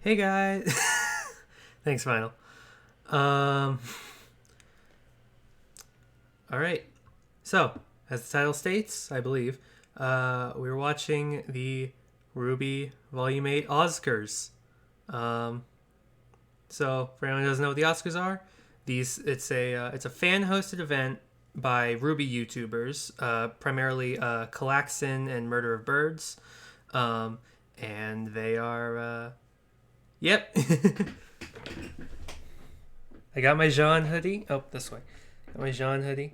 Hey guys. Thanks, Final. All right. So, as the title states, I believe, we're watching the RWBY Volume 8 Ozcars. So, for anyone who doesn't know what the Oscars are, it's a fan hosted event by RWBY YouTubers, primarily Klaxon and Murder of Birds, and they are. Yep. I got my Jean hoodie. Oh, this way. Got my Jean hoodie.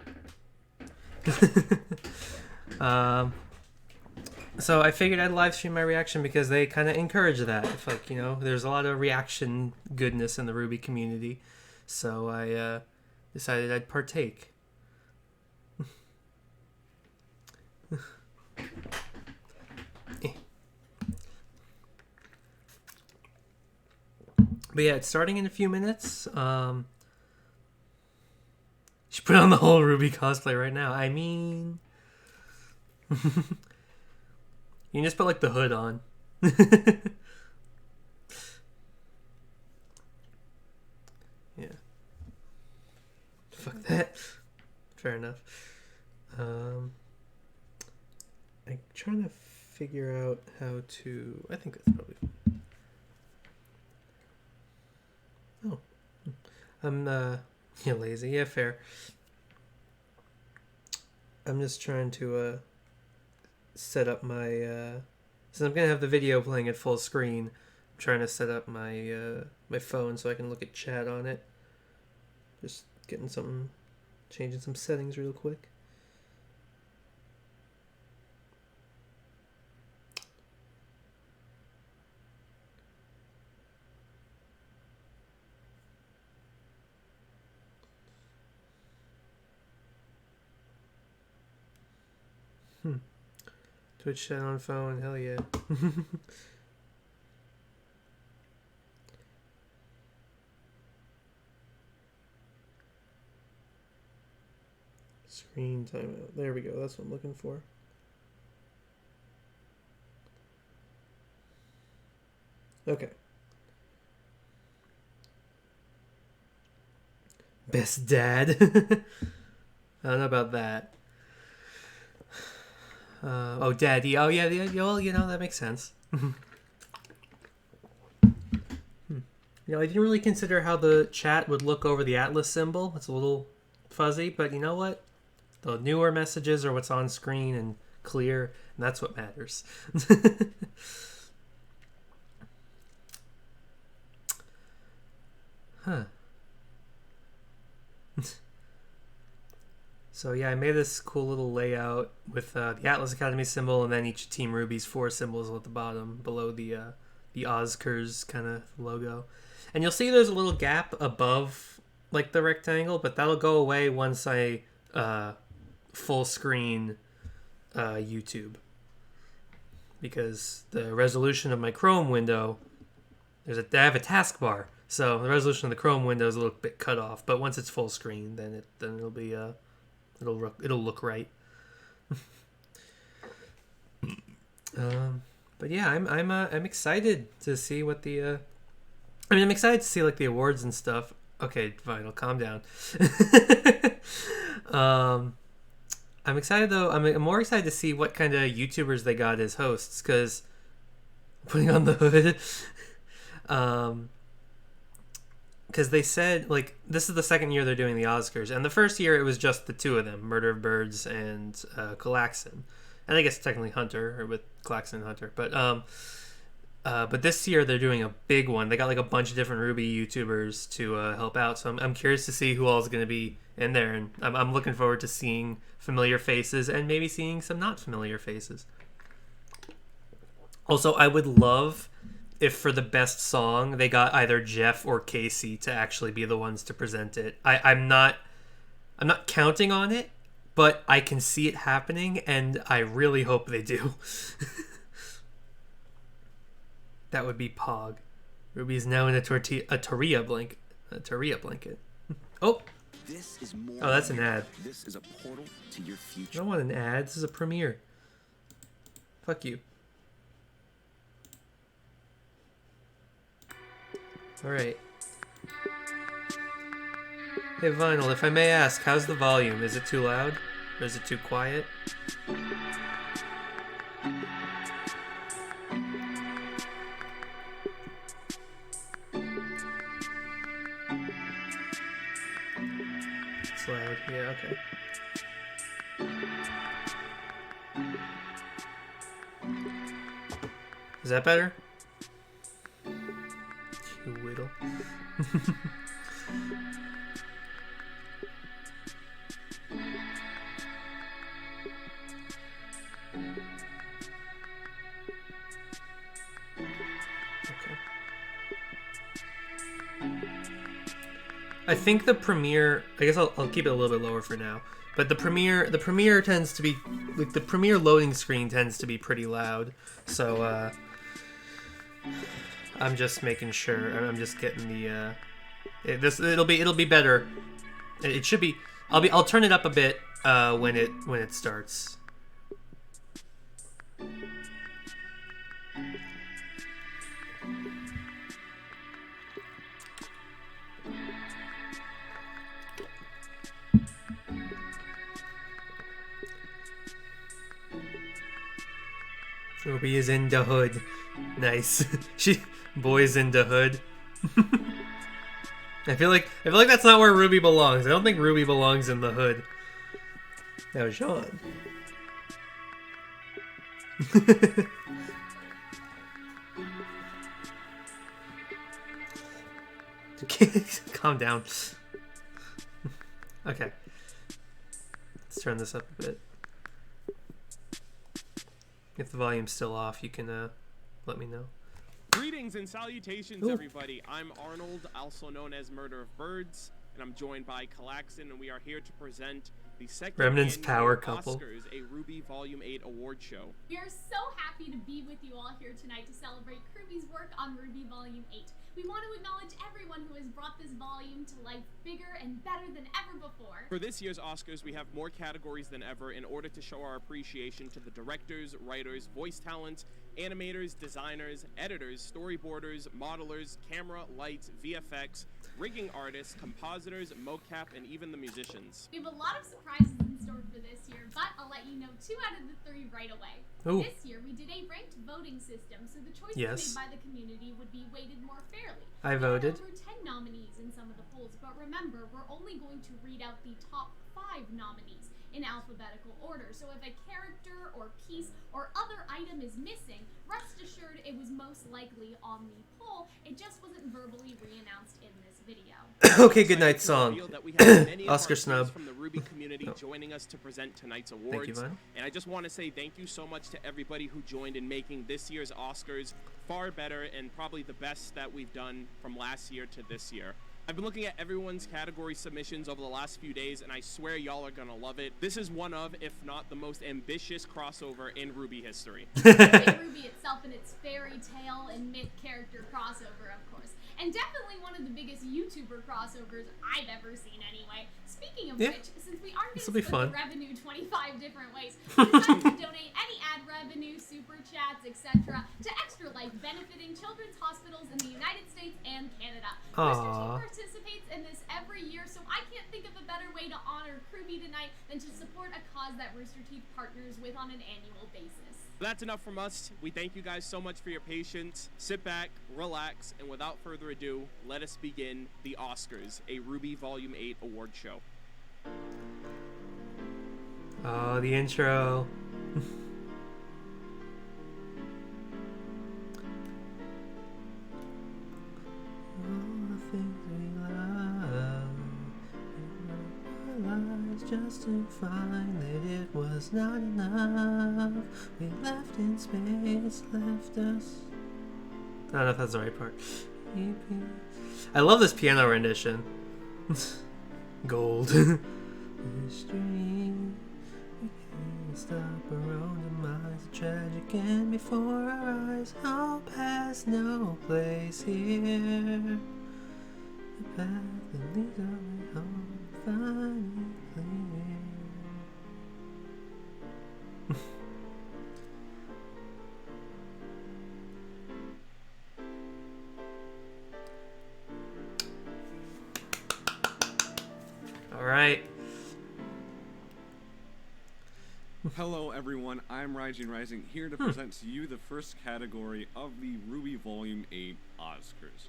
So I figured I'd live stream my reaction because they kind of encourage that. If, like, there's a lot of reaction goodness in the RWBY community. So I decided I'd partake. But yeah, it's starting in a few minutes. You should put on the whole RWBY cosplay right now. I mean... You can just put, like, the hood on. Yeah. Fuck that. Fair enough. I'm trying to figure out how to... I think that's probably fine. Oh. I'm, lazy. Yeah, fair. I'm just trying to, set up my, since I'm gonna have the video playing at full screen, I'm trying to set up my, my phone so I can look at chat on it. Just changing some settings real quick. Twitch chat on phone, hell yeah. Screen timeout. There we go, that's what I'm looking for. Okay. Best dad. I don't know about that. Oh, daddy. Oh, yeah. Well, that makes sense. I didn't really consider how the chat would look over the Atlas symbol. It's a little fuzzy, but you know what? The newer messages are what's on screen and clear, and that's what matters. Huh. So yeah, I made this cool little layout with the Atlas Academy symbol, and then each Team RWBY's 4 symbols at the bottom below the Ozcars kind of logo. And you'll see there's a little gap above, like, the rectangle, but that'll go away once I full screen YouTube, because the resolution of my Chrome window, I have a taskbar, so the resolution of the Chrome window is a little bit cut off. But once it's full screen, then it'll be it'll look right. But yeah, I'm excited to see what the I'm excited to see, like, the awards and stuff. Okay, Vinyl, calm down. I'm excited though. I'm more excited to see what kind of YouTubers they got as hosts, because putting on the hood. Because they said, like, this is the second year they're doing the Oscars, and the first year it was just the two of them, Murder of Birds and Klaxon, and I guess technically Hunter, or with Klaxon and Hunter, but this year they're doing a big one. They got, like, a bunch of different RWBY YouTubers to help out, so I'm curious to see who all is going to be in there, and I'm looking forward to seeing familiar faces and maybe seeing some not familiar faces. Also, I would love if for the best song they got either Jeff or Casey to actually be the ones to present it. I'm not counting on it, but I can see it happening, and I really hope they do. That would be Pog. RWBY is now in a Tortilla blanket. Oh, that's an ad. This is a portal to your I future. don't want an ad. This is a premiere. Fuck you. Alright. Hey Vinyl, if I may ask, how's the volume? Is it too loud? Or is it too quiet? It's loud. Yeah, okay. Is that better? You whittle. I think the Premiere, I guess I'll keep it a little bit lower for now, but the Premiere tends to be, like, the Premiere loading screen tends to be pretty loud, so, I'm just making sure, I'm just getting the, it'll be better, it should be, I'll turn it up a bit, when it starts. RWBY is in the hood. Nice. Boys in the hood. I feel like that's not where RWBY belongs. I don't think RWBY belongs in the hood. Now, Sean. Calm down. Okay. Let's turn this up a bit. If the volume's still off, you can let me know. Greetings and salutations, everybody. I'm Arnold, also known as Murder of Birds, and I'm joined by Calaxon, and we are here to present the second Remnant's annual Power Couple. Oscars, a RWBY Volume 8 award show. We are so happy to be with you all here tonight to celebrate RWBY's work on RWBY Volume 8. We want to acknowledge everyone who has brought this volume to life bigger and better than ever before. For this year's Oscars, we have more categories than ever in order to show our appreciation to the directors, writers, voice talent, animators, designers, editors, storyboarders, modelers, camera, lights, VFX, rigging artists, compositors, mocap, and even the musicians. We have a lot of surprises in store for this year, but I'll let you know 2 out of the 3 right away. Ooh. This year, we did a ranked voting system, so the choices Yes. made by the community would be weighted more fairly. I voted. There were 10 nominees in some of the polls, but remember, we're only going to read out the top 5 nominees in alphabetical order. So if a character or piece or other item is missing, rest assured it was most likely on the poll. It just wasn't verbally re-announced in this video. Okay, good night song. Oscar snub. From the RWBY community joining us to present tonight's awards. Thank you, Vine. And I just want to say thank you so much to everybody who joined in making this year's Oscars far better and probably the best that we've done from last year to this year. I've been looking at everyone's category submissions over the last few days, and I swear y'all are gonna love it. This is one of, if not the most ambitious crossover in RWBY history. RWBY itself and its fairy tale and myth character crossover, of course. And definitely one of the biggest YouTuber crossovers I've ever seen anyway. Speaking of which, since we are going to split the revenue 25 different ways, we decided to donate any ad revenue, super chats, etc. to Extra Life, benefiting children's hospitals in the United States and Canada. Rooster Teeth participates in this every year, so I can't think of a better way to honor RWBY tonight than to support a cause that Rooster Teeth partners with on an annual basis. That's enough from us. We thank you guys so much for your patience. Sit back, relax, and without further ado, let us begin the Oscars, a RWBY Volume 8 award show. Oh, the intro. Just to find that it was not enough. We left in space, left us. I don't know if that's the right part. I love this piano rendition. Gold. History. We can't stop our own demise. Tragic and before our eyes. All past, no place here. The path that leads our way home. Finally clear. All right. Hello everyone, I'm Raijin Rising, here to present to you the first category of the RWBY Volume 8 Ozcars.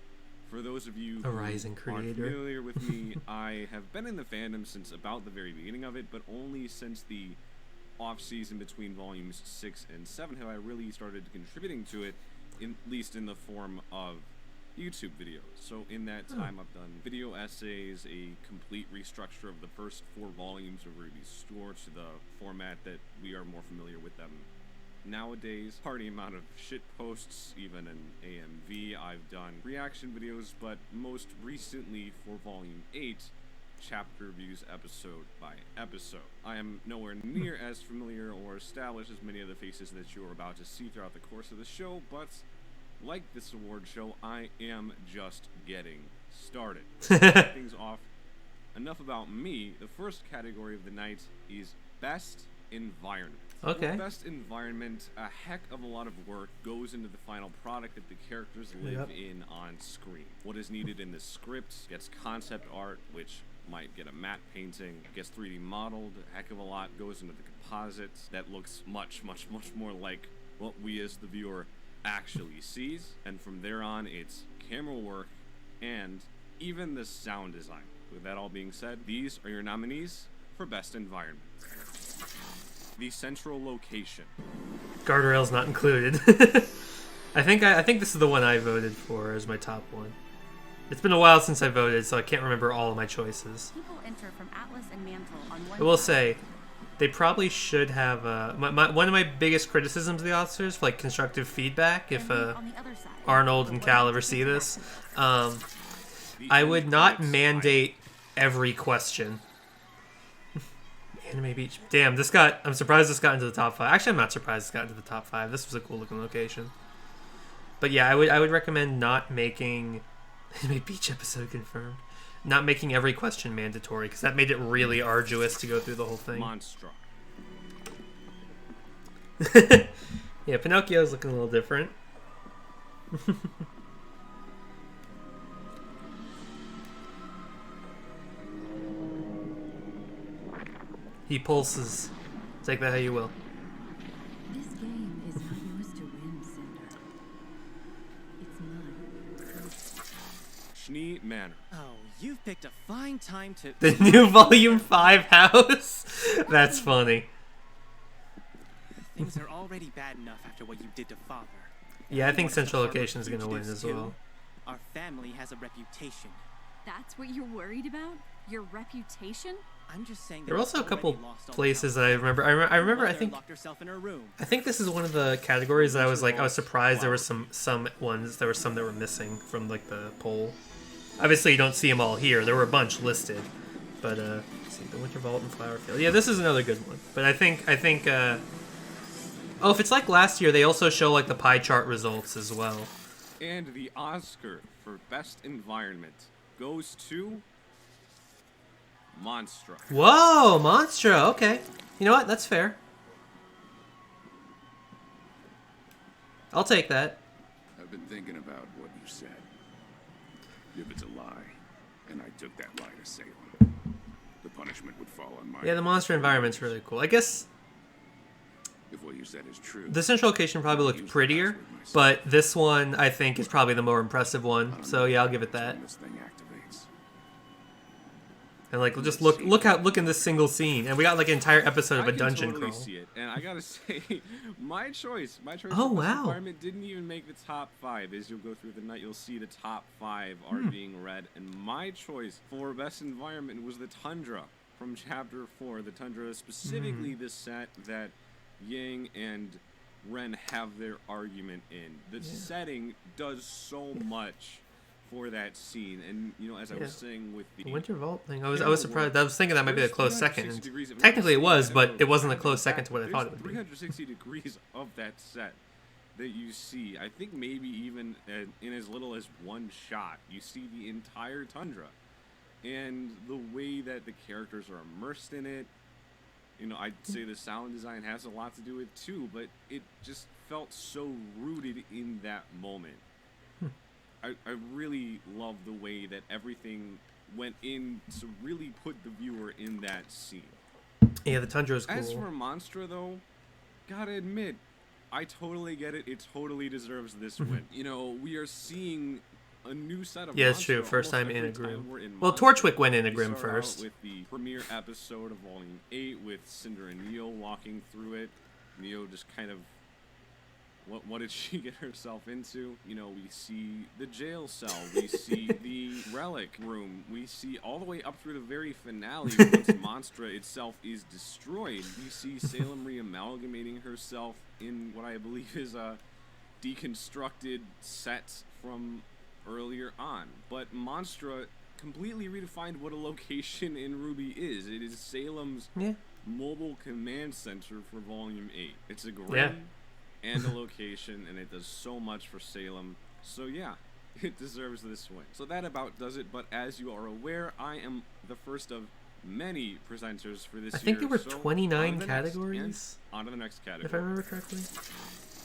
For those of you who rising aren't creator. familiar with me, I have been in the fandom since about the very beginning of it, but only since the off-season between Volumes 6 and 7 have I really started contributing to it, at least in the form of YouTube videos. So in that time I've done video essays, a complete restructure of the first 4 volumes of RWBY Store to the format that we are more familiar with them nowadays. Party amount of shit posts, even in AMV. I've done reaction videos, but most recently for Volume 8, chapter reviews episode by episode. I am nowhere near as familiar or established as many of the faces that you are about to see throughout the course of the show, but like this award show, I am just getting started. To kick things off, enough about me. The first category of the night is Best Environment. Okay. For Best Environment, a heck of a lot of work goes into the final product that the characters live in on screen. What is needed in the script gets concept art, which might get a matte painting, gets 3D modeled, a heck of a lot goes into the composites that looks much, much, much more like what we as the viewer actually sees, and from there on it's camera work and even the sound design. With that all being said, these are your nominees for Best Environment. The central location. Guardrails not included. I think this is the one I voted for as my top one. It's been a while since I voted, so I can't remember all of my choices. People enter from Atlas and Mantle on one I will side. say, they probably should have one of my biggest criticisms of the Ozcars for like constructive feedback. If And then on the other side, Arnold the and one Cal that ever see takes this, access. I would not mandate every question. Anime Beach. Damn, I'm surprised this got into the top 5. Actually, I'm not surprised this got into the top 5. This was a cool looking location. But yeah, I would recommend not making Anime Beach episode confirmed. Not making every question mandatory, because that made it really arduous to go through the whole thing. Monster. Yeah, Pinocchio's looking a little different. He pulses. Take that how you will. This game is not yours to win, Cinder. It's mine. Schnee Manor. Oh, you've picked a fine time to... The new Volume 5 house? That's funny. Things are already bad enough after what you did to Father. Yeah, I think Once Central the harbor Location is going to win fugitives as too, well. Our family has a reputation. That's what you're worried about? Your reputation? I'm just saying There were also a couple lost all places that power. I remember. I remember. I Mother think. locked herself in her room. I think this is one of the categories that I was surprised there were some ones. There were some that were missing from like the poll. Obviously, you don't see them all here. There were a bunch listed, but let's see, the Winter Vault and Flowerfield. Yeah, this is another good one. But I think. Oh, if it's like last year, they also show like the pie chart results as well. And the Oscar for Best Environment goes to Monstra. Whoa, Monstra. Okay, you know what? That's fair. I'll take that. I've been thinking about what you said. If it's a lie, and I took that lie to Salem, the punishment would fall on my... Yeah, the monster environment's really cool. I guess If what you said is true... the Central Location probably looked prettier, but this one I think is probably the more impressive one. So yeah, I'll give it that. when this thing activates. And like, just look in this single scene, and we got like an entire episode of a I can dungeon totally crawl. see it, and I gotta say, my choice Oh, for Best wow. Environment didn't even make the top 5. As you'll go through the night, you'll see the top 5 are being read, and my choice for Best Environment was the Tundra from Chapter 4. The Tundra, specifically the set that Yang and Ren have their argument in. The setting does so much for that scene, and you know, as I was saying with the Winter Vault thing, I was camera surprised. work, I was thinking that might be a there's close 360 second. degrees of- Technically it was, but it wasn't a There's close second to what I thought it would be. 360 degrees of that set that you see. I think maybe even in as little as one shot, you see the entire tundra, and the way that the characters are immersed in it. You know, I'd say the sound design has a lot to do with it too, but it just felt so rooted in that moment. I really love the way that everything went in to really put the viewer in that scene. Yeah, the tundra is As for cool. Monstra, though, gotta admit, I totally get it. It totally deserves this win. You know, we are seeing a new set of Yeah, it's true. Monstra First almost time in every a Grim. time we're in Well, Monstra. Torchwick went in a We Grim start out first. with the premiere episode of Volume 8 with Cinder and Neo walking through it. Neo just kind of... What did she get herself into? You know, we see the jail cell. We see the relic room. We see all the way up through the very finale once Monstra itself is destroyed. We see Salem re-amalgamating herself in what I believe is a deconstructed set from earlier on. But Monstra completely redefined what a location in RWBY is. It is Salem's mobile command center for Volume 8. It's a grim and a location, and it does so much for Salem. So yeah, it deserves this win. So that about does it, but as you are aware, I am the first of many presenters for this year. I think there were so 29 categories. On to the next category. If I remember correctly.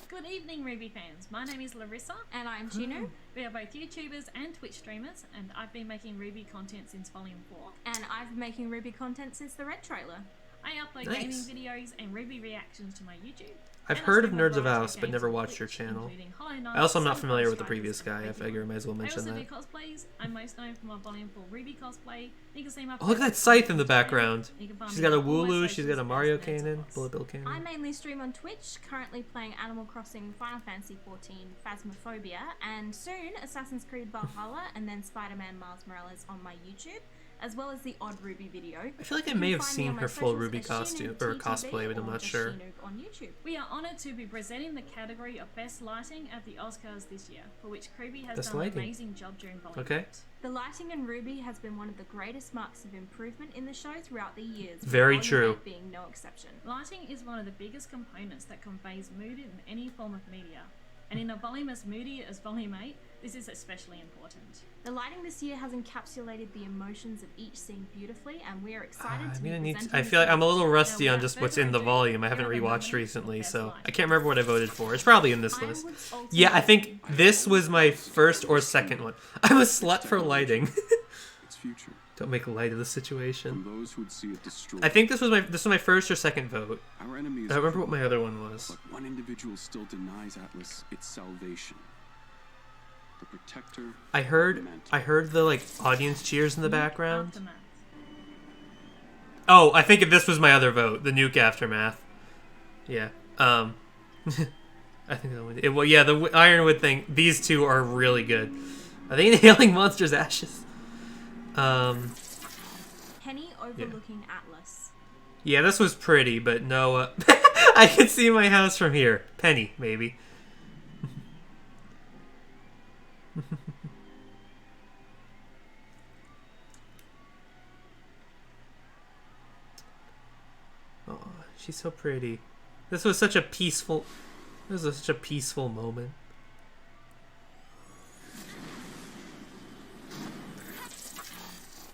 Good evening, RWBY fans. My name is Larissa. And I'm Chino. We are both YouTubers and Twitch streamers, and I've been making RWBY content since Volume 4. And I've been making RWBY content since the Red trailer. I upload Nice. gaming videos and RWBY reactions to my YouTube. I've and I heard of stream Nerds a of variety Ouse, but games never on watched your Twitch, channel. including Hollow Knight, I also am not Sunfire familiar with the Spiders, previous and guy. I Regular. figure I might as well I mention also that. do cosplays. I'm most known for my Volume 4 RWBY cosplay. You can see my Oh, look at that scythe in the background. You can find She's me got a on all my Wooloo, she's got a socials Mario as Nancy cannon, Boss. Bullet Bill cannon. I mainly stream on Twitch, currently playing Animal Crossing, Final Fantasy XIV, Phasmophobia, and soon Assassin's Creed Valhalla, and then Spider-Man Miles Morales on my YouTube, as well as the odd RWBY video. I feel like I You may can have find me seen on my her full socials RWBY as costume Shinu or TTV cosplay, but I'm or not just sure. Shinu on YouTube. We are honoured to be presenting the category of Best Lighting at the Ozcars this year, for which RWBY has Best done lighting. an amazing job during Volume Okay. 8. The lighting in RWBY has been one of the greatest marks of improvement in the show throughout the years. with Very Volume true. 8 being no exception. Lighting is one of the biggest components that conveys mood in any form of media, and in a volume as moody as Volume 8, this is especially important. The lighting this year has encapsulated the emotions of each scene beautifully, and we are excited to I'm be gonna need presenting I this feel like I'm a little year's rusty Now, on without just what's further in the ado, volume. I haven't here are the rewatched nominees for recently, Best so Lighting. I can't remember what I voted for. It's probably in this list. Ironwood's Ultimate Yeah, I think Team. this was my first or second one. I'm a slut for lighting. Its future. Don't make light of the situation. From those who would see it destroyed. I think this was my first or second vote. Our enemy is I don't remember what cruel, my other one was. But one individual still denies Atlas its salvation. The protector. I of heard humanity. the like audience cheers in the background. Aftermath. Oh, I think this was my other vote, the Nuke Aftermath. Yeah. I think that one. Well, yeah, the Ironwood thing. These two are really good. Are they inhaling monsters' ashes? Penny overlooking Atlas. Yeah, this was pretty, but no. I can see my house from here. Penny, maybe. Oh, she's so pretty. This was such a peaceful. This was such a peaceful moment.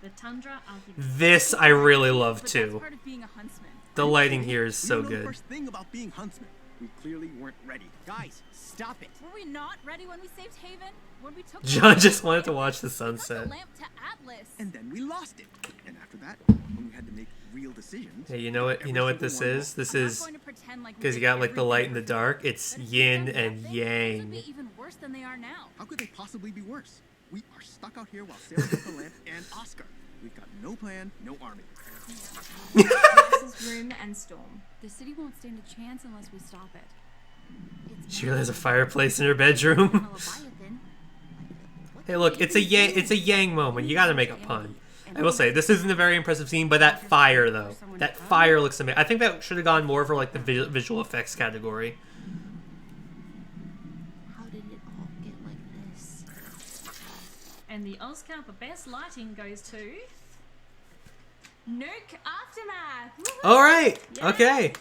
The Tundra argument. This I really love But that's too. part of being a huntsman. The lighting here is We so don't know the good. first thing about being huntsmen. We clearly weren't ready. Guys, stop it. Were we not ready when we saved Haven? When we took John the just wanted to lamp? watch the We took sunset. the lamp to Atlas. And then we lost it. And after that, when we had to make real decisions. Hey, you know what? You know what this is? This I'm not is going to pretend like we because you did got like the light and the everything dark. It's perfect. But if we'd yin done and nothing, things would yang. be even worse than they are now. How could they possibly be worse? We are stuck out here while Sarah took the lamp and Oscar. We've got no plan, no army. Glasses, Room, and Storm. The city won't stand a chance unless we stop it. It's She really has a fireplace in her bedroom. Leviathan. Hey, look, it's a yang moment. You gotta make a pun. I will say this isn't a very impressive scene, but that fire though, that fire looks amazing. I think that should have gone more for like the visual effects category. How did it all get like this? And the Oscar for Best Lighting goes to... Nuke Aftermath! Woohoo! All right, Yeah. okay.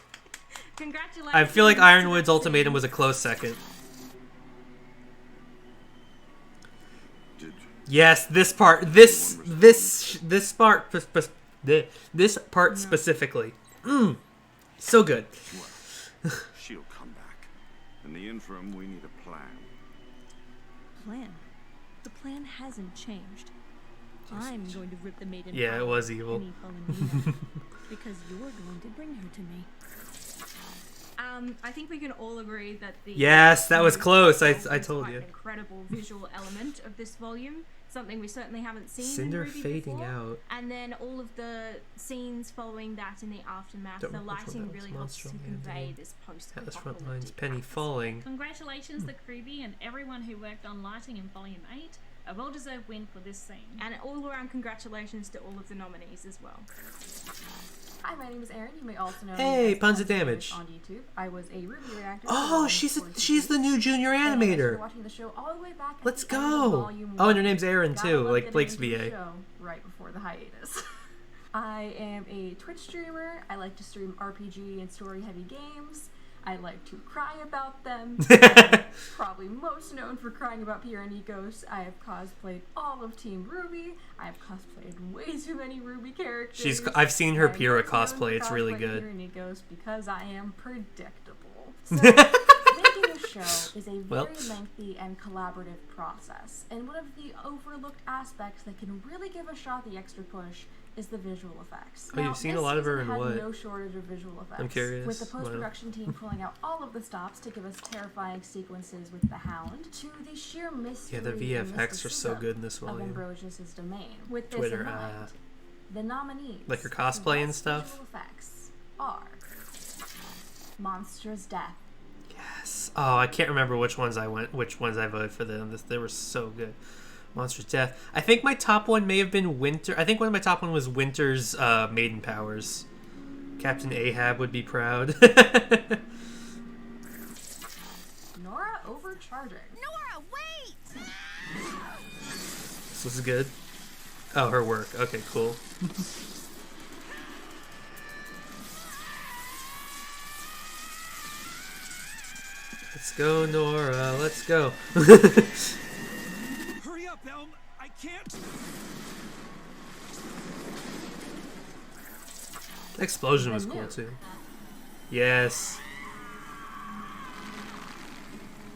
Congratulations. I feel like to Ironwood's that ultimatum scene. was a close second. Did Yes, this part specifically. So good. she'll come back. In the interim, we need a plan. Plan. The plan hasn't changed. I'm going to rip the maiden. Yeah, it was evil. Penny Fallen because you're going to bring her to me. I think we can all agree that the Yes, that was close. I told quite you. An incredible visual element of this volume, something we certainly haven't seen. Cinder in RWBY fading before. out. And then all of the scenes following that in the aftermath, Don't the recall which one lighting that was. really helps to Monstrum, convey Anthony. this Atlas front lines. post-apocalyptic Penny atmosphere. falling. Congratulations to RWBY and everyone who worked on lighting in Volume 8. A well-deserved win for this scene. And all-around congratulations to all of the nominees as well. Hi, my name is Erin. You may also know Hey, me as Puns of Puns Damage. on YouTube. I was a RWBY reactor. Oh, she's the new junior And I started animator. watching the show all the way back at Let's the end of go. Volume Oh, and her 1. name's Erin Gotta too, love like getting Blake's into the VA. show right before the hiatus. I am a Twitch streamer. I like to stream RPG and story-heavy games. I like to cry about them. I'm probably most known for crying about Pierre and Nikos. I have cosplayed all of Team RWBY. I have cosplayed way too many RWBY characters. I've seen her I'm Pyrrha most known for cosplay. It's really cosplaying good. Pierre and Nikos because I am predictable. So, making a show is a Well. very lengthy and collaborative process, and one of the overlooked aspects that can really give a shot the extra push is the visual effects. Oh, you've seen a lot of her in had what? No shortage of visual effects. I'm curious. With the Wow. post-production team pulling out all of the stops to give us terrifying sequences with the Hound, to the sheer mystery. Yeah, the and VFX are so mysticism good in this of volume. Ambrosius's domain. With this Twitter, in mind, the nominees, like her for cosplay and best stuff? visual effects are Monster's Death. Yes. Oh, I can't remember which ones I voted for them. They were so good. Monster's Death. I think my top one may have been Winter. I think one of my top one was Winter's Maiden Powers. Captain Ahab would be proud. Nora overcharging. Nora, wait! This is good. Oh, her work. Okay, cool. Let's go, Nora. Let's go. Hurry up, Elm! I can't. The explosion was cool too. Yes.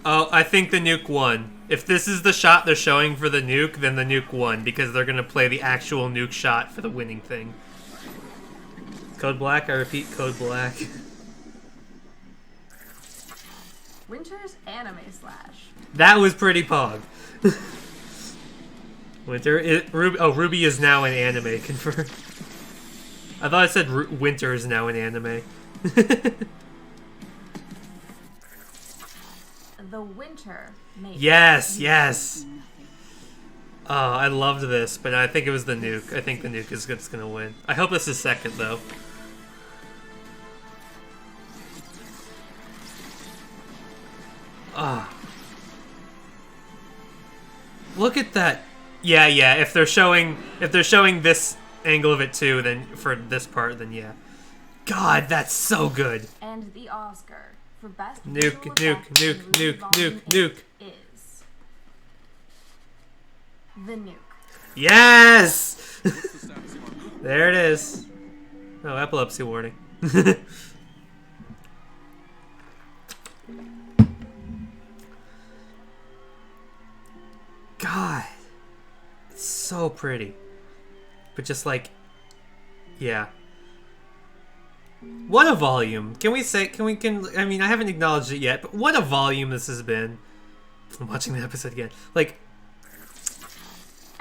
Oh, I think the nuke won. If this is the shot they're showing for the nuke, then the nuke won because they're gonna play the actual nuke shot for the winning thing. Code Black, I repeat, Code Black. Winter's Anime Slash. That was pretty pog. RWBY is now an anime, confirmed. I thought I said Winter is now an anime. The Winter Maiden. Yes, yes. Oh, I loved this, but I think it was the nuke. I think the nuke is gonna win. I hope this is second, though. Ah. Look at that. Yeah, yeah. If they're showing this angle of it too, then for this part, then yeah. God, that's so good. And the Oscar for best Nuke, visual nuke, effects in nuke, RWBY nuke, Volume nuke, 8 is the nuke. Yes! There it is. Oh, epilepsy warning. God. It's so pretty. But just like, yeah. What a volume. I mean, I haven't acknowledged it yet, but what a volume this has been. I'm watching the episode again. Like,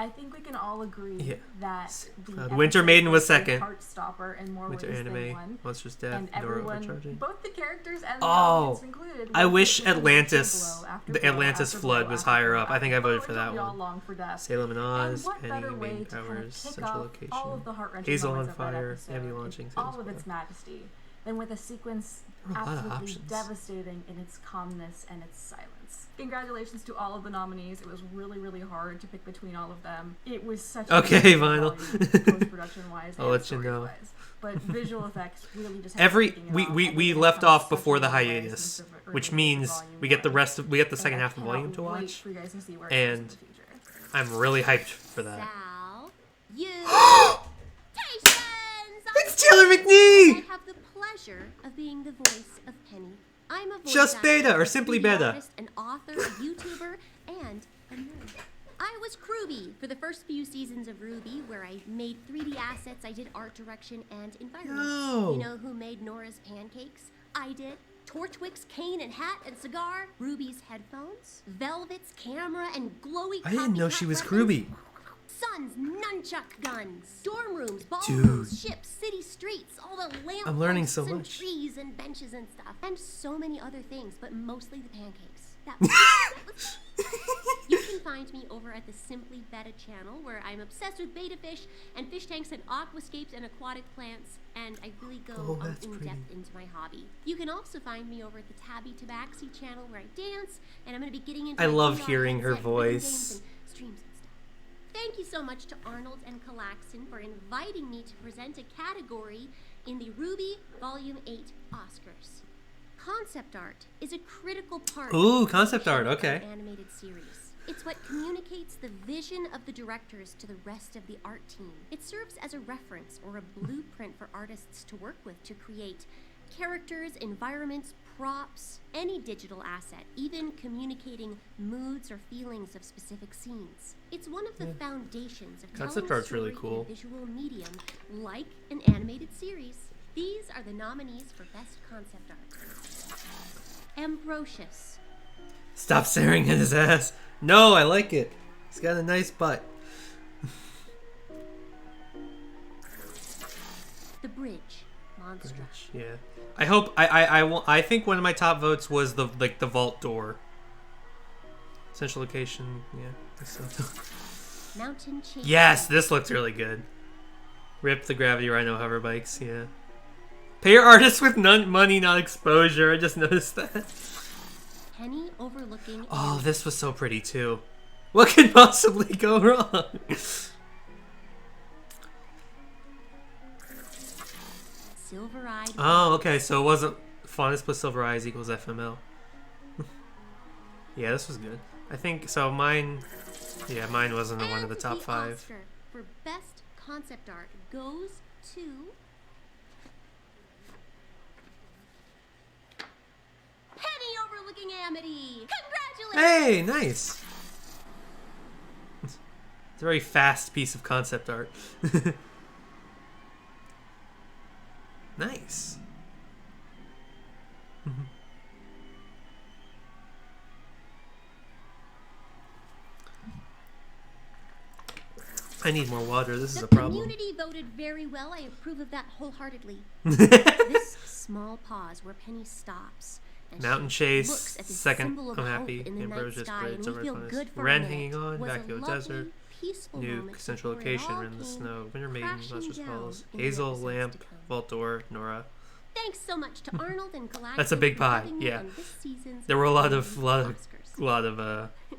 I think we can all agree that the Winter episode Maiden was a second. Heartstopper in more Winter ways Anime, than one. Monster's Death, And Nora everyone, Overcharging. both the characters and the Oh, audience included. I were wish thinking Atlantis, blow after the blow Atlantis after flood blow was after higher blow up. I think I after voted blow for until that we all one. long for death. Salem and Oz, And what Penny, better way Maiden to kind of Powers, kick Central off Location, all of the heart-wrenching Hazel on moments of that Fire, episode Andy in launching, all Salem of its Square. majesty, than with a sequence There are a lot of absolutely options. devastating in its calmness and its silence. Congratulations to all of the nominees. It was really, really hard to pick between all of them. It was such a Okay, Vinyl. post-production wise. I'll let you know. But visual effects really just we left off before the hiatus, which means we get the second half of the volume to watch, and I'm really hyped for that. It's Taylor McNee! I have the pleasure of being the voice of Penny. I'm a voice Just actor, beta, or simply 3D beta. artist, an author, a YouTuber, and a nerd. I I was Ruby for the first few seasons of RWBY, where I made 3D assets, I did art direction and environments. No. You know who made Nora's pancakes? I did. Torchwick's cane and hat and cigar, Ruby's headphones, Velvet's camera and glowy I didn't know she was weapons, Ruby. Sun's nunchuck guns, dorm rooms, ballrooms, ships, city streets, all the lamp I'm learning posts so and much. trees and benches and stuff, and so many other things, but mostly the pancakes. That was You can find me over at the Simply Betta channel, where I'm obsessed with betta fish and fish tanks and aquascapes and aquatic plants, and I really go in depth into my hobby. You can also find me over at the Tabby Tabaxi channel, where I dance, and I'm going to be getting into I my love VR hearing her headset, rhythm games, voice. and streams and stuff. Thank you so much to Arnold and Calaxon for inviting me to present a category in the RWBY Volume 8 Oscars. Concept art is a critical part Ooh, of concept art, an okay. animated series. It's what communicates the vision of the directors to the rest of the art team. It serves as a reference or a blueprint for artists to work with to create characters, environments, props, any digital asset, even communicating moods or feelings of specific scenes. It's one of the foundations of Concept telling a art's really story cool. in a visual medium like an animated series. These are the nominees for Best Concept Art. Ambrosius. Stop staring at his ass. No, I like it. He's got a nice butt. The Bridge. Monster. Yeah. I hope I think one of my top votes was the vault door. Central location. Yeah. I think so. Mountain Chase. Yes, this looks really good. Rip the Gravity Rhino hover bikes. Yeah. Pay your artists with money, not exposure. I just noticed that. Penny overlooking. Oh, this was so pretty too. What could possibly go wrong? Silver-eyed. Oh, okay. So it wasn't Faunus plus Silver Eyes equals FML. Yeah, this was good. I think so. Mine wasn't one of the top 5. Oscar for Best Concept Art goes to Penny overlooking Amity. Congratulations! Hey, nice. It's a very fast piece of concept art. Nice. I need more water. This is a problem. The community voted very well. I approve of that wholeheartedly. This small pause where Penny stops. And Mountain she Chase, looks at this second, symbol of I'm hope happy. in the night Ambrosius, sky, Bridge, and we feel Overflows. good for a Ren minute. hanging on, Was a Vacuo lovely, Desert. peaceful Nuke, moment Central before it Location, all in the came Snow, Winter Maiden, crashing Monsters down Falls, in the Hazel, episodes Lamp, to come. Vault Door, Nora. Thanks so much to Arnold and Galactic. That's a big pie, for having me yeah. on this season's There were a lot of Oscars.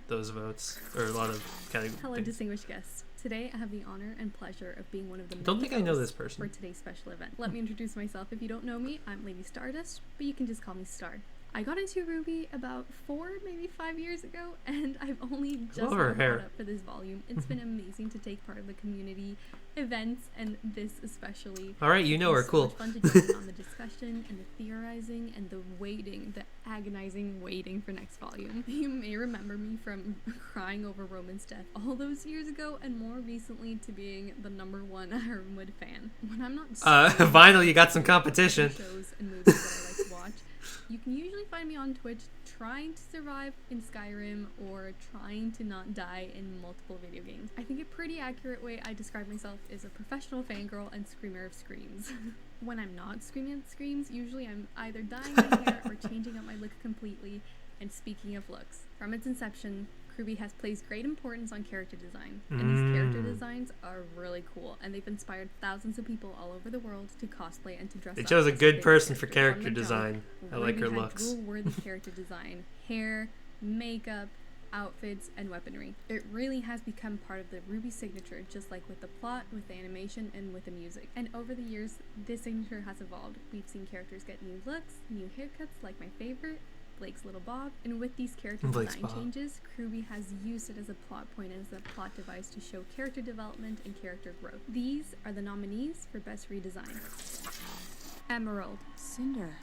those votes, or a lot of categories. Hello, distinguished guests. Today, I have the honor and pleasure of being one of the Don't many think I know hosts this person. for today's special event. Let me introduce myself. If you don't know me, I'm Lady Stardust, but you can just call me Star. I got into RWBY about 4, maybe 5 years ago, and I've only just Love her now hair. caught up for this volume. It's been amazing to take part of the community events, and this especially. All right, you know her, It's so cool. much fun to join in on the discussion and the theorizing and the waiting, the agonizing waiting for next volume. You may remember me from crying over Roman's death all those years ago, and more recently to being the #1 Ironwood fan. When I'm not Vinyl, you got some competition. shows and movies that I like to watch, you can usually find me on Twitch trying to survive in Skyrim or trying to not die in multiple video games. I think a pretty accurate way I describe myself is a professional fangirl and screamer of screams. When I'm not screaming at screams, usually I'm either dyeing my hair or changing up my look completely. And speaking of looks, from its inception, RWBY has placed great importance on character design, and these character designs are really cool, and they've inspired thousands of people all over the world to cosplay and to dress They up chose a as good favorite person for characters. character design. I like her RWBY had looks. Google-worthy character design, hair, makeup, outfits, and weaponry. It really has become part of the RWBY signature, just like with the plot, with the animation, and with the music. And over the years, this signature has evolved. We've seen characters get new looks, new haircuts, like my favorite, Blake's little Bob, and with these character Blake's design Bob. changes, RWBY has used it as a plot point and as a plot device to show character development and character growth. These are the nominees for Best Redesign. Emerald. Cinder.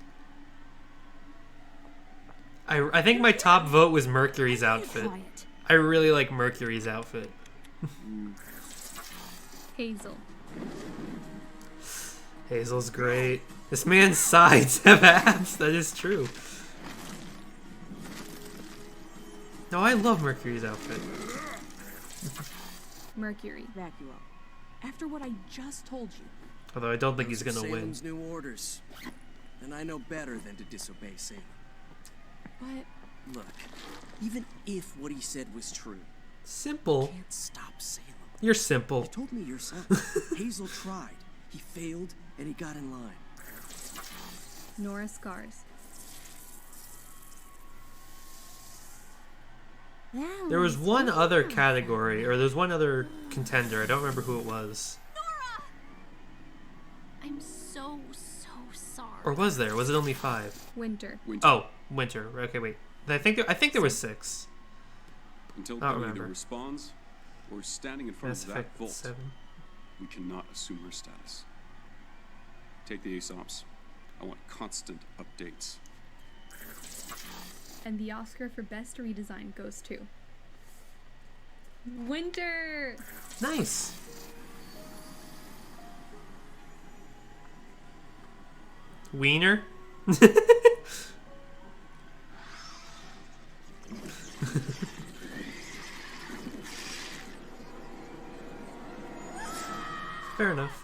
I think my top vote was Mercury's outfit. Quiet. I really like Mercury's outfit. Hazel. Hazel's great. This man's sides have abs. That is true. No, I love Mercury's outfit. Mercury. Back you up. After what I just told you. Although I don't think he's Those are gonna win. Salem's new orders. And I know better than to disobey Salem. But Look, even if what he said was true, Simple. you can't stop Salem. You're simple. You told me yourself. Hazel tried. He failed, and he got in line. Ozcars. There was one other category, or there's one other contender. I don't remember who it was. I'm so sorry. Or was there? Was it only 5? Winter. Oh, Winter. Okay, wait. I think there was 6. Until I don't Penny either remember. responds or standing in front Mass of that Effect vault, 7. we cannot assume her status. Take the Aesops. I want constant updates. And the Oscar for Best Redesign goes to Winter. Nice. Wiener. Fair enough.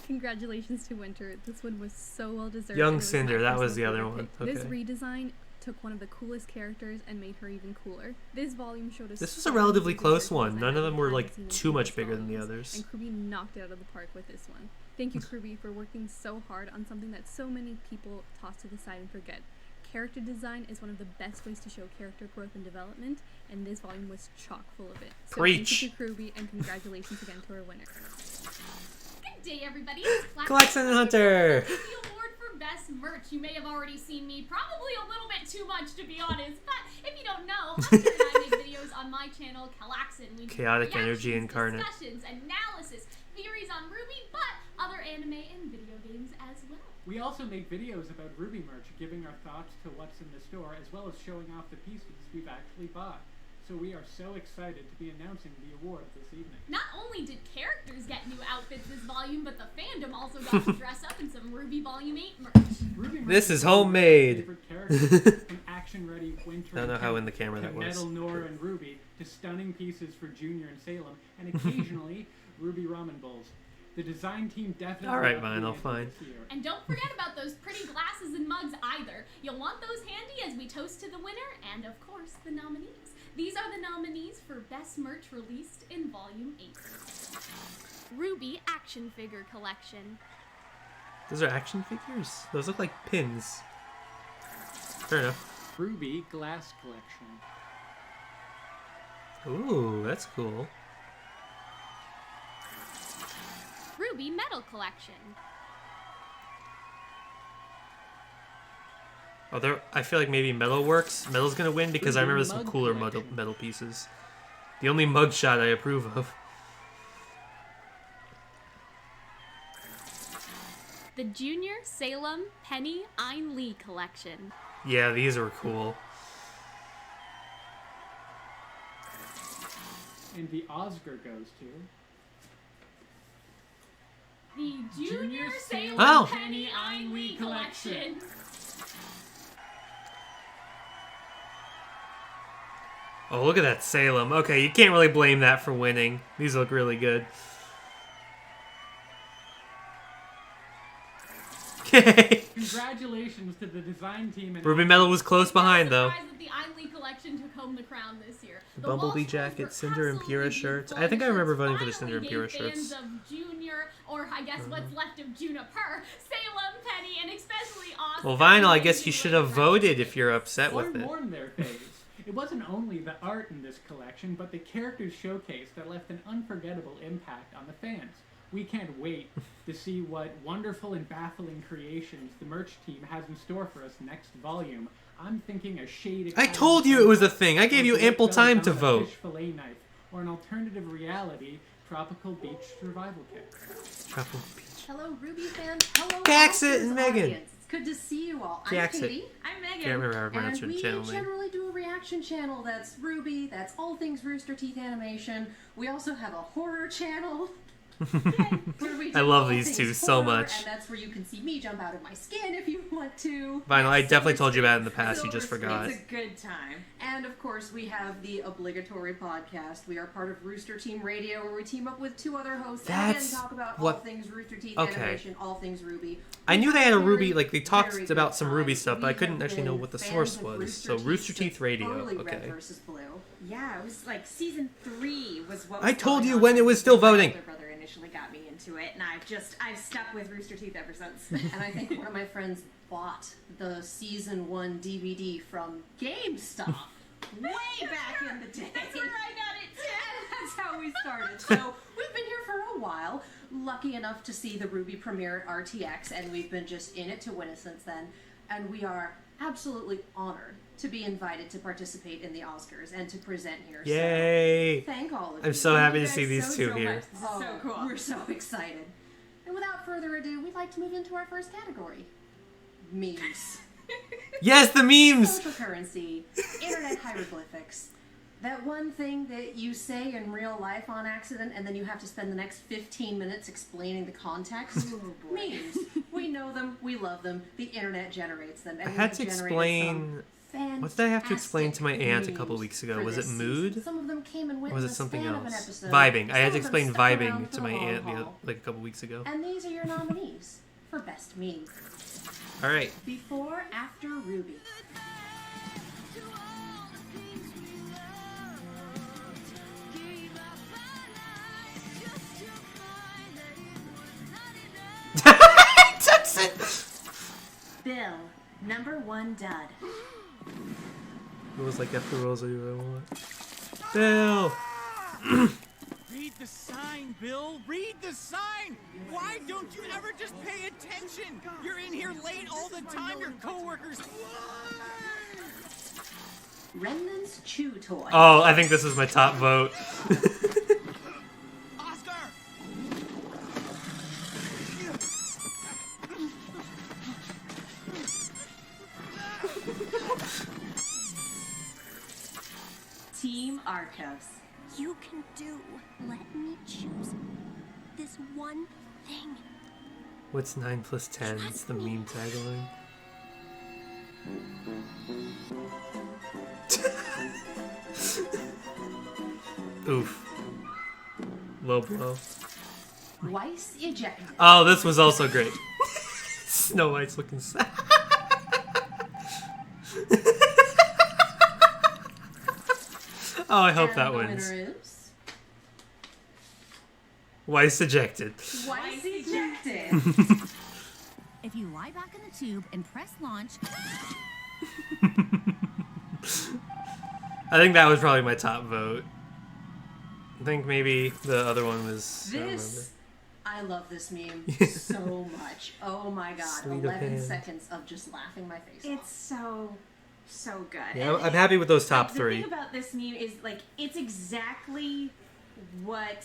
Congratulations to Winter. This one was so well deserved. Young and it was my Cinder, that was personal the other favorite one. pick. This Okay. redesign took one of the coolest characters and made her even cooler. This volume showed us. This was a relatively close one. None of them were like too much bigger than the And others. Kruby knocked it out of the park with this one. Thank you, Kruby, for working so hard on something that so many people toss to the side and forget. Character design is one of the best ways to show character growth and development, and this volume was chock full of it. So Preach. thank you to Kruby, and congratulations again to our winner. Good day, everybody. It's Klaxon Hunter. The award for best merch. You may have already seen me, probably a little bit too much to be honest, but if you don't know, Hunter and I make videos on my channel, Klaxon. We do Chaotic reactions, energy incarnate. discussions, analysis, theories on RWBY, but other anime and video games as well. We also make videos about RWBY merch, giving our thoughts to what's in the store, as well as showing off the pieces we've actually bought. So we are so excited to be announcing the award this evening. Not only did characters get new outfits this volume, but the fandom also got to dress up in some RWBY Volume 8 merch. RWBY merch This is homemade. favorite characters, from action-ready Winter I don't know and how Penny in the camera to that was. Metal Nora and RWBY to stunning pieces for Junior and Salem, and occasionally RWBY ramen bowls. The design team definitely. All right, got Vinyl, the fine. this year. And don't forget about those pretty glasses and mugs either. You'll want those handy as we toast to the winner and, of course, the nominees. These are the nominees for Best Merch released in Volume 8. RWBY Action Figure Collection. Those are action figures? Those look like pins. Fair enough. RWBY Glass Collection. Ooh, that's cool. RWBY Metal Collection. Oh, I feel like maybe Metal works. Metal's gonna win because I remember some Mug cooler collection. metal pieces. The only mug shot I approve of. The Junior Salem Penny Ein Lee Collection. Yeah, these are cool. And the Oscar goes to. The Junior Salem Oh. Penny Ein Lee Collection. Oh, look at that Salem. Okay, you can't really blame that for winning. These look really good. Okay. Congratulations to the design team. And RWBY Metal was close behind, though. Surprised that the Ein Lee Collection took home the crown this year. The Bumblebee jacket, Cinder and Pura shirts. I think I remember voting for the Cinder and Pura Finally shirts. gave fans of Junior, or I guess what's left of Juniper, Salem, Penny, and especially Oscar. Well, Vinyl, I guess you should have voted if you're upset Or with it. more in their phase. It wasn't only the art in this collection, but the characters showcased that left an unforgettable impact on the fans. We can't wait to see what wonderful and baffling creations the merch team has in store for us next volume. I'm thinking a shade. I told you it was a thing. I gave you ample time to vote. Fish fillet knife, or an alternative reality tropical beach survival kit. Tropical beach. Hello, RWBY fans. Hello, Jackson and Oscars Megan. audience. It's good to see you all. I'm Jackson. Katie. I'm Megan. Can't remember how to pronounce and your we channel name. generally do a reaction reaction channel that's RWBY, that's all things Rooster Teeth animation. We also have a horror channel. Where we do I love all these two things so horror, much. And that's where you can see me jump out of my skin if you want to. Vinyl, I definitely Silver told you about it in the Screen. past, you just Silver forgot. Screen's a good time. And of course, we have the obligatory podcast. We are part of Rooster Team Radio, where we team up with 2 other hosts and That's again talk about what- all things Rooster Teeth Okay. animation, all things RWBY. I knew they had a RWBY, like they Very talked about good some time. RWBY stuff, but I We couldn't have actually know been what the fans source of was. So Teeth Rooster since Teeth Radio, early Red okay. versus Blue. Yeah, it was like season 3 was what I was told going you on when it was still before my voting. older brother initially got me into it, and I've stuck with Rooster Teeth ever since. And I think one of my friends bought the season 1 DVD from GameStop way back in the day. That's where I got it too. And that's how we started. So we've been here for a while. Lucky enough to see the RWBY premiere at RTX, and we've been just in it to win it since then. And we are absolutely honored to be invited to participate in the Oscars and to present here. Yay! So thank all of you. I'm so happy You to see guys these so, two so here. much. Oh, so cool. We're so excited. And without further ado, we'd like to move into our first category. Memes. Yes, the memes! Social currency, internet hieroglyphics. That one thing that you say in real life on accident and then you have to spend the next 15 minutes explaining the context. Memes. We know them, we love them, the internet generates them. And I we had have to generated explain... some What did I have to explain to my aunt a memes couple weeks ago? for Was it this mood? season. Some of them came and went Or was in it the something span of an else? episode. Vibing. I had to Some of them explain stuck around vibing for to the my long aunt haul. like a couple weeks ago. And these are your nominees for best meme. Alright. Before, after RWBY. Bill, #1 dud. It was like after rolls I want. Bill! Read the sign, Bill. Read the sign. Why don't you ever just pay attention? You're in here late all the time. Your coworkers. Remnant's Chew Toy. Oh, I think this is my top vote. Oscar! Team Arcos. You can do. Let me choose this one thing. What's 9 plus 10? It's the meme tagline. Oof. Low blow. Weiss ejected. Oh, this was also great. Snow White's looking sad. Oh, I hope And that the wins. winner is Weiss ejected. Weiss ejected. If you lie back in the tube and press launch, I think that was probably my top vote. I think maybe the other one was. I don't remember. This, I love this meme so much. Oh my god. Sleet of 11 hand. seconds of just laughing my face It's off. so good. Yeah, I'm happy with those top The three. thing about this meme is like it's exactly what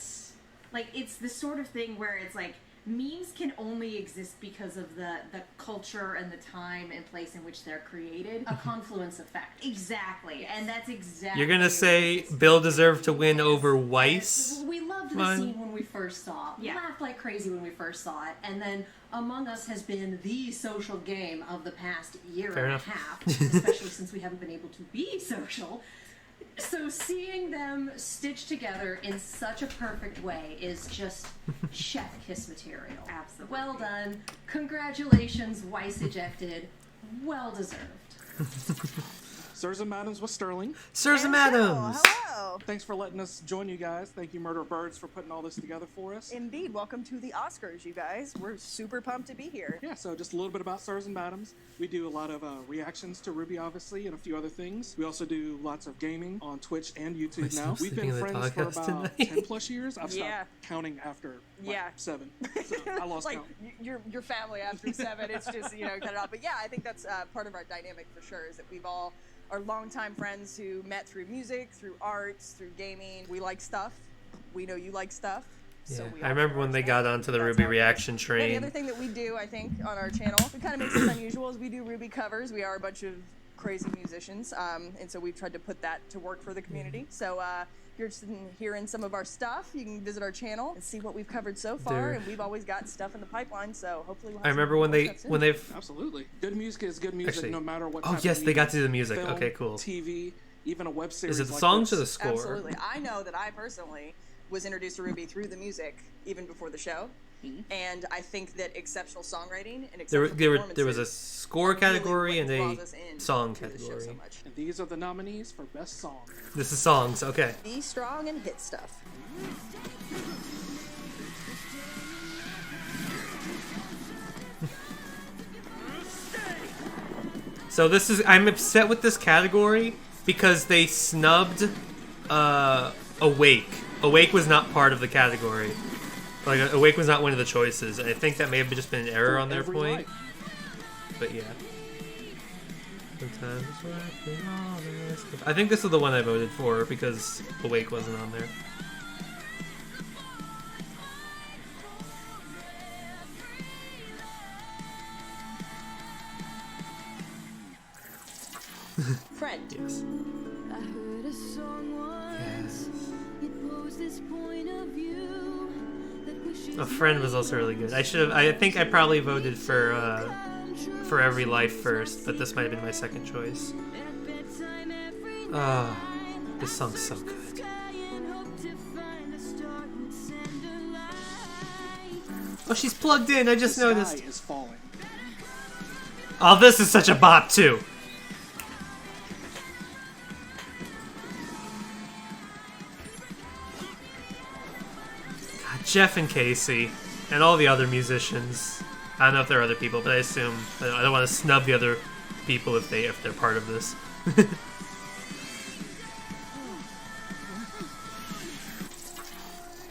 it's the sort of thing where it's like memes can only exist because of the culture and the time and place in which they're created. A confluence effect. Exactly. And that's exactly You're gonna say Bill deserved to win over Weiss? We loved the Mine. scene when we first saw it. We laughed like crazy when we first saw it. And then Among Us has been the social game of the past year Fair and enough. a half, especially since we haven't been able to be social. So seeing them stitched together in such a perfect way is just chef kiss material. Absolutely. Well done. Congratulations, Weiss ejected. Well deserved. Sirs and Madams with Sterling. Sirs and Madams! Hello. Thanks for letting us join you guys. Thank you, Murder Birds, for putting all this together for us. Indeed. Welcome to the Oscars, you guys. We're super pumped to be here. Yeah, so just a little bit about Sirs and Madams. We do a lot of reactions to RWBY, obviously, and a few other things. We also do lots of gaming on Twitch and YouTube Wait, now. stop We've been sleeping on the friends for podcast about tonight. 10 plus years. I've stopped Yeah. counting after Yeah. 7. So I lost like count. your family after 7. It's just cut it off. But yeah, I think that's part of our dynamic for sure. Is that we've all are longtime friends who met through music, through arts, through gaming. We like stuff. We know you like stuff. So Yeah, we I remember when they got onto the RWBY reaction And the train. other thing that we do, I think, on our channel, that kind of makes us unusual, is we do RWBY covers. We are a bunch of crazy musicians, and so we've tried to put that to work for the community. So if you're interested in hearing some of our stuff, you can visit our channel and see what we've covered so far. Dude. And we've always got stuff in the pipeline, so hopefully we'll have I remember when they've absolutely good music is good music Actually- no matter what. oh, type yes, of they got media, to do the music. film, Okay, cool. TV, even a web series. Is it the like songs or this. the score? Absolutely. I know that I personally was introduced to RWBY through the music even before the show. And I think that exceptional songwriting and exceptional There was a score category and a song category. And these are the nominees for best song. This is songs, okay. Be strong and hit stuff. So I'm upset with this category because they snubbed Awake. Awake was not part of the category. Like, Awake was not one of the choices. I think that may have just been an error on their point. But yeah. I think this is the one I voted for because Awake wasn't on there. Friend. Yes. I heard a song once. It posed this point of view that wishes A Friend was also really good. I think I probably voted for Every Life first, but this might have been my second choice. This song's so good. Oh, she's plugged in. I just noticed. Sky is falling. Oh, this is such a bop too. God, Jeff and Casey, and all the other musicians. I don't know if there are other people, but I assume I don't want to snub the other people if they're part of this.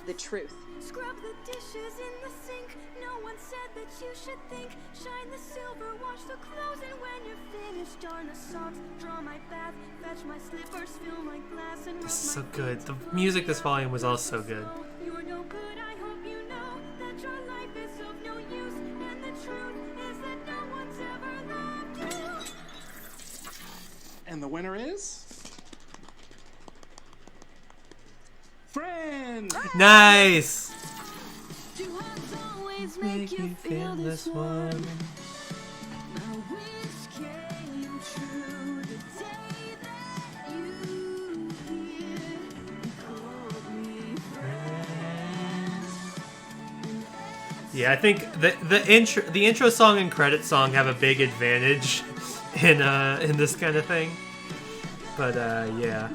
The truth. Scrub the dishes in the sink. No one said that you should think. Shine the silver, wash the clothes, and when you're finished, darn the socks. Draw my bath, fetch my slippers, fill my glass, and This is so good. The music this volume was also good. you're no good. I hope you know that your life is of no use, and the truth is that no one's ever loved you. And the winner is Friend. Nice. Do hearts always make you feel this one? My wish came true the day that you here called me friend. Yeah, I think the intro song and credit song have a big advantage in this kind of thing. But yeah.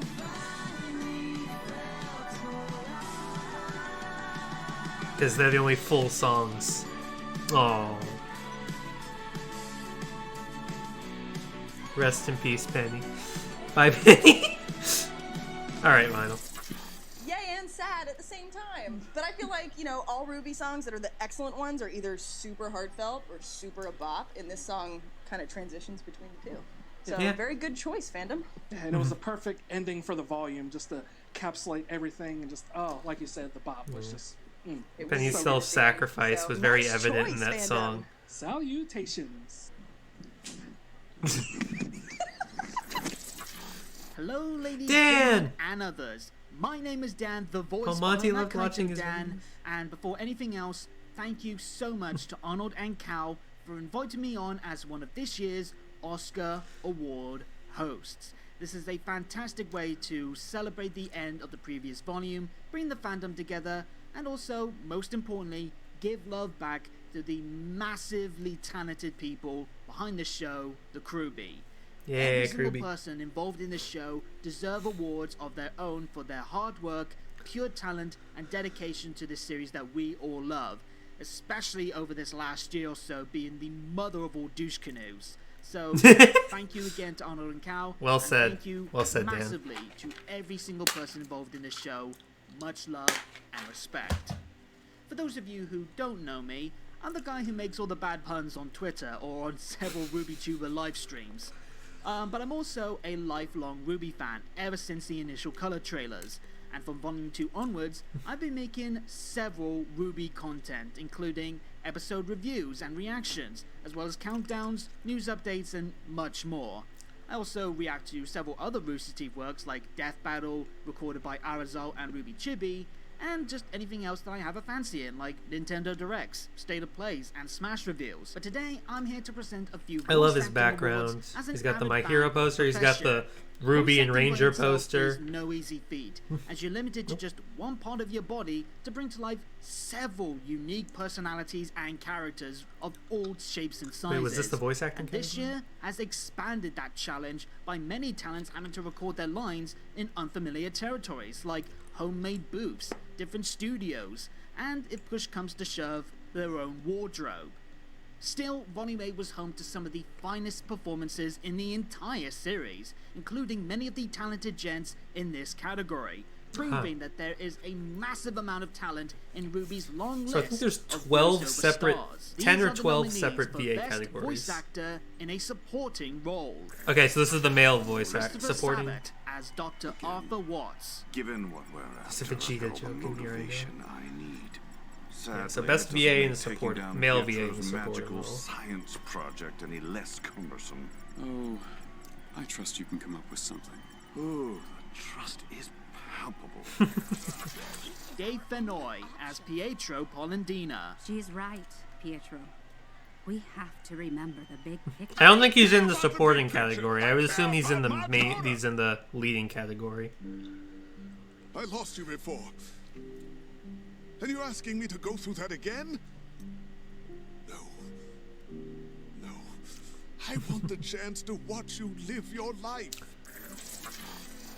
Because they're the only full songs. Oh. Rest in peace, Penny. Bye, Penny. Alright, Lionel. Yay and sad at the same time. But I feel like, all RWBY songs that are the excellent ones are either super heartfelt or super a bop, and this song kind of transitions between the two. So, Yeah. very good choice, fandom. And it was a perfect ending for the volume, just to encapsulate everything and just, like you said, the bop was just... It was Penny's so good. self-sacrifice was very Nice evident in choice, that fandom. song. Salutations. Hello, ladies Dan! and others. My name is Dan, the voice Oh, Monty of loved watching his Dan. And before anything else, thank you so much to Arnold and Cal for inviting me on as one of this year's Oscar Award hosts. This is a fantastic way to celebrate the end of the previous volume, bring the fandom together, and also, most importantly, give love back to the massively talented people behind the show, the RWBY. Yeah, Every single RWBY. person involved in the show deserve awards of their own for their hard work, pure talent, and dedication to this series that we all love, especially over this last year or so being the mother of all douche canoes. So, thank you again to Arnold and Cal. Well and said. Thank you Well said, Dan. massively to every single person involved in the show. Much love and respect. For those of you who don't know me, I'm the guy who makes all the bad puns on Twitter or on several RWBYtuber live streams. But I'm also a lifelong RWBY fan ever since the initial color trailers. And from Volume 2 onwards, I've been making several RWBY content, including episode reviews and reactions, as well as countdowns, news updates, and much more. I also react to several other Rooster Teeth works like Death Battle, recorded by Arizal and Ruby Chibi, and just anything else that I have a fancy in, like Nintendo Directs, State of Plays, and Smash reveals. But today, I'm here to present a few I love his voice acting background. awards as an He's got the avid My fan Hero poster. He's got the Ruby and Ranger poster. Is no easy feat, as you're limited to just one part of your body to bring to life several unique personalities and characters of all shapes and sizes. Wait, was this the voice acting? And this year has expanded that challenge by many talents having to record their lines in unfamiliar territories, like homemade booths, different studios, and if push comes to shove, their own wardrobe. Still, Volume 8 was home to some of the finest performances in the entire series, including many of the talented gents in this category, proving that there is a massive amount of talent in RWBY's long list. So I think there's 12 separate, 10 or 12 separate VA best categories. Voice actor in a supporting role. Okay, so this is the male voice actor Christopher supporting. Sabat as Dr. Arthur Watts. Given what we're It's a after, Vegeta all the joke in here, I motivation I need. Yeah, so Sadly, best it doesn't VA in make the support, taking down male VA Pietro's in the support magical role. science project any less cumbersome. Oh, I trust you can come up with something. Oh, the trust is palpable. Dave Fennoy as Pietro Polendina. She's right, Pietro. We have to remember the big picture. I don't think he's in the supporting category. I would assume he's in the main. He's in the leading category. I lost you before. And you're asking me to go through that again? No. No. I want the chance to watch you live your life.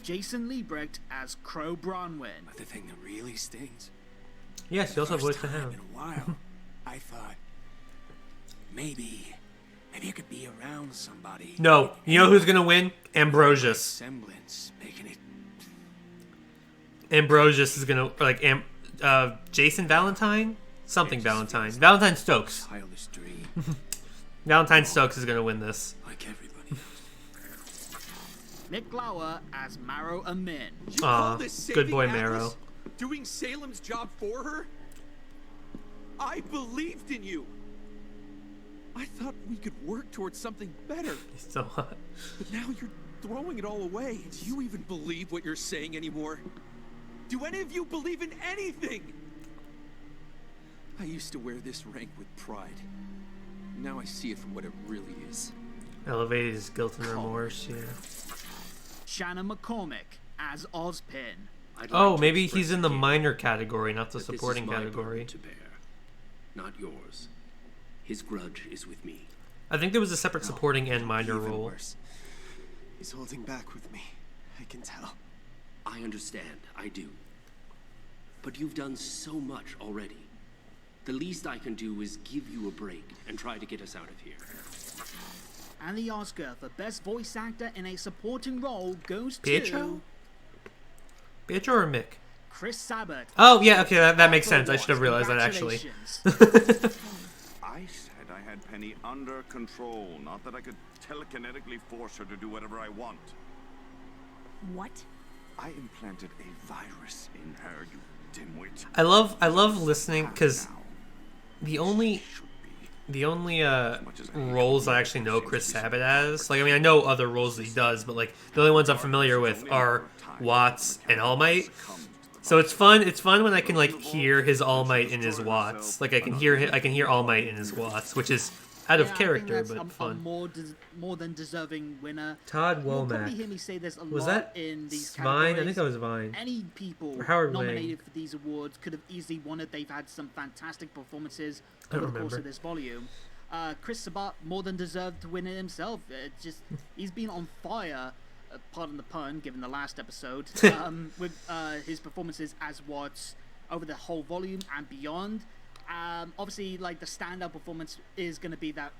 Jason Liebrecht as Crow Bronwyn. But the thing that really stings. Yes, he also voiced the time Hound. in a while, I thought maybe I could be around somebody. No, you know who's gonna win? Ambrosius. Semblance, making it. Ambrosius is gonna Jason Valentine, something Valentine, Valentine Stokes. Childish dream. Valentine Stokes is gonna win this. Like everybody. Nick Lauer as Maro Amin. Aw, good boy Marrow. Doing Salem's job for her? I believed in you. I thought we could work towards something better. He's so hot. But now you're throwing it all away. Do you even believe what you're saying anymore? Do any of you believe in anything? I used to wear this rank with pride. Now I see it for what it really is. Elevated his guilt and remorse. Yeah. Shannon McCormick as Ozpin. Oh, maybe he's in the minor category, not the That supporting this is my category. burden to bear, not yours. His grudge is with me. I think there was a separate supporting and minor role. He's holding back with me. I can tell. I understand, I do. But you've done so much already. The least I can do is give you a break and try to get us out of here. And the Oscar for Best Voice Actor in a Supporting Role goes Pietro? to Pietro or Mick? Chris Sabat. Oh, yeah, okay, that makes sense. I should have realized that, actually. I said I had Penny under control, not that I could telekinetically force her to do whatever I want. What? I implanted a virus in her, you dimwit. I love listening, because the only roles I actually know Chris Sabat as, like, I mean, I know other roles that he does, but, like, the only ones I'm familiar with are Watts and All Might. So it's fun when I can, like, hear his All Might in his Watts. Like, I can hear All Might in his Watts, which is out of character, but fun. More than deserving winner. Todd You'll probably Womack. hear me say this a Was lot that in these Vine? I categories. think that was Vine. Any people Or Howard nominated Wang. for these awards could have easily won it. They've had some fantastic performances I don't over the course remember. of this volume. Chris Sabat more than deserved to win it himself. He's been on fire. Pardon the pun, given the last episode, with his performances as Watts over the whole volume and beyond. Obviously, like, the standout performance is going to be that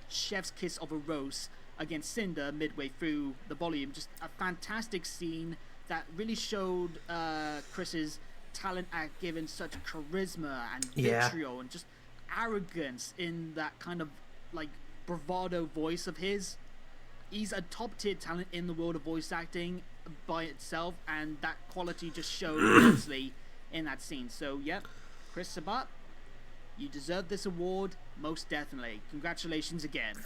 chef's kiss of a roast against Cinder midway through the volume. Just a fantastic scene that really showed Chris's talent at giving such charisma and vitriol and just arrogance in that kind of, like, bravado voice of his. He's a top tier talent in the world of voice acting by itself, and that quality just showed immensely in that scene. So, yep, Chris Sabat, you deserve this award most definitely. Congratulations again.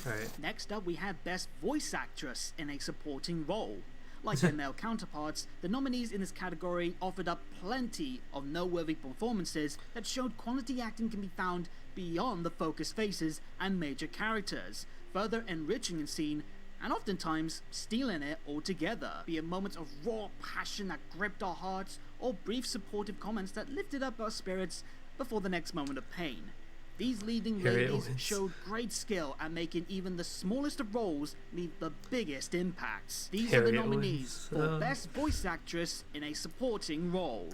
Alright. Next up, we have Best Voice Actress in a Supporting Role. Like their male counterparts, the nominees in this category offered up plenty of noteworthy performances that showed quality acting can be found beyond the focused faces and major characters, further enriching the scene and oftentimes stealing it altogether, be it moments of raw passion that gripped our hearts or brief supportive comments that lifted up our spirits before the next moment of pain. These leading ladies showed great skill at making even the smallest of roles leave the biggest impacts. These are the nominees for Best Voice Actress in a Supporting Role.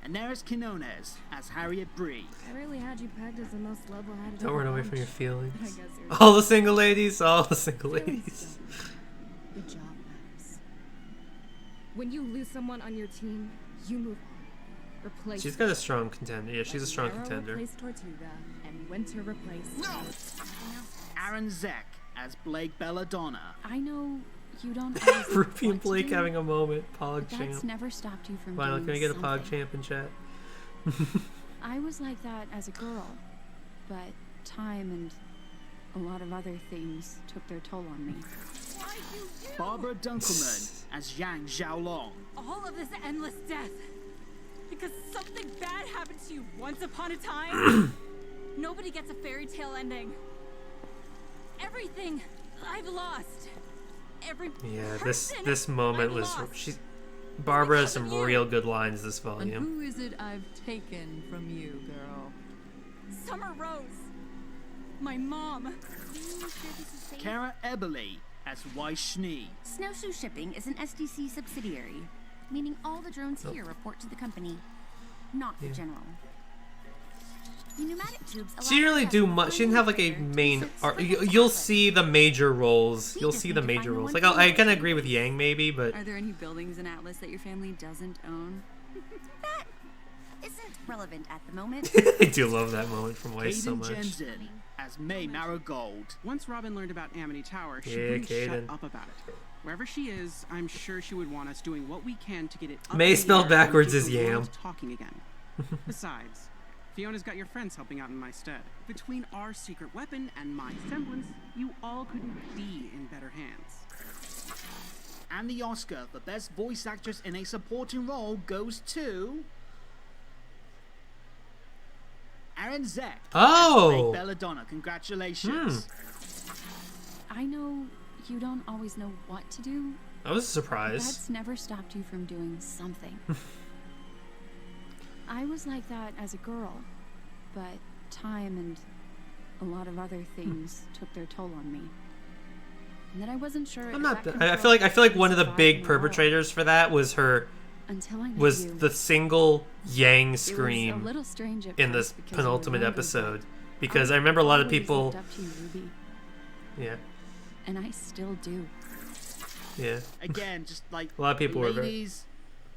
Daenerys Quinones as Harriet Bree. I really had you pegged as the most level-headed. Don't run away from your feelings. I guess All the single ladies, all the single ladies. The job matters. When you lose someone on your team, you move on. Replace. She's got a strong contender. Yeah, she's a strong contender. Replace Tortuga, and Winter replace. No. Aaron Zek as Blake Belladonna. I know you don't. Always Ruby and Blake having a moment. Pog champ. That's never stopped you from Finally, doing can I get a something. Pog champ in chat? I was like that as a girl, but time and a lot of other things took their toll on me. Barbara Dunkelman as Yang Xiaolong. All of this endless death. Because something bad happened to you once upon a time. Nobody gets a fairy tale ending. Everything I've lost. Every Yeah, this moment was. Barbara has some real good lines this And volume. who is it I've taken from you, girl? Summer Rose. My mom. Kara Eberly as Wai Schnee. Snowshoe Shipping is an SDC subsidiary, meaning all the drones here report to the company, not the general. The pneumatic tubes She didn't really do much. She didn't have like a main arc. You'll see the major roles. You'll see the major roles. Like I kind of agree with Yang maybe, but Are there any buildings in Atlas that your family doesn't own? That isn't relevant at the moment. I do love that moment from Weiss so Kaden much. Jensen as May Marigold. Once Robin learned about Amity Tower, she Yeah, wouldn't Kaden. shut up about it. Wherever she is, I'm sure she would want us doing what we can to get it up May in the spelled air and backwards get is the yam. world talking again. Besides, Fiona's got your friends helping out in my stead. Between our secret weapon and my semblance, you all couldn't be in better hands. And the Oscar for Best Voice Actress in a Supporting Role goes to Aaron Zek. Oh! As Blake Belladonna. Congratulations. I know you don't always know what to do. I was but surprised. That's never stopped you from doing something. I was like that as a girl, but time and a lot of other things took their toll on me. And then I wasn't sure. I'm not. I feel like one of the big perpetrators for that was her. Until I met Was you. the single Yang It was scream a little strange at in this first because you penultimate remembered, episode? but Because I remember a lot of always people. looked up to you, Ruby, Yeah. and I still do. Yeah. Again, just like A lot of people were very- ladies,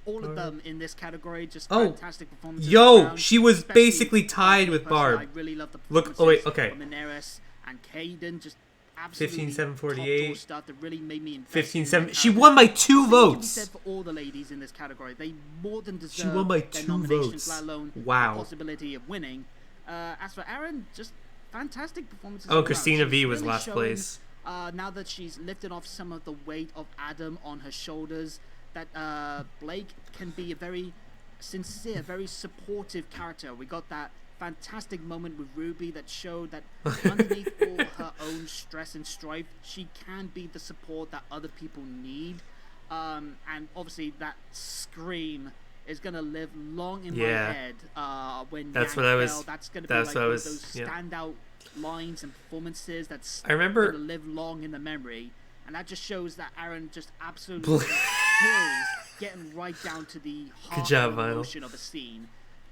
all of them in this category, just Oh, fantastic performances. yo, all around, she was especially basically tied with personally, Barb. I really love the Look, oh wait, performances okay. from Daenerys and Kaden, just absolutely 15-7-48. top-drawer stuff that really made me invest 15-7. in She their won by characters. 2 Same can be votes. said for all the ladies in this category. They more than deserve She won by their 2 nominations, votes. let alone Wow. the possibility of winning. As for Aaron, just fantastic performances. Oh, all around. Christina She's V was really last shown, place. now that she's lifted off some of the weight of Adam on her shoulders, that Blake can be a very sincere, very supportive character. We got that fantastic moment with Ruby that showed that underneath all her own stress and strife, she can be the support that other people need. And obviously that scream is gonna live long in Yeah. my head. When That's Yang what I was- fell. That's gonna be that's like what I one was- of those yeah. standout lines and performances that's I remember- gonna live long in the memory. And that just shows that Aaron just absolutely kills getting right down to the heart job, and Vinyl. emotion of a scene.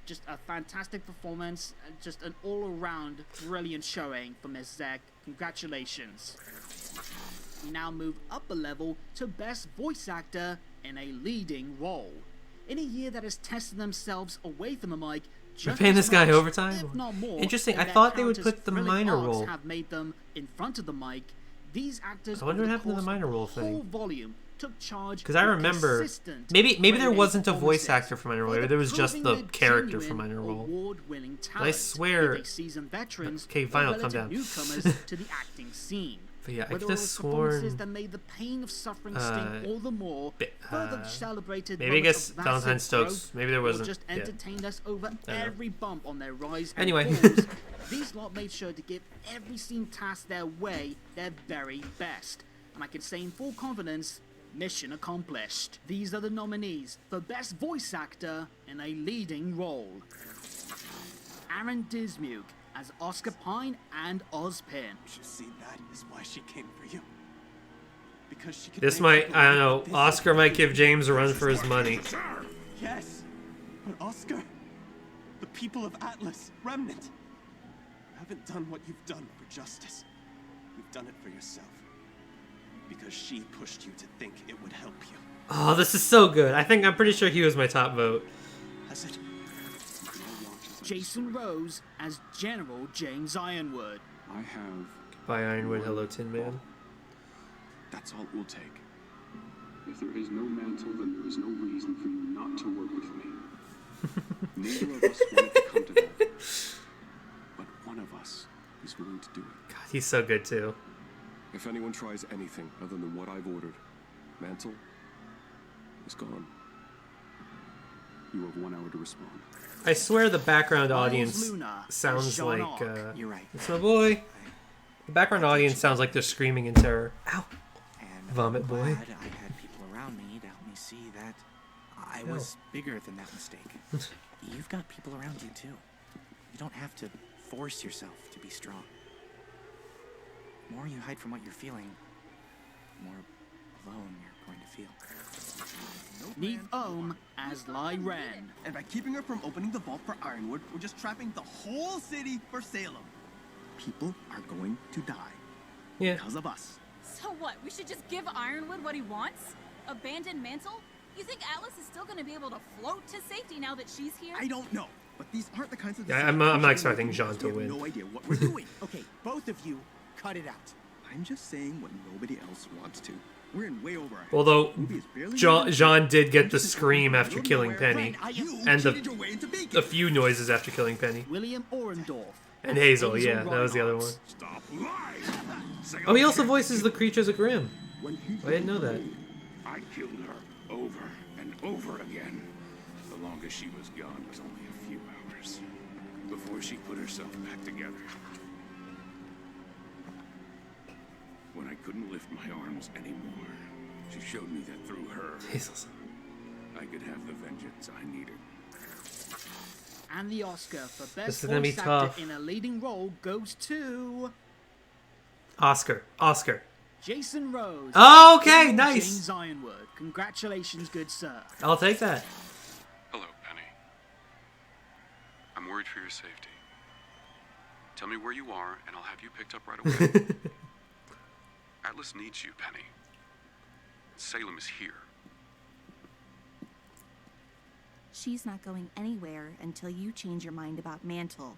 Just a fantastic performance, and just an all-around brilliant showing from Ms. Zek. Congratulations. We now move up a level to Best Voice Actor in a Leading Role. In a year that has tested themselves away from the mic, We're just paying as this guy much, overtime? if not more, Interesting. than I their thought they would characters' put the thrilling minor arcs role. have made them in front of the mic. These actors I wonder over what the happened to the course of minor role whole thing. volume took charge. Because I remember, maybe there wasn't a voice actor for minor role. Maybe there was just the character for minor role. But I swear. Okay, fine, I'll calm down. Newcomers to the acting scene. But yeah, I Whether could have it was performances sworn. that made the pain of suffering sting all the more, further celebrated maybe I guess moments of Valentine massive Stokes. growth, Maybe there or wasn't. just Yeah. entertained us over every bump on their rise. and Anyway. falls. These lot made sure to give every scene task their way their very best, and I can say in full confidence, mission accomplished. These are the nominees for Best Voice Actor in a Leading Role. Aaron Dismuke as Oscar Pine and Ozpin. You see, that is why she came for you. Because she could This make might, I don't know, this Oscar might give James a run for his money. Yes, but Oscar, the people of Atlas, Remnant, you haven't done what you've done for justice. You've done it for yourself. Because she pushed you to think it would help you. Oh, this is so good. I'm pretty sure he was my top vote. Has it? Jason Rose as General James Ironwood. I have... By Ironwood, hello Tin Man. That's all it will take. If there is no mantle, then there is no reason for you not to work with me. Neither of us wanted to come to that. But one of us is willing to do it. God, he's so good too. If anyone tries anything other than what I've ordered, mantle is gone. You have 1 hour to respond. I swear the background Miles audience Luna sounds as Jean like, Arc. You're right. it's my boy. The background audience sounds like they're screaming in terror. Ow. And Vomit I'm boy. glad I had people around me to help me see that I was bigger than that mistake. You've got people around you too. You don't have to force yourself to be strong. The more you hide from what you're feeling, the more alone you're going to feel. Neve Ohm as Lai Ren. And by keeping her from opening the vault for Ironwood, we're just trapping the whole city for Salem. People are going to die. Yeah. Because of us. So what? We should just give Ironwood what he wants? Abandon Mantle? You think Atlas is still going to be able to float to safety now that she's here? I don't know, but these aren't the kinds of Yeah, I'm not expecting Jean to win. No idea what we're doing. Okay, both of you, cut it out. I'm just saying what nobody else wants to. We're in way over our heads. Although Ruby is barely Jean did get the scream after killing Penny, You and cheated your way into Beacon. the few noises after killing Penny, William Orendorff. and Hazel. Yeah, that was the other one. Stop lying. Oh, he also voices the creatures of Grimm. I didn't know that. I killed her over and over again. The longest she was gone was only a few hours before she put herself back together. When I couldn't lift my arms anymore, she showed me that through her, I could have the vengeance I needed. And the Oscar for This Best is gonna be Voice tough. Actor in a Leading Role goes to Oscar. Jason Rose. Oh, okay, General nice. James Ironwood. Congratulations, good sir. I'll take that. Hello, Penny. I'm worried for your safety. Tell me where you are, and I'll have you picked up right away. Atlas needs you, Penny. Salem is here. She's not going anywhere until you change your mind about Mantle.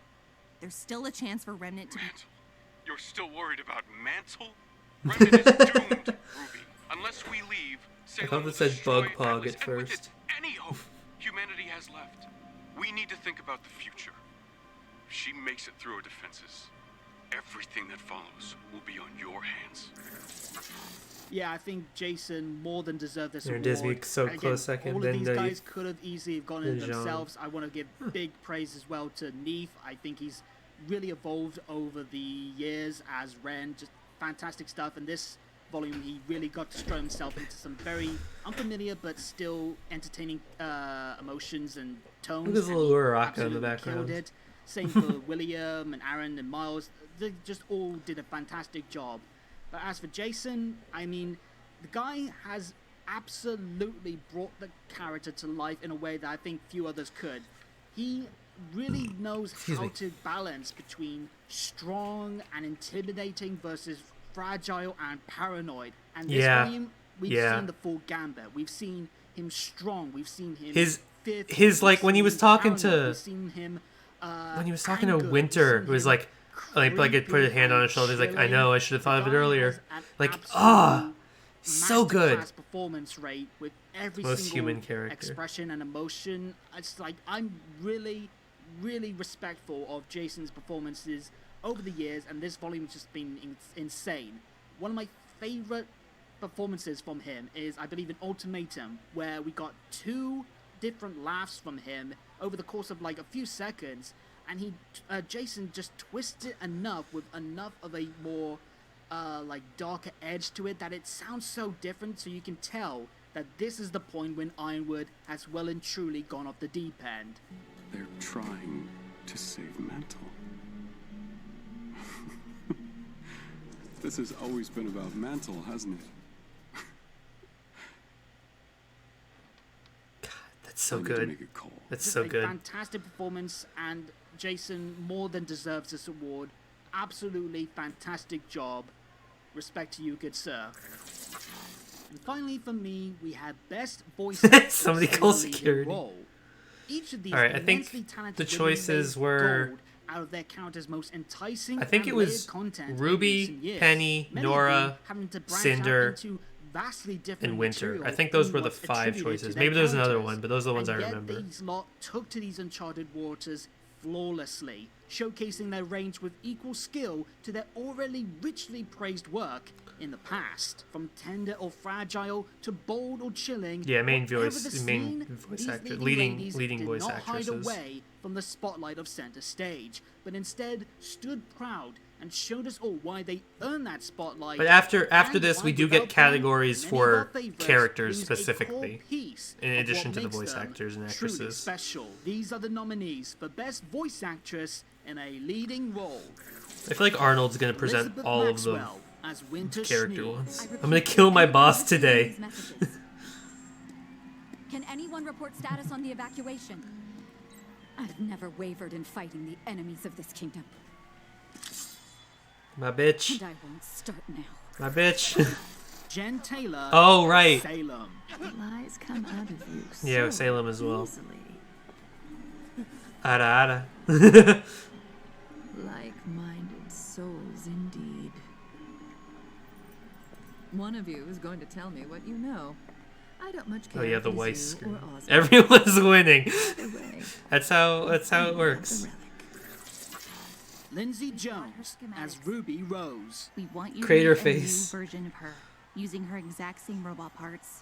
There's still a chance for Remnant to Mantle? You're still worried about Mantle? Remnant is doomed, Ruby. Unless we leave, I Salem thought will it said destroy Bug Pog Atlas, at and with first. it, any hope humanity has left. We need to think about the future. If she makes it through her defenses, everything that follows will be on your hands. Yeah, I think Jason more than deserved this Aaron award. Disney, so Again, close second, all of then these you- guys could have easily have gone in Jean. themselves. I want to give big praise as well to Neef. I think he's really evolved over the years as Ren. Just fantastic stuff. And this volume, he really got to throw himself into some very unfamiliar but still entertaining emotions and tones. Look at this and little he Uraraka in the absolutely background. killed it. Same for William and Aaron and Miles. They just all did a fantastic job. But as for Jason, I mean, the guy has absolutely brought the character to life in a way that I think few others could. He really knows how to balance between strong and intimidating versus fragile and paranoid. And this volume, we've seen the full gambit. We've seen him strong. We've seen him fearful. His like when he was talking paranoid. to We've seen him when he was talking to anger. Winter, We've it was seen him like it put a hand on his shoulder. He's like, I know, I should have thought of it The guy earlier. has an Like, absolute So good. masterclass performance rate with every Most single human character. expression and emotion. It's like I'm really, really respectful of Jason's performances over the years, and this volume has just been insane. One of my favorite performances from him is, I believe, in Ultimatum, where we got 2 different laughs from him over the course of like a few seconds, and Jason just twists it enough with enough of a more like darker edge to it that it sounds so different, so you can tell that this is the point when Ironwood has well and truly gone off the deep end. They're trying to save Mantle. This has always been about Mantle, hasn't it? That's so I need to good. make a call. That's Just so a good. fantastic performance, and Jason more than deserves this award. Absolutely fantastic job. Respect to you, good sir. And finally, for me, we had best voice actress Somebody in a call leading security. role. Each of these All right, I immensely think talented the women choices made were. gold out of their characters' most enticing I think and it was layered content in Ruby, recent years. Penny, Many of Nora, them having to branch out Cinder, into vastly different and Winter. material I think those in were the what's 5 attributed to choices. their Maybe there was another characters. one, but those are the ones I And yet remember. These lot took to these uncharted waters flawlessly, showcasing their range with equal skill to their already richly praised work in the past. From tender or fragile to bold or chilling, Yeah, main whatever voice- the main scene, voice these actor- leading leading ladies voice did not hide actresses. away from the spotlight of center stage, but instead stood proud and showed us all why they earned that spotlight. But after and this, why we do without get them, categories many of our for favorites characters lose a core specifically, piece in of what addition to the makes voice them actors and truly actresses. special. These are the nominees for Best Voice Actress in a Leading Role. I feel like Arnold's gonna present Elizabeth all Maxwell of as Winter the character Schnee. ones. I'm gonna kill my boss today. Can anyone report status on the evacuation? I've never wavered in fighting the enemies of this kingdom. My bitch. And I won't start now. My bitch. Jen Taylor. Oh, right. Salem. The lies come out of you Yeah, so Salem as well. easily. Ara ara. Like-minded souls indeed. One of you is going to tell me what you know. I don't much care. Oh yeah, if the it is white you screen. or Ozcars. Everyone's winning. Either way, That's how it works. Lindsay Jones as Ruby Rose. We want you Crater to make a new face. version of her, using her exact same robot parts.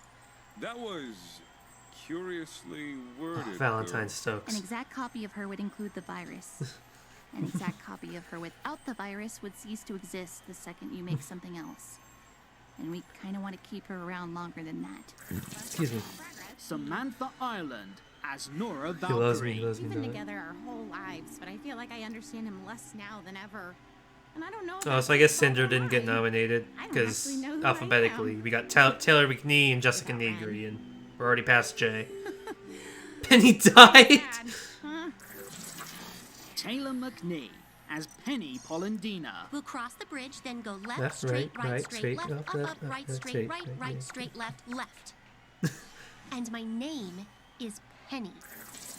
That was curiously worded. Valentine girl. Stokes. An exact copy of her would include the virus. An exact copy of her without the virus would cease to exist the second you make something else. And we kind of want to keep her around longer than that. Excuse me. Samantha Ireland as Nora He loves me. Valkyrie. He loves me. We've been Dog. together our whole lives, but I feel like I understand him less now than ever. And I don't know. if Oh, that's so I guess his fault Cinder or didn't get mine. nominated I don't because actually know who I alphabetically am. we got Taylor McNee and Jessica Negri, and we're already past Jay. Penny died. Huh? Taylor McNee as Penny Polendina. We'll cross the bridge, then go left, Left, straight, right, right, straight, straight, left, left, up, left, up, left, right, left, straight, straight, right, right, right, right. straight, left, left. And my name is Penny.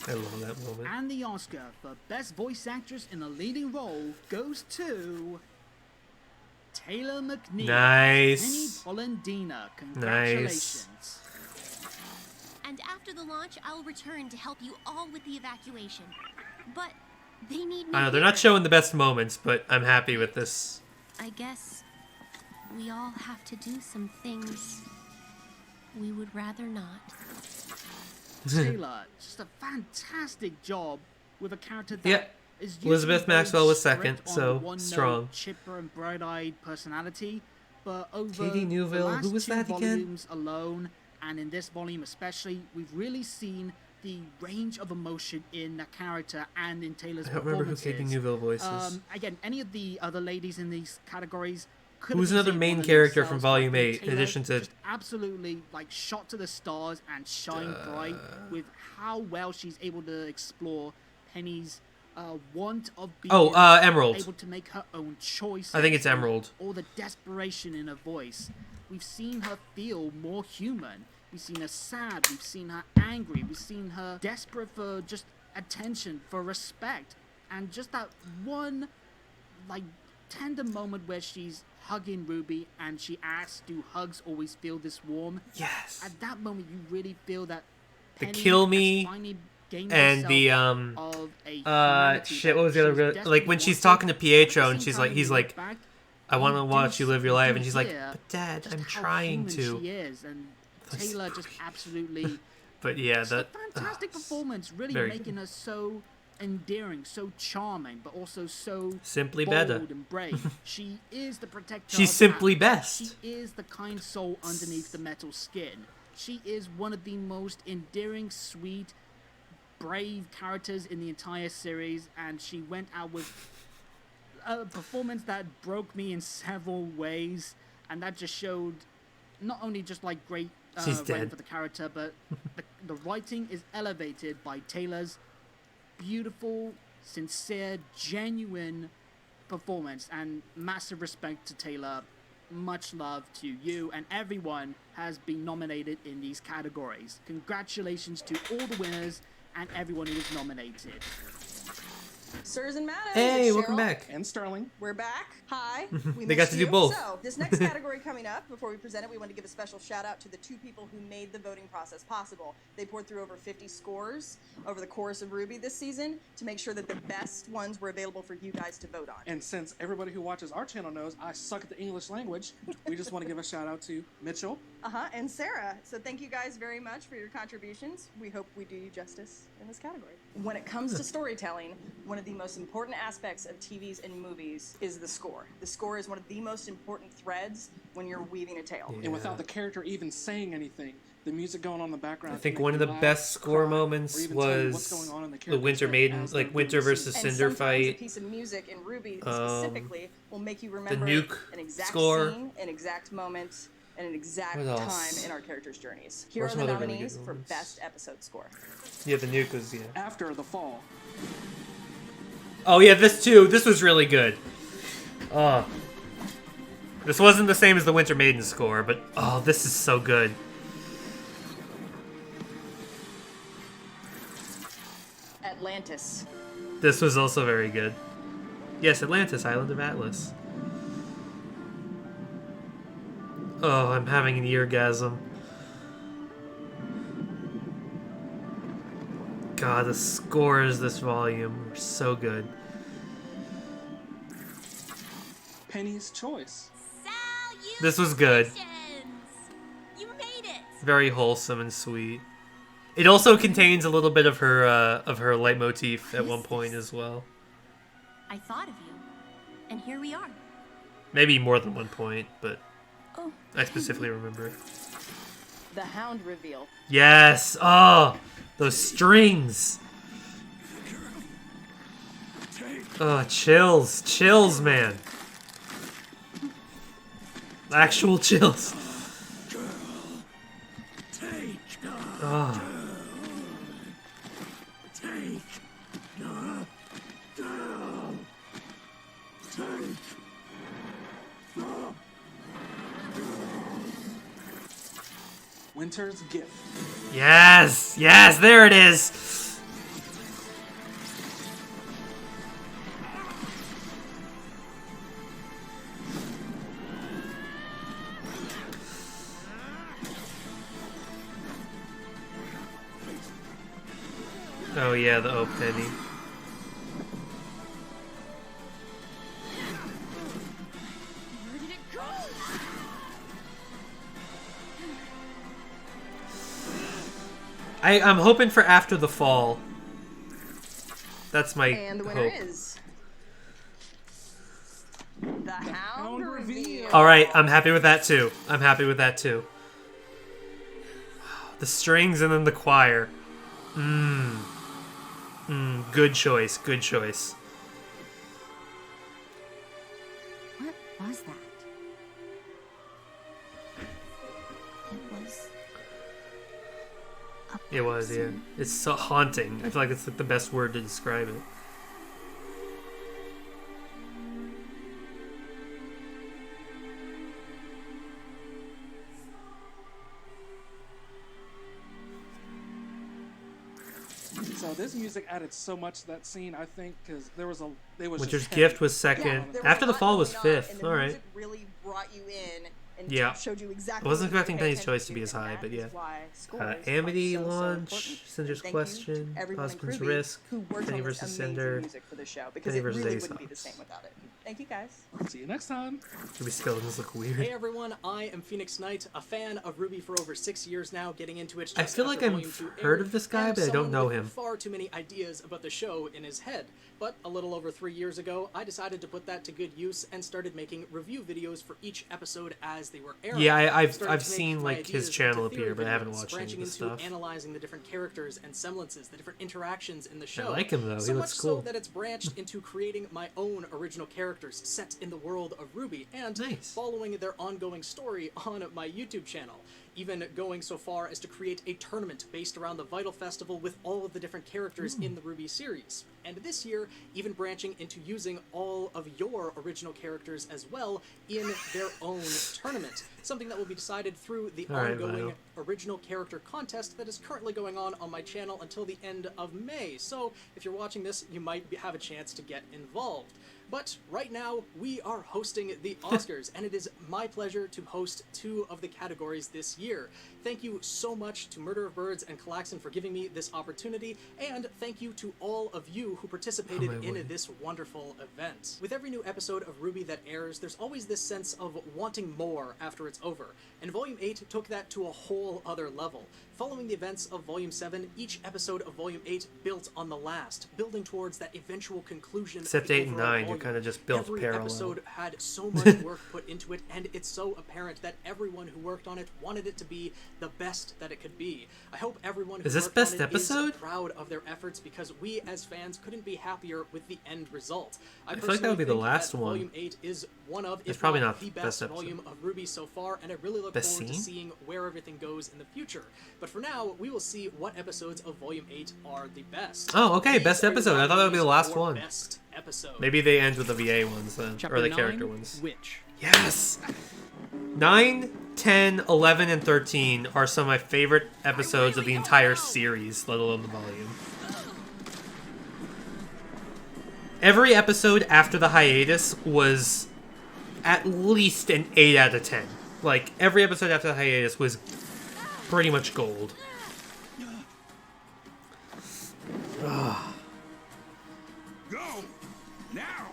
I love that moment. And the Oscar for Best Voice Actress in a Leading Role goes to Taylor McNee. Nice. Penny Polendina. Congratulations. And after the launch, I'll return to help you all with the evacuation. But they need me I know they're here. not showing the best moments, but I'm happy with this. I guess we all have to do some things we would rather not. Taylor, just a fantastic job with a character that Yeah. is usually Elizabeth very Maxwell was strict second, on so one-note, strong. chipper and bright-eyed personality, but over Katie the Newville, last who was 2 that again? volumes alone, and in this volume especially, we've really seen the range of emotion in that character and in Taylor's I don't remember who performances. Katie Newville voices. Again, any of the other ladies in these categories could Who's have another easily main won character from themselves, Volume but 8, in Taylor addition to- just absolutely like shot to the stars and shine bright with how well she's able to explore Penny's want of being Emerald. able to make her own choice. I think it's Emerald. Or the desperation in her voice. We've seen her feel more human. We've seen her sad. We've seen her angry. We've seen her desperate for just attention, for respect, and just that one like tender moment where she's hugging Ruby and she asks, do hugs always feel this warm? Yes. At that moment, you really feel that The Penny kill has me finally gained and the herself of a humanity shit. that What was the she's other? Like desperately when she's wanted. talking to At Pietro the and same she's time, like, when he's you like, look back, I want to you watch you live your life, and she's like, hear but Dad, just I'm how trying human to. She is, and Taylor just absolutely. But yeah, It's that a fantastic performance, really very making her so endearing, so charming, but also so Simply bold better. and brave. She is the protector. She's of simply Atlas. best. She is the kind soul underneath the metal skin. She is one of the most endearing, sweet, brave characters in the entire series, and she went out with a performance that broke me in several ways, and that just showed not only just like great She's writing dead. for the character, but the writing is elevated by Taylor's beautiful, sincere, genuine performance, and massive respect to Taylor. Much love to you, and everyone has been nominated in these categories. Congratulations to all the winners and everyone who was nominated. Sirs and madams, Hey, it's welcome Cheryl. back. And Sterling. We're back. Hi. We They got missed to you. do both. So, this next category coming up, before we present it, we want to give a special shout out to the two people who made the voting process possible. They poured through over 50 scores over the course of RWBY this season to make sure that the best ones were available for you guys to vote on. And since everybody who watches our channel knows I suck at the English language, we just want to give a shout out to Mitchell. And Sarah. So thank you guys very much for your contributions. We hope we do you justice in this category. When it comes to storytelling, one of the most important aspects of TVs and movies is the score. The score is one of the most important threads when you're weaving a tale. And without the character even saying anything, the music going on in the background. I think can one make of you the laugh, best score cry, or moments even tell you what's was going on in the the character's Winter head Maiden, as like they're Winter doing the versus scene. And Cinder sometimes a fight. piece of music in RWBY specifically will make you remember nuke an exact score. scene, an exact moment, and an exact What time else? in our characters' journeys. Here What are are the some other really nominees good for moments? Best Episode Score. Yeah, the nuke was After the fall. Oh yeah, this too. This was really good. This wasn't the same as the Winter Maiden score, but oh, this is so good. Atlantis. This was also very good. Yes, Atlantis, Island of Atlas. Oh, I'm having an eargasm. God, the scores this volume were so good. Penny's Choice. This was good. You made it. Very wholesome and sweet. It also contains a little bit of her leitmotif at one point as well. I thought of you, and here we are. Maybe more than one point, but Oh. I specifically remember it. The Hound reveal. Yes! Oh! Those strings! Oh, chills. Chills, man. Actual chills. Oh. Winter's Gift. Yes! Yes, there it is! Oh yeah, the penny. Where did it go? I'm hoping for After the Fall. That's my And the winner hope. is The Hound reveal. Alright, I'm happy with that too. I'm happy with that too. The strings and then the choir. Good choice, good choice. What was that? It was, yeah. It's so haunting. I feel like it's like the best word to describe it. So know. This music added so much to that scene, I think, because there was a. It was Winter's just Gift heavy. was second. Yeah, After the was a lot Fall was going on, fifth. and the All right. music really brought you in and Yeah. showed you exactly. I wasn't what you expecting pay Penny's attention Choice to be as high, and but that yeah. is why scores Amity are so launch, important. Cinder's Thank you to Question, everyone in Husband's Ruby Risk, who worked Penny on this vs. amazing Cinder, music for the show, because Penny it vs. really Ace wouldn't be the Hawks. same without it. Thank you guys. See you next time. Ruby skeletons look weird. Hey everyone, I am Phoenix Knight, a fan of RWBY for over 6 years now, getting into it I just feel after like Volume I've 2 heard aired, of this guy, and but I don't someone know with him. far too many ideas about the show in his head. But a little over 3 years ago, I decided to put that to good use and started making review videos for each episode as they were airing. Yeah, I've Started to make seen my like his ideas channel into theory appear, but I haven't videos, watched any branching of his into stuff. analyzing the different characters and semblances, the different interactions in the show. I like him though. So He much looks cool. so that it's branched into creating my own original characters set in the world of RWBY and following their ongoing story on my YouTube channel. Even going so far as to create a tournament based around the Vital Festival with all of the different characters in the RWBY series. And this year, even branching into using all of your original characters as well in their own tournament. Something that will be decided through the All right, ongoing Vital. original character contest that is currently going on my channel until the end of May. So if you're watching this, you might have a chance to get involved. But right now, we are hosting the Oscars, and it is my pleasure to host 2 of the categories this year. Thank you so much to Murder of Birds and Klaxon for giving me this opportunity, and thank you to all of you who participated in this wonderful event. With every new episode of RWBY that airs, there's always this sense of wanting more after it's over, and Volume 8 took that to a whole other level. Following the events of Volume 7, each episode of Volume 8 built on the last, building towards that eventual conclusion. Except of the 8 and overall 9, you're volume. kind of just built Every parallel. episode had so much work put into it, and it's so apparent that everyone who worked on it wanted it to be the best that it could be. I hope everyone who Is this worked best on it episode? is proud of their efforts, because we as fans couldn't be happier with the end result. I feel like that would be the personally think last that one. Volume 8 is one of, It's if probably not not the the best best episode. volume of RWBY so far, and I really look Best forward to scene? seeing where everything goes in the future. But for now, we will see what episodes of Volume 8 are the best. Oh, okay, These best are your episode. I thought that would be the last nominees for one. Best episode. Maybe they end with the VA ones then, Chapter or the 9, character ones. Witch. Yes! 9, 10, 11, and 13 are some of my favorite episodes of the entire series, let alone the volume. Every episode after the hiatus was at least an 8 out of 10. Like, every episode after the hiatus was pretty much gold. Ugh.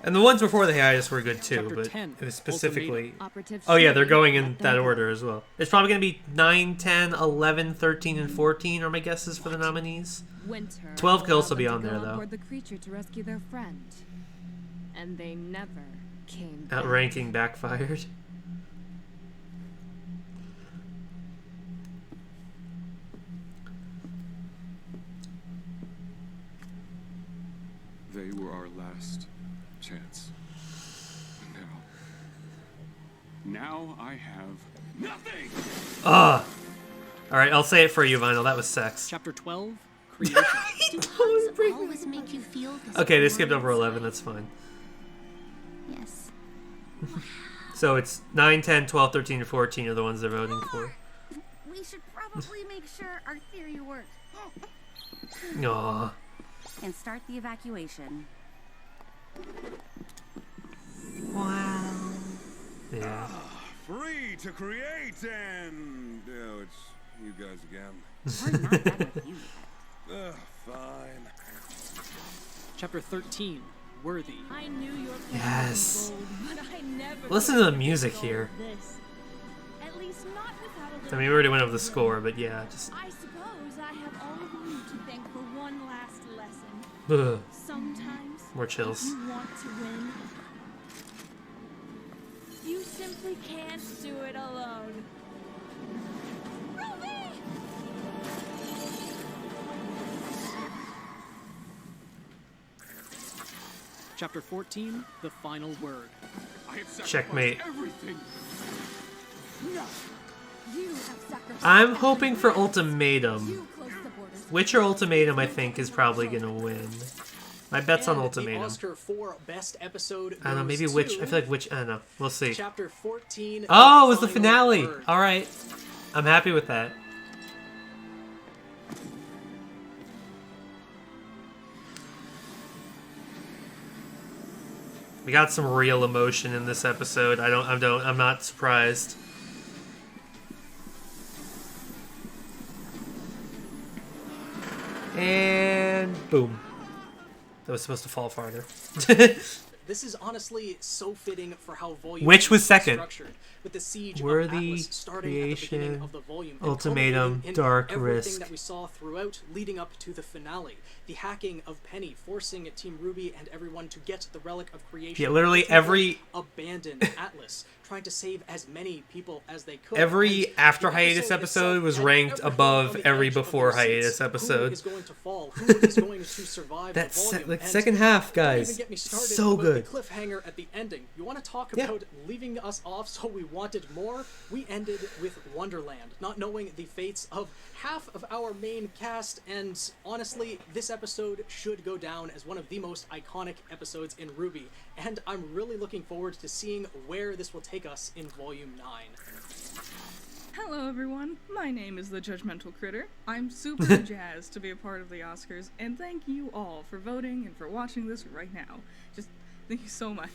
And the ones before the hiatus were good too, Chapter but 10, it was specifically... Ultimatum. Oh yeah, they're going in that order as well. It's probably going to be 9, 10, 11, 13, and 14 are my guesses for the nominees. Winter 12 could also allowed be them on to there go though. aboard the creature to rescue their friend, and they never came back. Outranking backfired. They were our last chance. Now I have nothing. Ah. All right, I'll say it for you, Vinyl. That was sex. Chapter 12, Creation. Do hugs always make you feel this Okay, they skipped warm over 11. inside? That's fine. Yes. So it's 9, 10, 12, 13, and 14 are the ones they're voting for. We should probably make sure our theory works. Aw. And start the evacuation. Wow. Yeah. Free to create and it's you guys again. We're not done with you yet. Fine. Chapter 13, Worthy. I knew your plan Yes. was bold, but I never Listen to the thought music all here. this. At least not without a I little mean, we already went over the score, but yeah, just... I suppose I have all of you to thank for one last lesson. Ugh. Sometimes More chills. if you want to win, you simply can't do it alone. Ruby! Chapter 14, The Final Word. I have Checkmate. everything. You have sacrificed I'm hoping for Ultimatum. you close the borders. Witcher Ultimatum, I think, is probably gonna win. My bet's on And Ultimatum. The Oscar for Best Episode I don't know, maybe goes Witch. to I feel like Witch. I don't know. We'll see. Chapter 14. Oh, it was the Final finale. Word. All right, I'm happy with that. We got some real emotion in this episode. I'm not surprised. And boom. That was supposed to fall farther. This is honestly so fitting for how Volume Which was is second? Structured, with the siege Worthy, of Atlas starting at the beginning of the volume, and Ultimatum, culminating in Dark everything Risk. that we saw throughout, leading up to the finale. The hacking of Penny, forcing Team RWBY and everyone to get the Relic of Creation. Yeah, literally to every abandon Atlas, trying to save as many people as they could. Every And after the hiatus episode was had ranked everyone above on the every edge of before their seats. hiatus episode. Who is going to fall? Who is going to survive That the volume? like And second half, don't guys, even get me started so about good. The cliffhanger at the ending. You want to talk Yeah. about leaving us off so we wanted more? We ended with Wonderland, not knowing the fates of half of our main cast, and honestly, this episode should go down as one of the most iconic episodes in RWBY, and I'm really looking forward to seeing where this will take us in Volume 9. Hello everyone, my name is the Judgmental Critter. I'm super jazzed to be a part of the Oscars, and thank you all for voting and for watching this right now. Just thank you so much.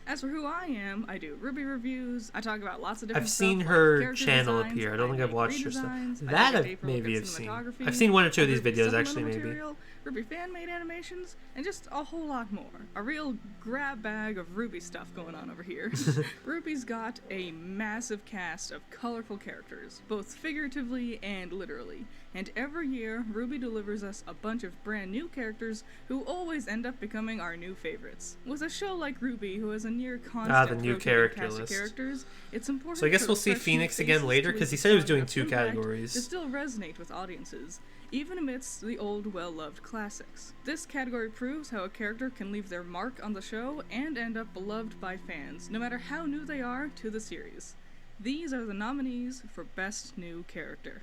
As for who I am, I do RWBY reviews, I talk about lots of different I've stuff, seen like her character channel designs, appear. I don't think I've make watched her stuff. redesigns, I That take a I deeper look maybe at have seen. cinematography, I've seen one or two of these RWBY videos supplemental actually, maybe. material, RWBY fan-made animations, and just a whole lot more. A real grab bag of RWBY stuff going on over here. RWBY's got a massive cast of colorful characters, both figuratively and literally. And every year, RWBY delivers us a bunch of brand new characters who always end up becoming our new favorites. With a show like RWBY, who has a near constant the new rotating character cast of list. characters, it's important So I guess for we'll the see fresh new Phoenix again faces later, to 'cause he his said he was doing impact 2 categories. to still resonate with audiences, even amidst the old, well-loved classics. This category proves how a character can leave their mark on the show and end up beloved by fans, no matter how new they are to the series. These are the nominees for Best New Character.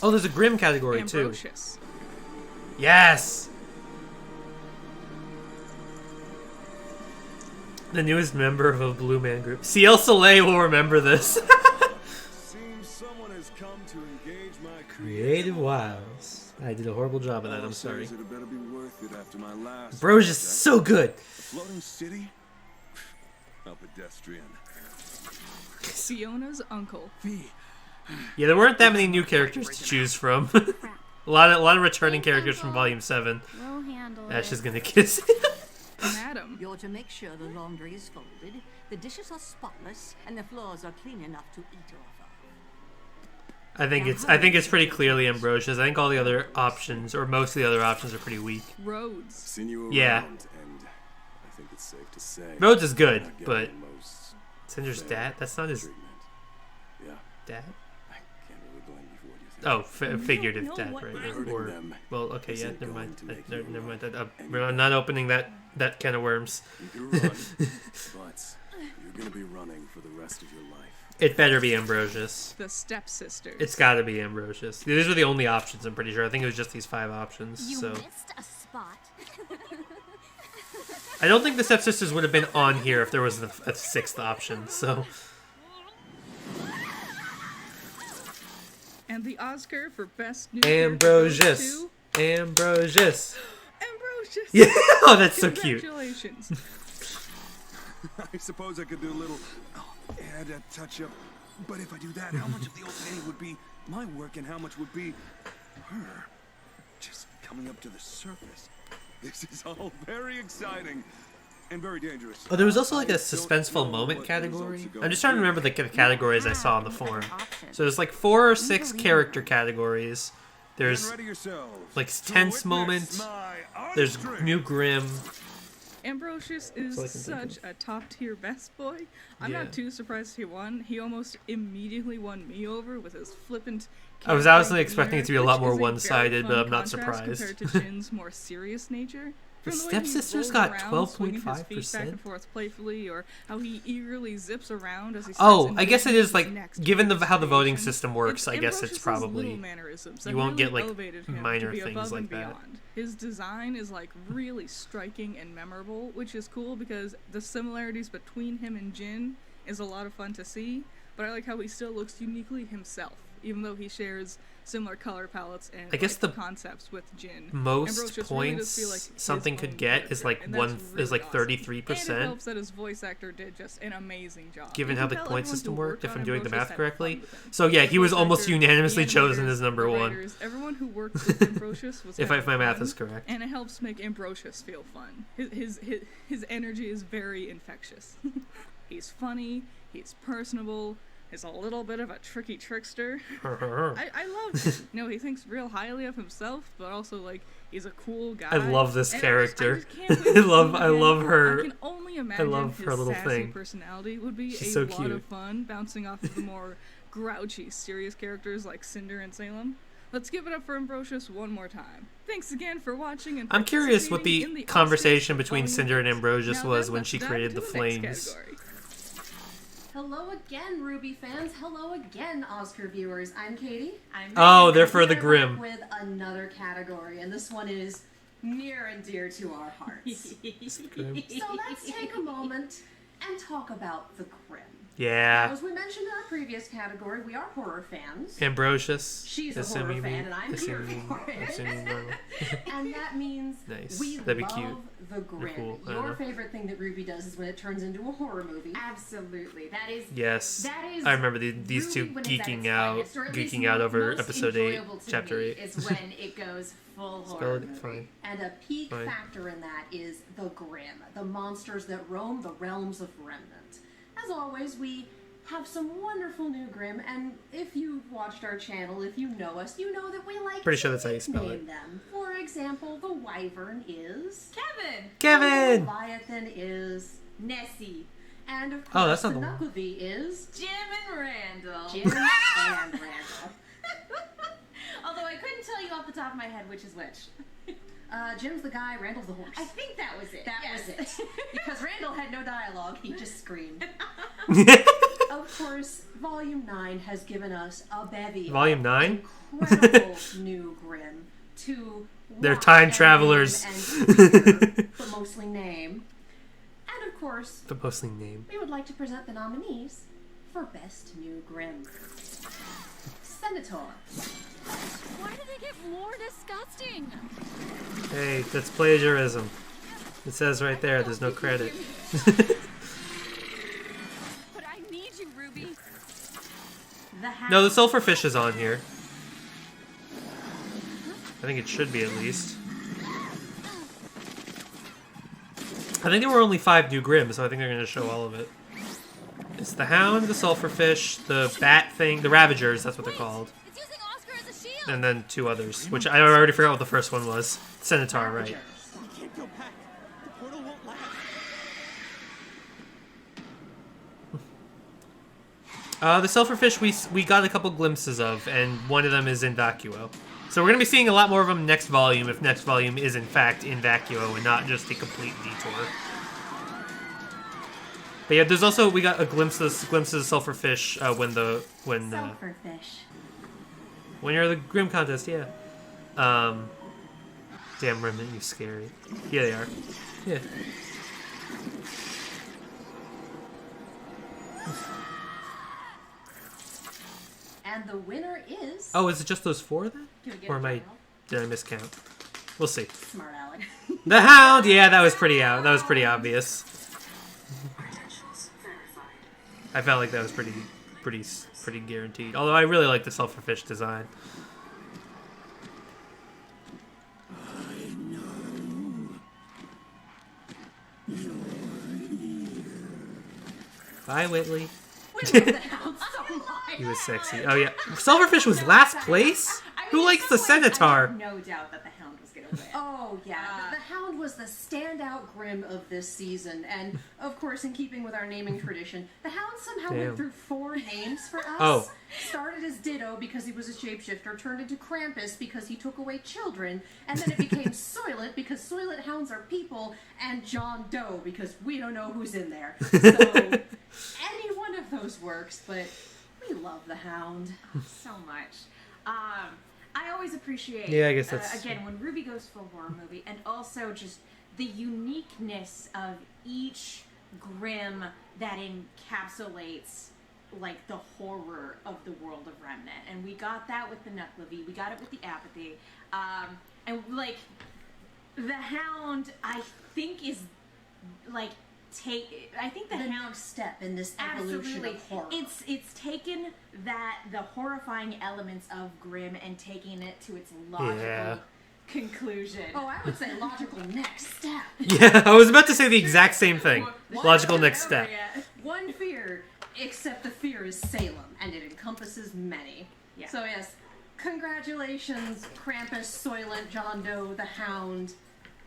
Oh, there's a Grimm category too. Ambrosius. Yes! The newest member of a Blue Man group. CL Soleil will remember this. Seems someone has come to engage my Creative Wiles. I did a horrible job of that, I'm sorry. It better be worth it after my last Bro's just so good. Floating city? A pedestrian. Fiona's uncle. Yeah, there weren't that many new characters to choose from. a lot of returning characters from Volume 7. We'll handle Ash it. is gonna kiss. Madam. You're to make sure the laundry is folded, the dishes are spotless, and the floors are clean enough to eat off of. I think it's pretty clearly Ambrosius. I think all the other options, or most of the other options, are pretty weak. Rhodes. Seen you around, Yeah. and I think it's safe to say Rhodes is good, not getting but the most Cinder's fair dad? That's not his treatment. Yeah. dad? I can't really blame you for what you think. Oh, figurative know dad, what right? hurting Or them well, okay, yeah, isn't never going mind. to make Never you mind. alive We're not opening that can of worms. You can run, but you're gonna be running for the rest of your life. It better be Ambrosius. The Stepsisters. It's gotta be Ambrosius. These were the only options, I'm pretty sure. I think it was just these 5 options. You So missed a spot. I don't think the Stepsisters would have been on here if there was a 6th option. So And the Oscar for Best New Ambrosius. Ambrosius. Ambrosius. Yeah. Oh, that's so cute. Congratulations. I suppose I could do a little add a touch up, but if I do that, how much of the old penny would be my work and how much would be her? Just coming up to the surface. This is all very exciting and very dangerous. Oh, there was also like a suspenseful moment category. I'm just trying to remember the categories I saw on the forum. So there's like 4 or 6 character categories. There's like tense moment. There's new Grimm. Ambrosius is That's all I can think such a top-tier best boy. I'm Yeah. not too surprised he won. He almost immediately won me over with his flippant. I was camping honestly expecting it to be a demeanor, lot more which is a very one-sided, but fun I'm not contrast surprised. Compared to Jin's more serious nature. The From the way he Stepsisters rolls got around, swinging his feet 12.5%? back and forth playfully, or how he eagerly zips around as he starts Oh, I guess it envisioning is like his next given how the voting creation. system works. I guess it's Ambrosius's probably little mannerisms that you won't get really like elevated him minor to be things above like and that. beyond. His design is like really striking and memorable, which is cool because the similarities between him and Jin is a lot of fun to see, but I like how he still looks uniquely himself. even though he shares similar color palettes and I guess the concepts with Jin. most Ambrosius points really does feel like his something own could get is like character, and that's really awesome. 33%. And it helps that his voice actor did just an amazing job. Given You how can the tell point everyone system who worked, if on I'm doing the Ambrosius math had correctly. fun with him. So yeah, The he was voice almost actor, unanimously the chosen animators, as number the one. writers, everyone who worked with Ambrosius was If having my math fun, is correct. and it helps make Ambrosius feel fun. His energy is very infectious. He's funny. He's personable. He's a little bit of a tricky trickster. I love him. You know, he thinks real highly of himself, but also like he's a cool guy. I love this And character. I just can't wait to see I him love again. her. I can only imagine love his her little sassy thing. personality would be She's a so lot cute. of fun, bouncing off of the more grouchy, serious characters like Cinder and Salem. Let's give it up for Ambrosius one more time. Thanks again for watching and I'm curious what participating the in conversation Oscars between Volume Cinder and 6. Ambrosius Now was then, when let's she dive created into the next flames. category. Hello again, RWBY fans. Hello again, Oscar viewers. I'm Katie. I'm Oh, Megan, they're and for we the are Grimm. back with another category, and this one is near and dear to our hearts. Grimm. So let's take a moment and talk about the Grimm. Yeah. Now, as we mentioned in our previous category, we are horror fans. Ambrosius. She's a assuming horror fan, me- and I'm assuming- here for it. assuming normal. And that means Nice. we That'd be love cute. the Grimm. cool. I Your know. favorite thing that RWBY does is when it turns into a horror movie. Absolutely. That is. Yes. That is. I remember these two RWBY when it's at geeking its out, finest, or at least geeking out over most episode 8, enjoyable to chapter me 8. is when it goes full Spell horror it, movie. fine. And a peak Fine. factor in that is the Grimm, the monsters that roam the realms of Remnant. As always, we have some wonderful new Grimm, and if you've watched our channel, if you know us, you know that we like Pretty sure to that's how you spell name it. them. For example, the Wyvern is Kevin. Kevin! And the Leviathan is Nessie. and of course Oh, that's the not the one. Knucklevi is Jim and Randall. Jim and Randall. Although I couldn't tell you off the top of my head which is which. Jim's the guy, Randall's the horse. I think that was it. That yes. was it. Because Randall had no dialogue, he just screamed. Of course, Volume 9 has given us a bevy Volume of 9? incredible new Grimm to They're watch time and travelers. name and fear, but mostly name. And of course, But mostly name. we would like to present the nominees for Best New Grimm. Senator. Why do they get more disgusting? Hey, that's plagiarism. It says right there, there's no credit. But I need you, Ruby. The Hound. No, the sulfurfish is on here. I think it should be at least. I think there were only 5 new Grimm, so I think they're going to show all of it. It's the Hound, the sulfurfish, the bat thing, the Ravagers, that's what they're called. It's using Oscar as a shield. And then 2 others, which I already forgot what the first one was. Centaur, right. We can't go back. The portal won't last. The sulfurfish we got a couple glimpses of, and one of them is in Vacuo. So we're going to be seeing a lot more of them next volume, if next volume is in fact in Vacuo and not just a complete detour. But yeah, there's also, we got a glimpses of sulfurfish Sulfurfish. when you're at the Grimm contest, yeah. Damn Remnant, you scary. Yeah, they are. Yeah. And the winner is... Oh, is it just those 4 then? Can we get Or a am I... journal? Did I miscount? We'll see. Smart Alec. The Hound! Yeah, that was pretty obvious. I felt like that was pretty guaranteed. Although I really like the sulfurfish design. Bye, Whitley. We love the Hound so much. He was sexy. Oh yeah, sulfurfish was last place. Who likes the Centaur? No doubt that the Hound was gonna win. Oh, yeah. The Hound was the standout Grimm of this season. And, of course, in keeping with our naming tradition, the Hound somehow Damn. went through 4 names for us. Oh. Started as Ditto because he was a shapeshifter, turned into Krampus because he took away children, and then it became Soylent because Soylent Hounds are people, and John Doe because we don't know who's in there. So, any one of those works, but we love the Hound. So much. I always appreciate, Yeah, I guess that's- again, when RWBY goes full horror movie, and also just the uniqueness of each Grimm that encapsulates like the horror of the world of Remnant, and we got that with the Nuclevi, we got it with the Apathy, and like the Hound, I think is like I think the Hound next step in this evolution of horror. It's taken the horrifying elements of Grimm and taking it to its logical conclusion. Oh, I would say logical next step. Yeah, I was about to say the exact same thing. Logical next step. One fear, except the fear is Salem, and it encompasses many. Yeah. So yes, congratulations, Krampus, Soylent, John Doe, the Hound.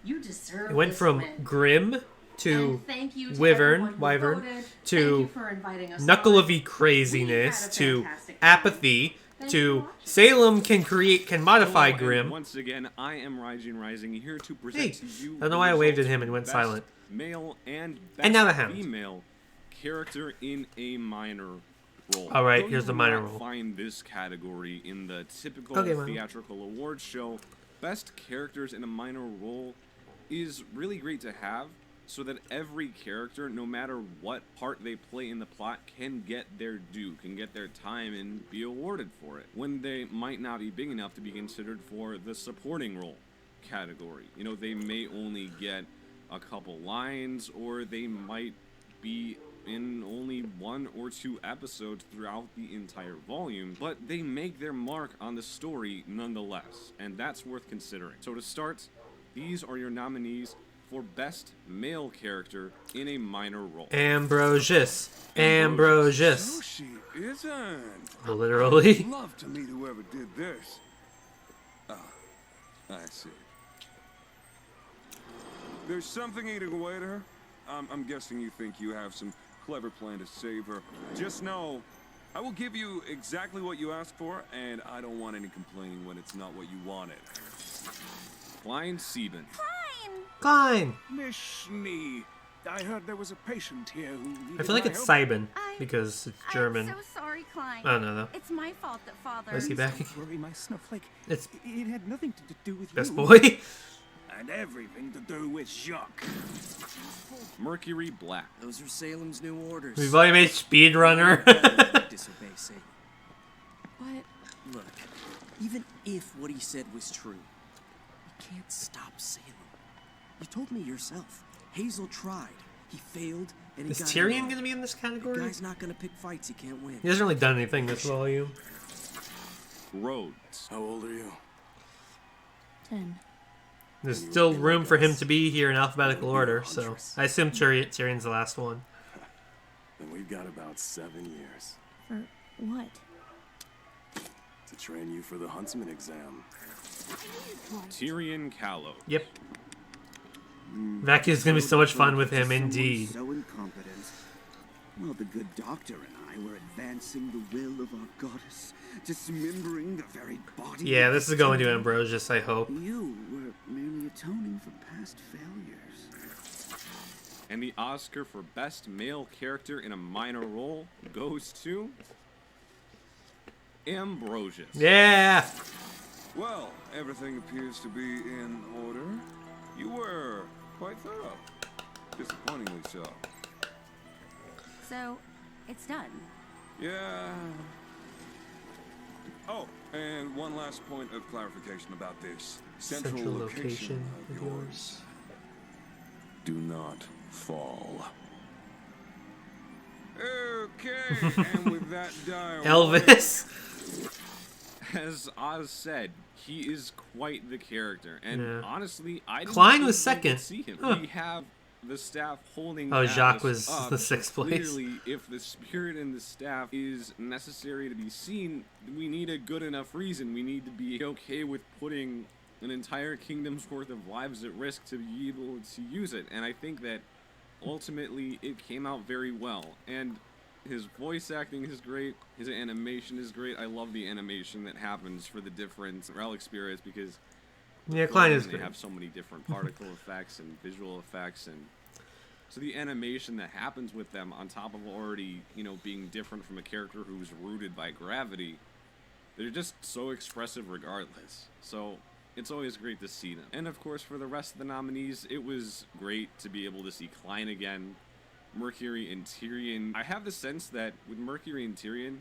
You deserve It went this from win. Grim to And thank you to Wyvern everyone who voted. to Thank you for inviting us Nuclevi on. craziness We had a to fantastic apathy to Salem can modify Hello, Grim. and once again, I am Raijin Rising here to present to you. I don't know why I waved at him and went best silent. Male and best And now the Hound. female character in a minor role. All right, Though here's you the will minor not role. Find this category in the typical Okay, minor. theatrical awards show. Best characters in a minor role is really great to have, so that every character, no matter what part they play in the plot, can get their due, can get their time and be awarded for it, when they might not be big enough to be considered for the supporting role category. You know, they may only get a couple lines, or they might be in only 1 or 2 episodes throughout the entire volume, but they make their mark on the story nonetheless, and that's worth considering. So to start, these are your nominees for Best Male Character in a Minor Role. Ambrosius. So Ambrosius. she isn't. Literally. I'd love to meet whoever did this. Ah, I see. There's something eating away at her. I'm guessing you think you have some clever plan to save her. Just know, I will give you exactly what you asked for, and I don't want any complaining when it's not what you wanted. Klein Sieben. Klein. Miss me. I heard there was a patient here who needed I feel like my it's help. Sieben because it's German. I'm so sorry, Klein. I don't know, though. It's my fault that Father... Is he back? Don't worry, my snowflake. It's It had nothing to do with best you. boy. And everything to do with Jacques. Mercury Black. Those are Salem's new orders. We've already made Speedrunner. Disobey Salem. What? Look, even if what he said was true, you can't stop Salem. You told me yourself. Hazel tried. He failed, and he Is got Tyrion wrong. going to be in this The category? guy's not gonna pick fights he can't win. He hasn't really done anything this volume. Rhodes. How old are you? 10. There's still room for him to be here in alphabetical order, so I assume Tyrion's the last one. Then we've got about 7 years For what? to train you for the huntsman exam. Tyrion Callow. Yep. Vacuum's gonna be so much fun with him, indeed. So incompetent. Well, the good doctor and I were advancing the will of our goddess, dismembering the very body. Yeah, of this the is going to temple. Ambrosius, I hope. You were merely atoning for past failures. And the Oscar for Best Male Character in a Minor Role goes to Ambrosius. Yeah! Well, everything appears to be in order. You were quite thorough. Disappointingly so. So, it's done. Yeah. Oh, and one last point of clarification about this central location of yours. Do not fall. Okay, and with that dialogue... Elvis? As Oz said, he is quite the character, and Yeah. honestly, I didn't Klein think was we second. could see him. Huh. We have the staff holding. Oh, Jacques Atlas was up, the so 6th place. Clearly, if the spirit in the staff is necessary to be seen, we need a good enough reason. We need to be okay with putting an entire kingdom's worth of lives at risk to be able to use it, and I think that ultimately it came out very well. And his voice acting is great. His animation is great. I love the animation that happens for the different relic spirits because Yeah, Klein is they great. have so many different particle effects and visual effects, and so the animation that happens with them on top of already, you know, being different from a character who's rooted by gravity, they're just so expressive regardless. So it's always great to see them. And of course, for the rest of the nominees, it was great to be able to see Klein again. Mercury and Tyrion, I have the sense that with Mercury and Tyrion,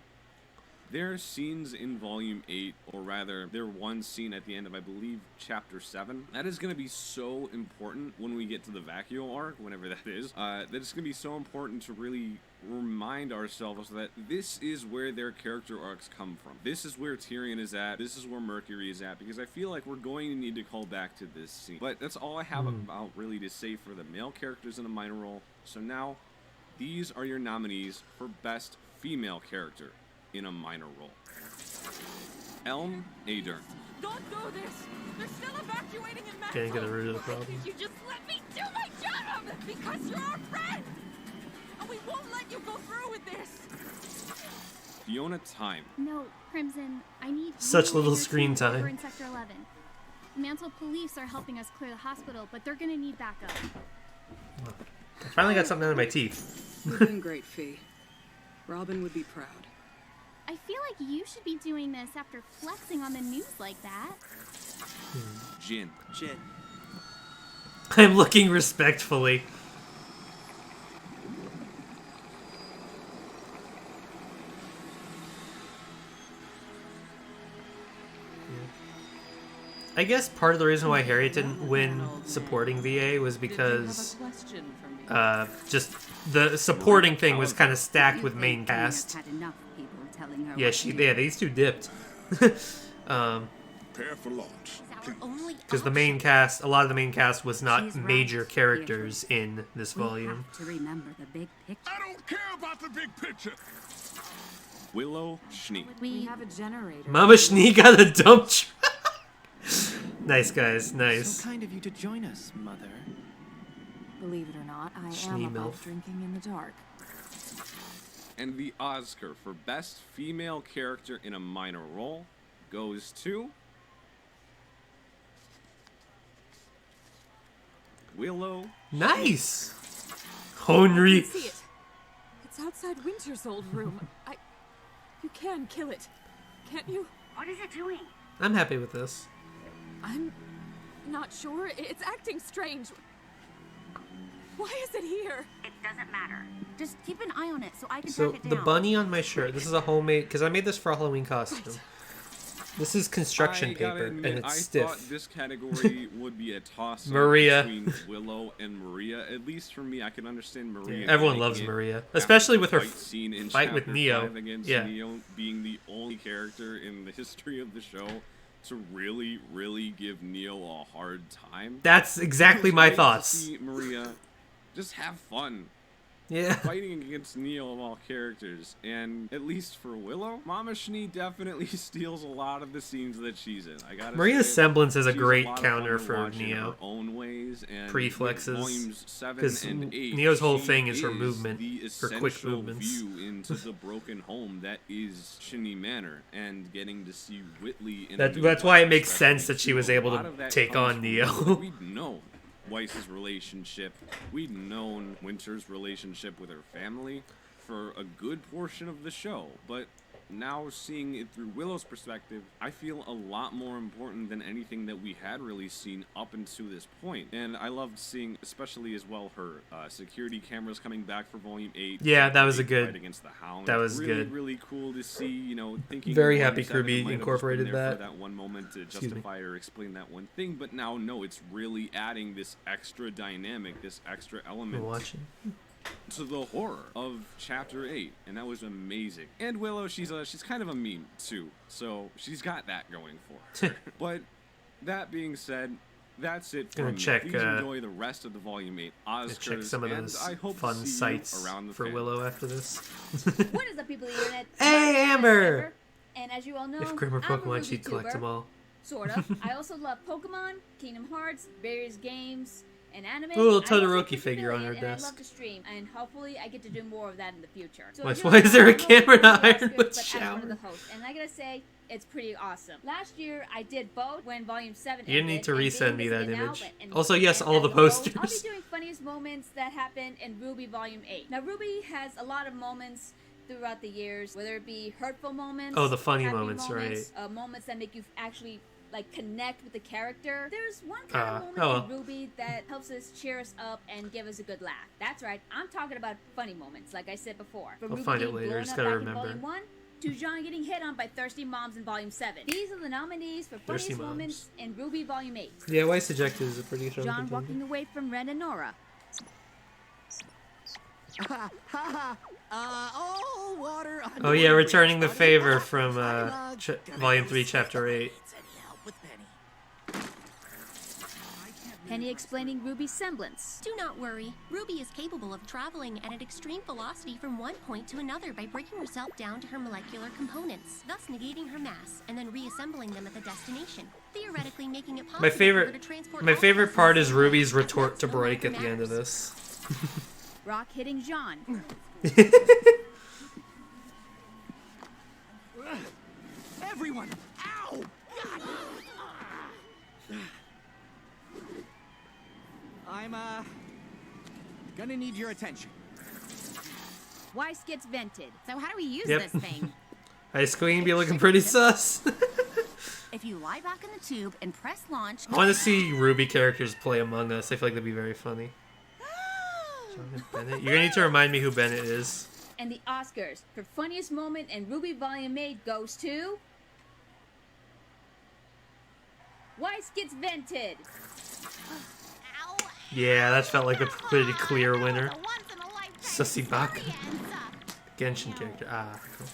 there are scenes in Volume 8, or rather, there one scene at the end of, I believe, Chapter 7. That is going to be so important when we get to the Vacuo arc, whenever that is. That it's going to be so important to really remind ourselves that this is where their character arcs come from. This is where Tyrion is at. This is where Mercury is at, because I feel like we're going to need to call back to this scene. But that's all I have about really to say for the male characters in a minor role. So now, these are your nominees for Best Female Character in a minor role. Elm Ader. Don't do this! They're still evacuating in Mexico! Getting to the root of the Why problem. did you just let me do my job? Because you're our friend! And we won't let you go through with this! Fiona Time. No, Crimson, I need Such you little and your screen team over time. in Sector 11. Mantle police are helping us clear the hospital, but they're gonna need backup. I finally got something out of my teeth. You've been great, Fee. Robin would be proud. I feel like you should be doing this after flexing on the news like that. Jin. I'm looking respectfully. I guess part of the reason why Harriet didn't win supporting VA was because just the supporting thing was kind of stacked with main cast. Yeah, these two dipped. Prepare for launch. Because the main cast, a lot of the main cast was not major characters in this volume. To remember the big picture. I don't care about the big picture. Willow Schnee. We have a generator. Mama Schnee got a dump truck. Nice, guys. Nice. So kind of you to join us, Mother. Believe it or not, I Schnee am above milf. drinking in the dark. And the Oscar for Best Female Character in a Minor Role goes to Willow. Nice. Henri. I can see it. It's outside Winter's old room. You can kill it, can't you? What is it doing? I'm happy with this. I'm not sure. It's acting strange. Why is it here? It doesn't matter. Just keep an eye on it so I can So track it the down. bunny on my shirt, this is a homemade, because I made this for a Halloween costume. This is construction I gotta paper, admit, and it's I stiff. thought this category would be a toss-up Maria. between Willow and Maria. At least for me, I can understand Maria. Yeah, everyone making loves it Maria, after especially the with her fight scene in fight with Chapter Neo. 5 against Yeah. Neo being the only character in the history of the show to really, really give Neo a hard time. That's exactly It was my great to thoughts. see Maria just have fun. Yeah. Fighting against Neo of all characters. And at least for Willow, Mama Schnee definitely steals a lot of the scenes that she's in. I gotta Maria's say, semblance is a she's great lot of counter fun to for watch in Neo. her own ways, and Pre-flexes. with volumes 7 Because and 8, Neo's whole she thing is her is movement, the her quick essential movements. view into the broken home that is Shinny Manor, and getting to see Whitley in That's why it makes sense that she was able to take on Neo. We'd known Weiss's relationship. We'd known Winter's relationship with her family for a good portion of the show, but now seeing it through Willow's perspective, I feel a lot more important than anything that we had really seen up until this point. And I loved seeing, especially as well, her security cameras coming back for Volume 8. Yeah, that was the a good. fight against the Hound. That was really, good. Really cool to see. You know, thinking Very in happy Volume 7 it Kirby might have just been incorporated there that. for that one moment to Excuse me. justify or explain that one thing, but now no, it's really adding this extra dynamic, this extra element. I'm watching. To the horror of Chapter 8, and that was amazing. And Willow, she's kind of a meme too, so she's got that going for her. But that being said, that's it for Gonna me. check, Please enjoy the rest of the Volume 8 Oscars, Check some of and those I hope fun to see sites you around the for family. Willow after this. What is up, people of the internet? Hey, Amber! And as you all know, If Grimmer I'm a Pokemon, RWBY she'd collect them tuber. all. Sort of. I also love Pokemon, Kingdom Hearts, various games, and anime. Ooh, a little I also Todoroki play figure on her Pavilion, and desk. I love to stream, and hopefully I get to do more of that in the future. So Why- you why know, is there a I'm camera in hosting the Ironwood Oscars, but as shower? one of the hosts, and I gotta say, it's pretty awesome. Last year, I did both when Volume 7 You didn't need ended, to and resend being me busy that now, image. and Also, yes, all as the a host, I'll be posters. doing funniest moments that happened in RWBY Volume 8. Now, RWBY has a lot of moments throughout the years, whether it be hurtful moments, Oh, the funny happy moments, right. moments that make you actually like connect with the character. There's one kind of moment in RWBY that helps us cheer us up and give us a good laugh. That's right, I'm talking about funny moments, like I said before. From I'll RWBY find it getting later, blown just up gotta back remember. in Volume 1 to Jean getting hit on by thirsty moms in Volume 7. These are the nominees for Thirsty funniest moms. moments in RWBY Volume 8. Yeah, Weiss ejected is a pretty strong John contender. walking away from Ren and Nora. Oh, water. Oh yeah, returning the favor from Volume 3, Chapter 8. Penny explaining RWBY's semblance. Do not worry. RWBY is capable of traveling at an extreme velocity from one point to another by breaking herself down to her molecular components, thus negating her mass, and then reassembling them at the destination, theoretically making it possible My for her to transport my all favorite gases part is in Ruby's space. retort to That's no break longer at the end of matters. this. Rock hitting Jean. Everyone! Ow! God! I'm, gonna need your attention. Weiss gets vented. So how do we use Yep. this thing? Ice Queen be looking pretty sus. If you lie back in the tube and press launch... I want to see RWBY characters play Among Us. I feel like that'd be very funny. John Bennett. You're gonna need to remind me who Bennett is. And the Oscars for funniest moment in RWBY Volume 8 goes to... Weiss gets vented. Yeah, that felt like a pretty clear winner. Sussy Baka. Genshin character. Ah, cool.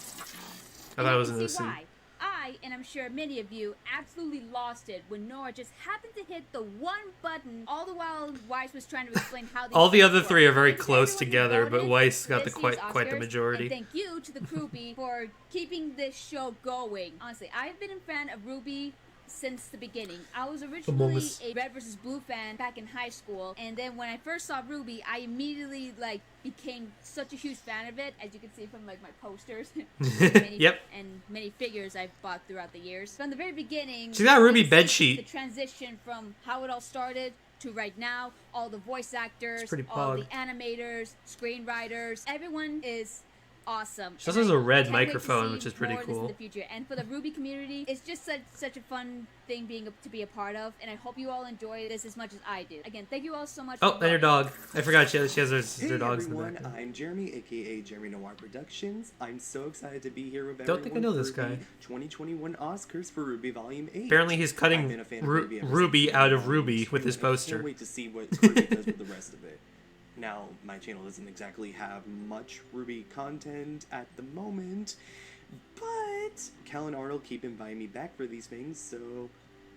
I thought it was an You can see OC. why. I, and I'm sure many of you, absolutely lost it when Nora just happened to hit the one button, all the while Weiss was trying to explain how All the things other work. three are very Thanks to close everyone who together, but voted Weiss got the this year's quite the Oscars, majority. And thank you to the Groupie for keeping this show going. Honestly, I've been a fan of RWBY since the beginning. I was originally Us. a Red vs. Blue fan back in high school, and then when I first saw RWBY, I immediately became such a huge fan of it, as you can see from my posters. Yep. And many figures I've bought throughout the years. From the very beginning, She's got a RWBY you see bedsheet. The transition from how it all started to right now, all the voice actors, pretty all the pog. animators, screenwriters, everyone is awesome. She also And has I a red can't wait to microphone, see which is pretty more of this cool. in the future. And for the RWBY community, it's just such a fun thing to be a part of, and I hope you all enjoy this as much as I do. Again, thank you all so much. Oh, for and her voting. dog. I forgot she has Hey her dogs in the everyone, background. I'm Jeremy, aka Jeremy Noir Productions. I'm so excited to be here with Don't think I know everyone this for the guy. 2021 Oscars for RWBY Volume 8. Apparently he's cutting I've been a fan of RWBY ever RWBY since out of Volume RWBY 2, with his and poster. I can't wait to see what RWBY does with the rest of it. Now, my channel doesn't exactly have much RWBY content at the moment, but Cal and Arnold keep inviting me back for these things, so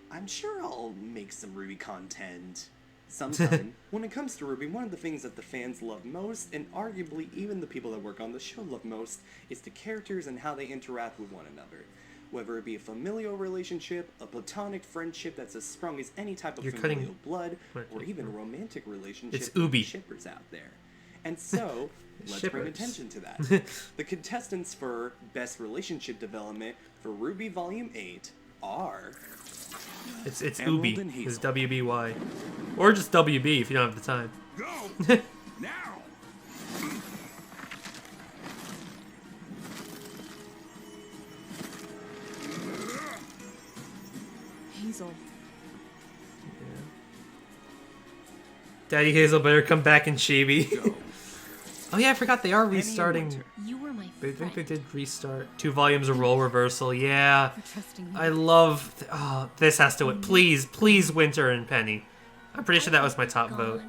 I'm sure I'll make some RWBY content sometime. When it comes to RWBY, one of the things that the fans love most, and arguably even the people that work on the show love most, is the characters and how they interact with one another. Whether it be a familial relationship, a platonic friendship that's as strong as any type of You're familial cutting- blood, Right. or even a romantic relationship It's with Ubi. shippers out there. And so, let's bring Shippers. attention to that. The contestants for Best Relationship Development for RWBY Volume 8 are... It's Emerald Ubi. and It's Hazel. WBY. Or just WB if you don't have the time. Go! Now! Hazel. Daddy Hazel better come back in chibi. Oh yeah, I forgot they are restarting. You were my I think friend. they did restart 2 volumes of role reversal. Yeah, trusting me. I love. Oh, this has to win. Please, Winter and Penny. I'm pretty sure that was my top vote.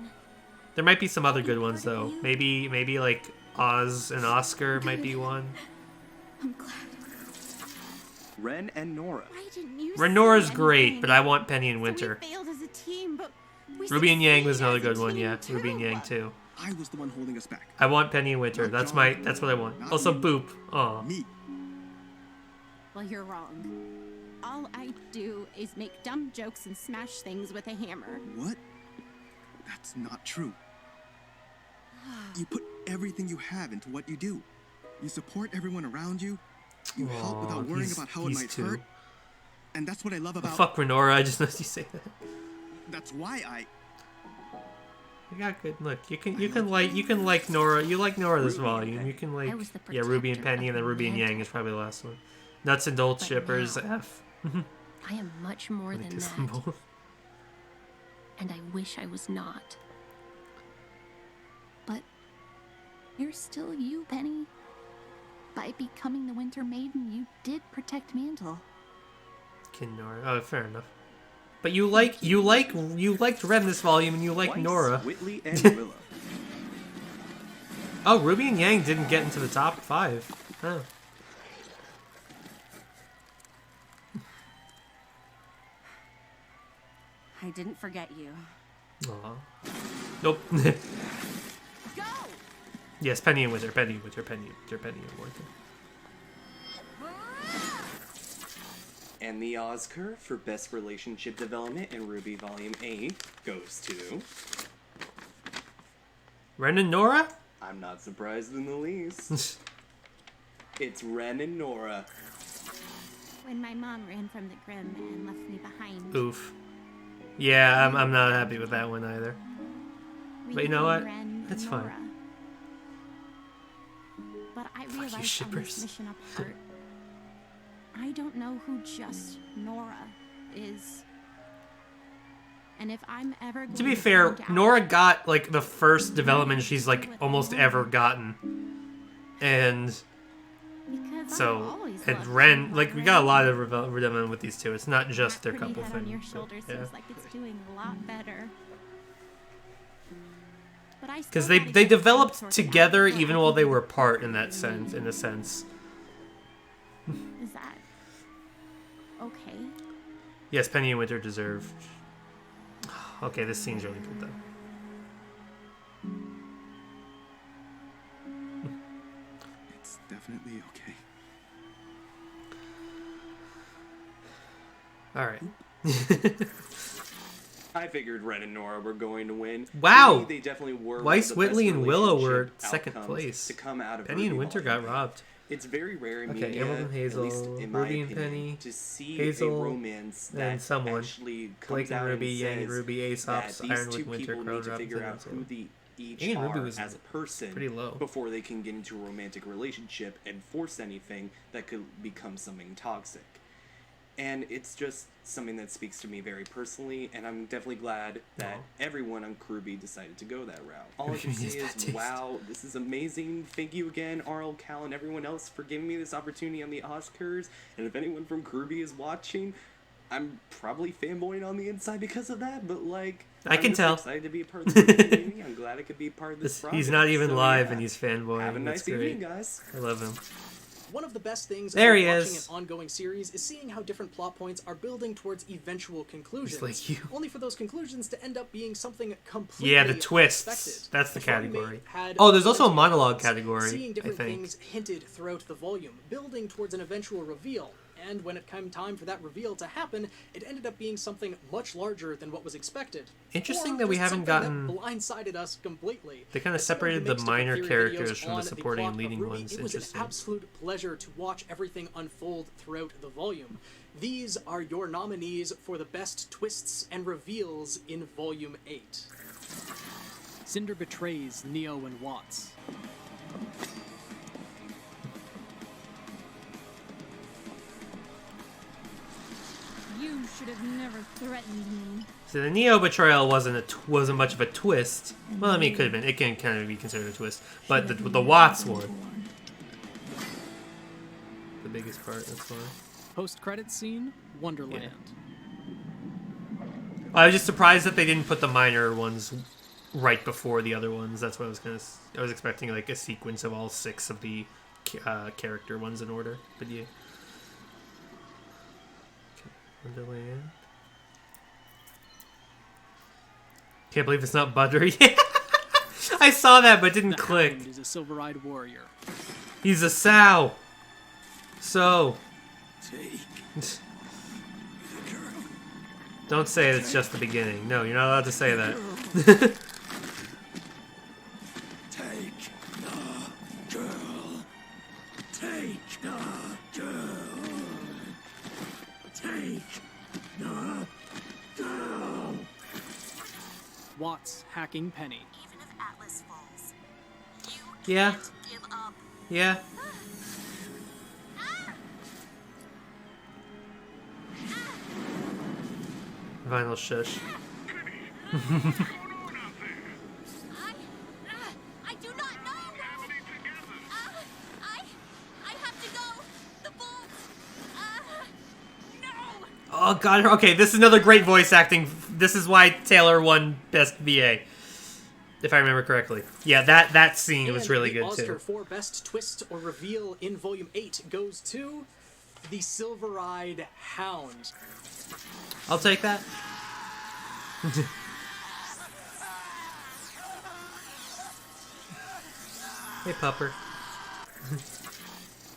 There might be some other good ones though. Maybe like Oz and Oscar might be one. I'm glad. Ren and Nora. Why didn't you Renora's say great, anything? but I want Penny and Winter. We failed as a team, but we Ruby and Yang was succeeded another as a good one. team Yeah, too. Ruby and Yang too. I was the one holding us back. I want Penny and Winter. That's what I want. Also Boop. Aw. Me. Well, you're wrong. All I do is make dumb jokes and smash things with a hammer. What? That's not true. You put everything you have into what you do. You support everyone around you. You help Aw, without worrying he's- about how it he's might 2. hurt. And that's what I love Oh, about... fuck Renora. I just noticed you say that. That's why I... You got good. Look, you can like Nora. You like Nora this volume. You can like I was the Ruby and protector Penny, of and then the Ruby and land. Yang is probably the last one. Nuts and Bolts But shippers now- F. I am much more than that. And I wish I was not. But you're still you, Penny. By becoming the Winter Maiden, you did protect Mantle. Nora. Oh, fair enough. But you liked Rem this volume, and you like Nora. Whitley and Willow. Oh, Ruby and Yang didn't get into the top 5. Oh. I didn't forget you. Aw. Nope. Go! Yes, Penny and Winter, Penny and Winter, Penny and Winter. And the Ozcar for Best Relationship Development in RWBY Volume 8 goes to... Ren and Nora? I'm not surprised in the least. It's Ren and Nora. When my mom ran from the Grimm and left me behind. Oof. Yeah, I'm not happy with that one either. But you know what? It's fine. But I realized on this mission apart, I don't know who just Nora is. And if I'm ever going to be fair, Nora got like the first development she's like almost ever gotten. And so, and Ren, like we got a lot of development with these two. It's not just their couple thing. On your shoulder seems like it's doing a lot better. Because they developed together even while they were apart in that sense, in a sense. Is that okay? Yes, Penny and Winter deserve. Okay, this scene's really good though. It's definitely okay. Alright. I figured Ren and Nora were going to win. Wow! They definitely were. Weiss, Whitley, and Willow were second place. To come out of Penny and Winter got robbed. It's very rare in okay, media, Emerald and Hazel, at least in my Ruby and opinion, Penny, to see Hazel, a romance that and someone. actually comes Blake and out Ruby, and Yang and says Ruby, Aesop's, that these Ironwood, two Winter, people Crow, need to figure out Robinson, who they each Yang and Ruby are was as a person pretty low. before they can get into a romantic relationship and force anything that could become something toxic. And it's just something that speaks to me very personally, and I'm definitely glad that everyone on RWBY decided to go that route. All I can say is, wow, this is amazing. Thank you again, RL, Cal, and everyone else for giving me this opportunity on the Ozcars. And if anyone from RWBY is watching, I'm probably fanboying on the inside because of that, but like... I can tell. I'm excited to be a part of the community. I'm glad I could be a part of this project. He's not even so, live yeah. and he's fanboying. Have a nice evening, guys. I love him. One of the best things there about he watching is. an ongoing series is seeing how different plot points are building towards eventual conclusions. Like you. Only for those conclusions to end up being something completely the twists. unexpected. That's the The category. had Oh, there's also a monologue category, seeing I different think. things hinted throughout the volume, building towards an eventual reveal. And when it came time for that reveal to happen, it ended up being something much larger than what was expected. Interesting Or that we just haven't something gotten... that blindsided us completely. They kind of As someone who separated the makes different minor theory characters videos from the on supporting and plot of leading RWBY, ones. It was an Interesting. absolute pleasure to watch everything unfold throughout the volume. These are your nominees for the best twists and reveals in Volume 8. Cinder betrays Neo and Watts. You should have never threatened me. So the Neo betrayal wasn't much of a twist. Well, I mean, it could have been. It can kind of be considered a twist. But the Watts one, the biggest part. That's why. Post-credits scene, Wonderland. I was just surprised that they didn't put the minor ones right before the other ones. That's what I was I was expecting like a sequence of all 6 of the character ones in order. But yeah. Wonderland. Can't believe it's not buttery. I saw that, but it didn't click. Hound is a silver-eyed warrior. He's a sow. So. Don't say it's just the beginning. No, you're not allowed to say that. Take the girl. Take the girl. Take the girl. Watts hacking Penny. Even if Atlas falls, you Yeah. can't give up. Yeah. Vinyl shush. I do not know. I have to go. The bolt. No. Oh god, okay, this is another great voice acting. This is why Taylor won Best VA. If I remember correctly. Yeah, that scene was really good Oscar too. for Best Twist or Reveal in Volume 8 goes to the Silver-Eyed Hound. I'll take that. Hey, Pupper.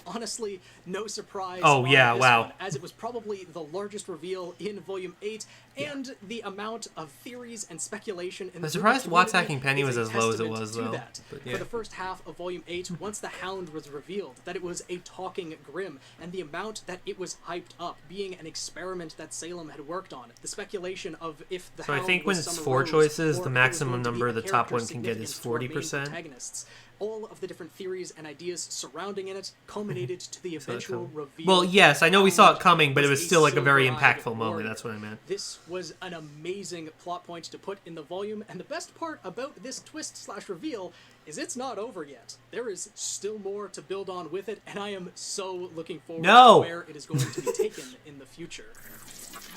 Honestly, no surprise. Oh, on yeah, this wow. one, as it was probably the largest reveal in Volume 8, and the amount of theories and speculation in the I'm surprised community Watts Hacking Penny is was a as low as it testament was, to though. that. But, yeah. For the first half of Volume 8, once the Hound was revealed, that it was a talking Grimm, and the amount that it was hyped up, being an experiment that Salem had worked on, the speculation of if the So I Hound think when was it's Summer 4 Rose, choices, or the if it was maximum going to be number a the top character one can get is significant to our main 40%. protagonists. All of the different theories and ideas surrounding it culminated to the eventual reveal. Well, yes, I know we saw it coming, but it was was still like a very silver-eyed impactful moment. warrior. That's what I meant. This was an amazing plot point to put in the volume, and the best part about this twist/reveal is it's not over yet. There is still more to build on with it, and I am so looking forward to where it is going to be taken in the future.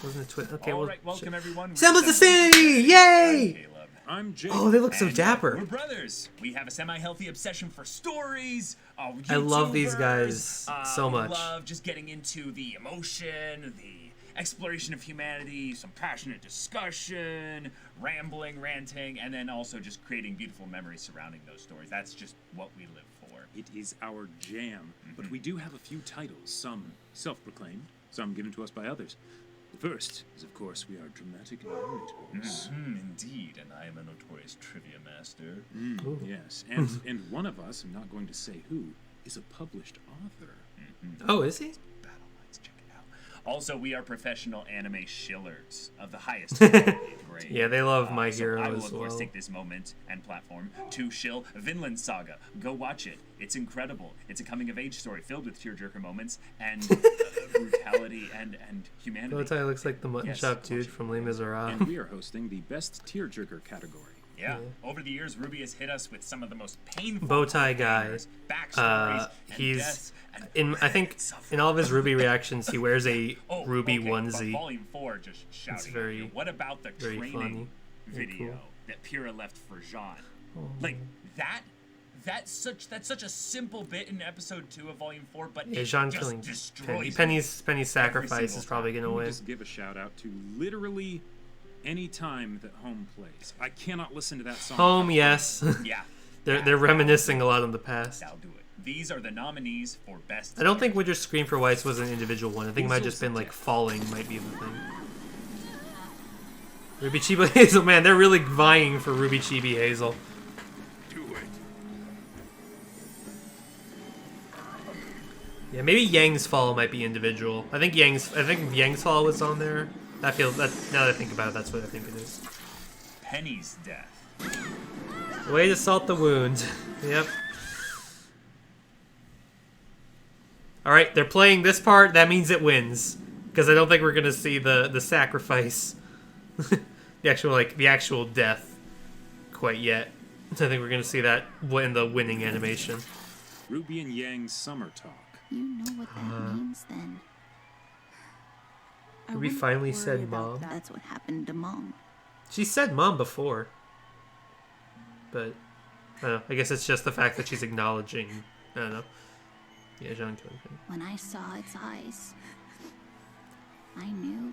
Wasn't it twist? Okay, All well, right, welcome everyone. Semblance of Sanity! Yay! I'm Jake. Oh, they look so and dapper. We're brothers. We have a semi-healthy obsession for stories. I love these YouTubers. guys so much. We love just getting into the emotion, the exploration of humanity, some passionate discussion, rambling, ranting, and then also just creating beautiful memories surrounding those stories. That's just what we live for. It is our jam. But we do have a few titles, some self-proclaimed, some given to us by others. The first is, of course, we are dramatic narrators. Indeed, and I am a notorious trivia master. Yes, and one of us, I'm not going to say who, is a published author. Oh, is he? Also, we are professional anime shillers of the highest grade. Yeah, they love My Hero I will, as of course, well. take this moment and platform to shill Vinland Saga. Go watch it. It's incredible. It's a coming-of-age story filled with tearjerker moments and brutality and humanity. Bowtie looks like the mutton Yes, chop dude from Les Miserables. And we are hosting the best tearjerker category. Yeah. Over the years, RWBY has hit us with some of the most painful Bowtie guy. backstories, and He's deaths, and I think in all of his RWBY reactions, he wears a RWBY onesie. But Volume 4 just shouting It's very, at you. What about the very training funny. Very video cool. that Pyrrha left for Jean? Oh. Like that's such a simple bit in episode 2 of Volume 4, but Yeah, it Jean just killing destroys Penny. it. Penny's sacrifice is probably gonna Let me win. just give a shout out to literally any time that Home plays. I cannot listen to that song. Home, yes. Yeah. They're reminiscing a lot on the past. That'll do it. These are the nominees for best. I don't think Winter's Scream for Whites was an individual one. I think it might have just been like Falling might be the thing. Ruby Chibi Hazel, man, they're really vying for Ruby Chibi Hazel. Do it. Yeah, maybe Yang's Fall might be individual. I think Yang's Fall was on there. Now that I think about it, that's what I think it is. Penny's death. Way to salt the wound. Yep. Alright, they're playing this part, that means it wins. Because I don't think we're gonna see the sacrifice. the actual death quite yet. I think we're gonna see that in the winning animation. Ruby and Yang's summer talk. You know what that means then. Ruby finally said mom. That's what happened to Mom. She said mom before. But I don't know. I guess it's just the fact that she's acknowledging. I don't know. Yeah, Jean killed him. When I saw its eyes, I knew.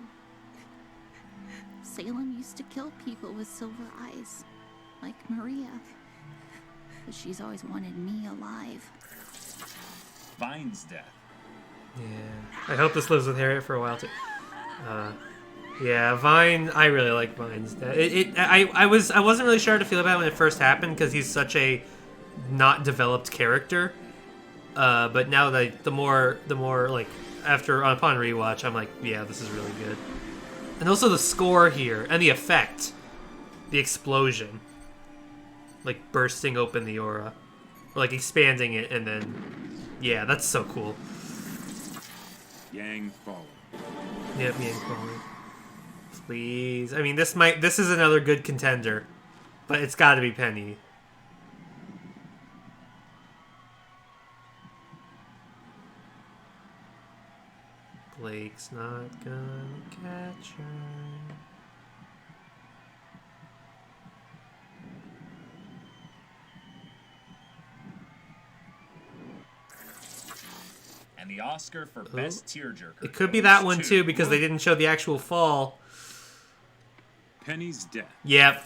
Salem used to kill people with silver eyes, like Maria. But she's always wanted me alive. Vine's death. Yeah. I hope this lives with Harriet for a while too. Yeah, Vine. I really like Vine's death. I wasn't really sure how to feel about it when it first happened because he's such a not developed character. But now that the more like upon rewatch, I'm like, yeah, this is really good. And also the score here and the effect, the explosion, like bursting open the aura, or like expanding it, and then yeah, that's so cool. Yang falling. Yep, Yang falling. Please. I mean, this is another good contender, but it's got to be Penny. Blake's not gonna catch her. And the Oscar for Best Tearjerker. It could be that one too, because they didn't show the actual fall. Penny's death. Yeah.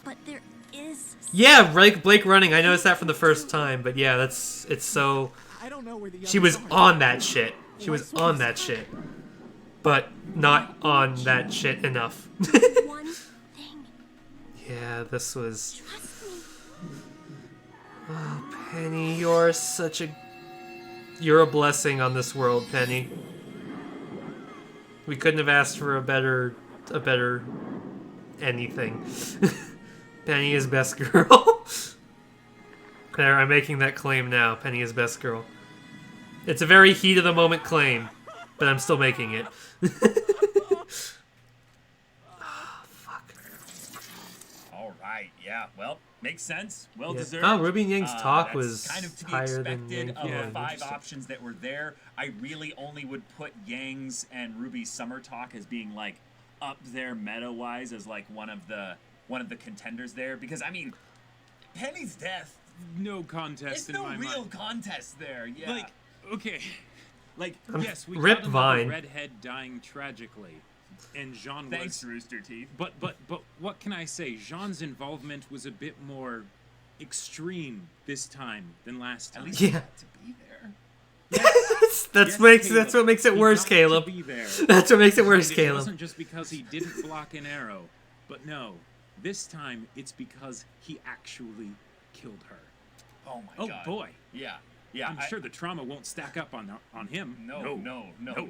But there is. Yeah, Blake running. I noticed that from the first time, but yeah, it's so. I don't know where the She was on that shit. She was on that shit, but not on that shit enough. Yeah, this was. Oh, Penny, you're such a. You're a blessing on this world, Penny. We couldn't have asked for a better anything. Penny is best girl. There, I'm making that claim now. Penny is best girl. It's a very heat of the moment claim, but I'm still making it. All right, yeah. Well, makes sense. Well deserved. Oh, Ruby and Yang's talk was kind of to be higher expected than of Yang. the 5 options that were there. I really only would put Yang's and Ruby's summer talk as being like up there meta-wise as like one of the contenders there, because I mean, Penny's death. No contest There's in no my real mind. contest there. Yeah. Like, okay. Like, yes, we Rip got another Vine. redhead dying tragically, and Jean Thanks, was. Rooster Teeth. But what can I say? Jean's involvement was a bit more extreme this time than last time. At least he got to be there. That's what makes it worse, Caleb. That's what makes it worse, And Caleb. It wasn't just because he didn't block an arrow, but no, this time it's because he actually killed her. Oh my god. Oh boy. Yeah. I'm sure the trauma won't stack up on him. No,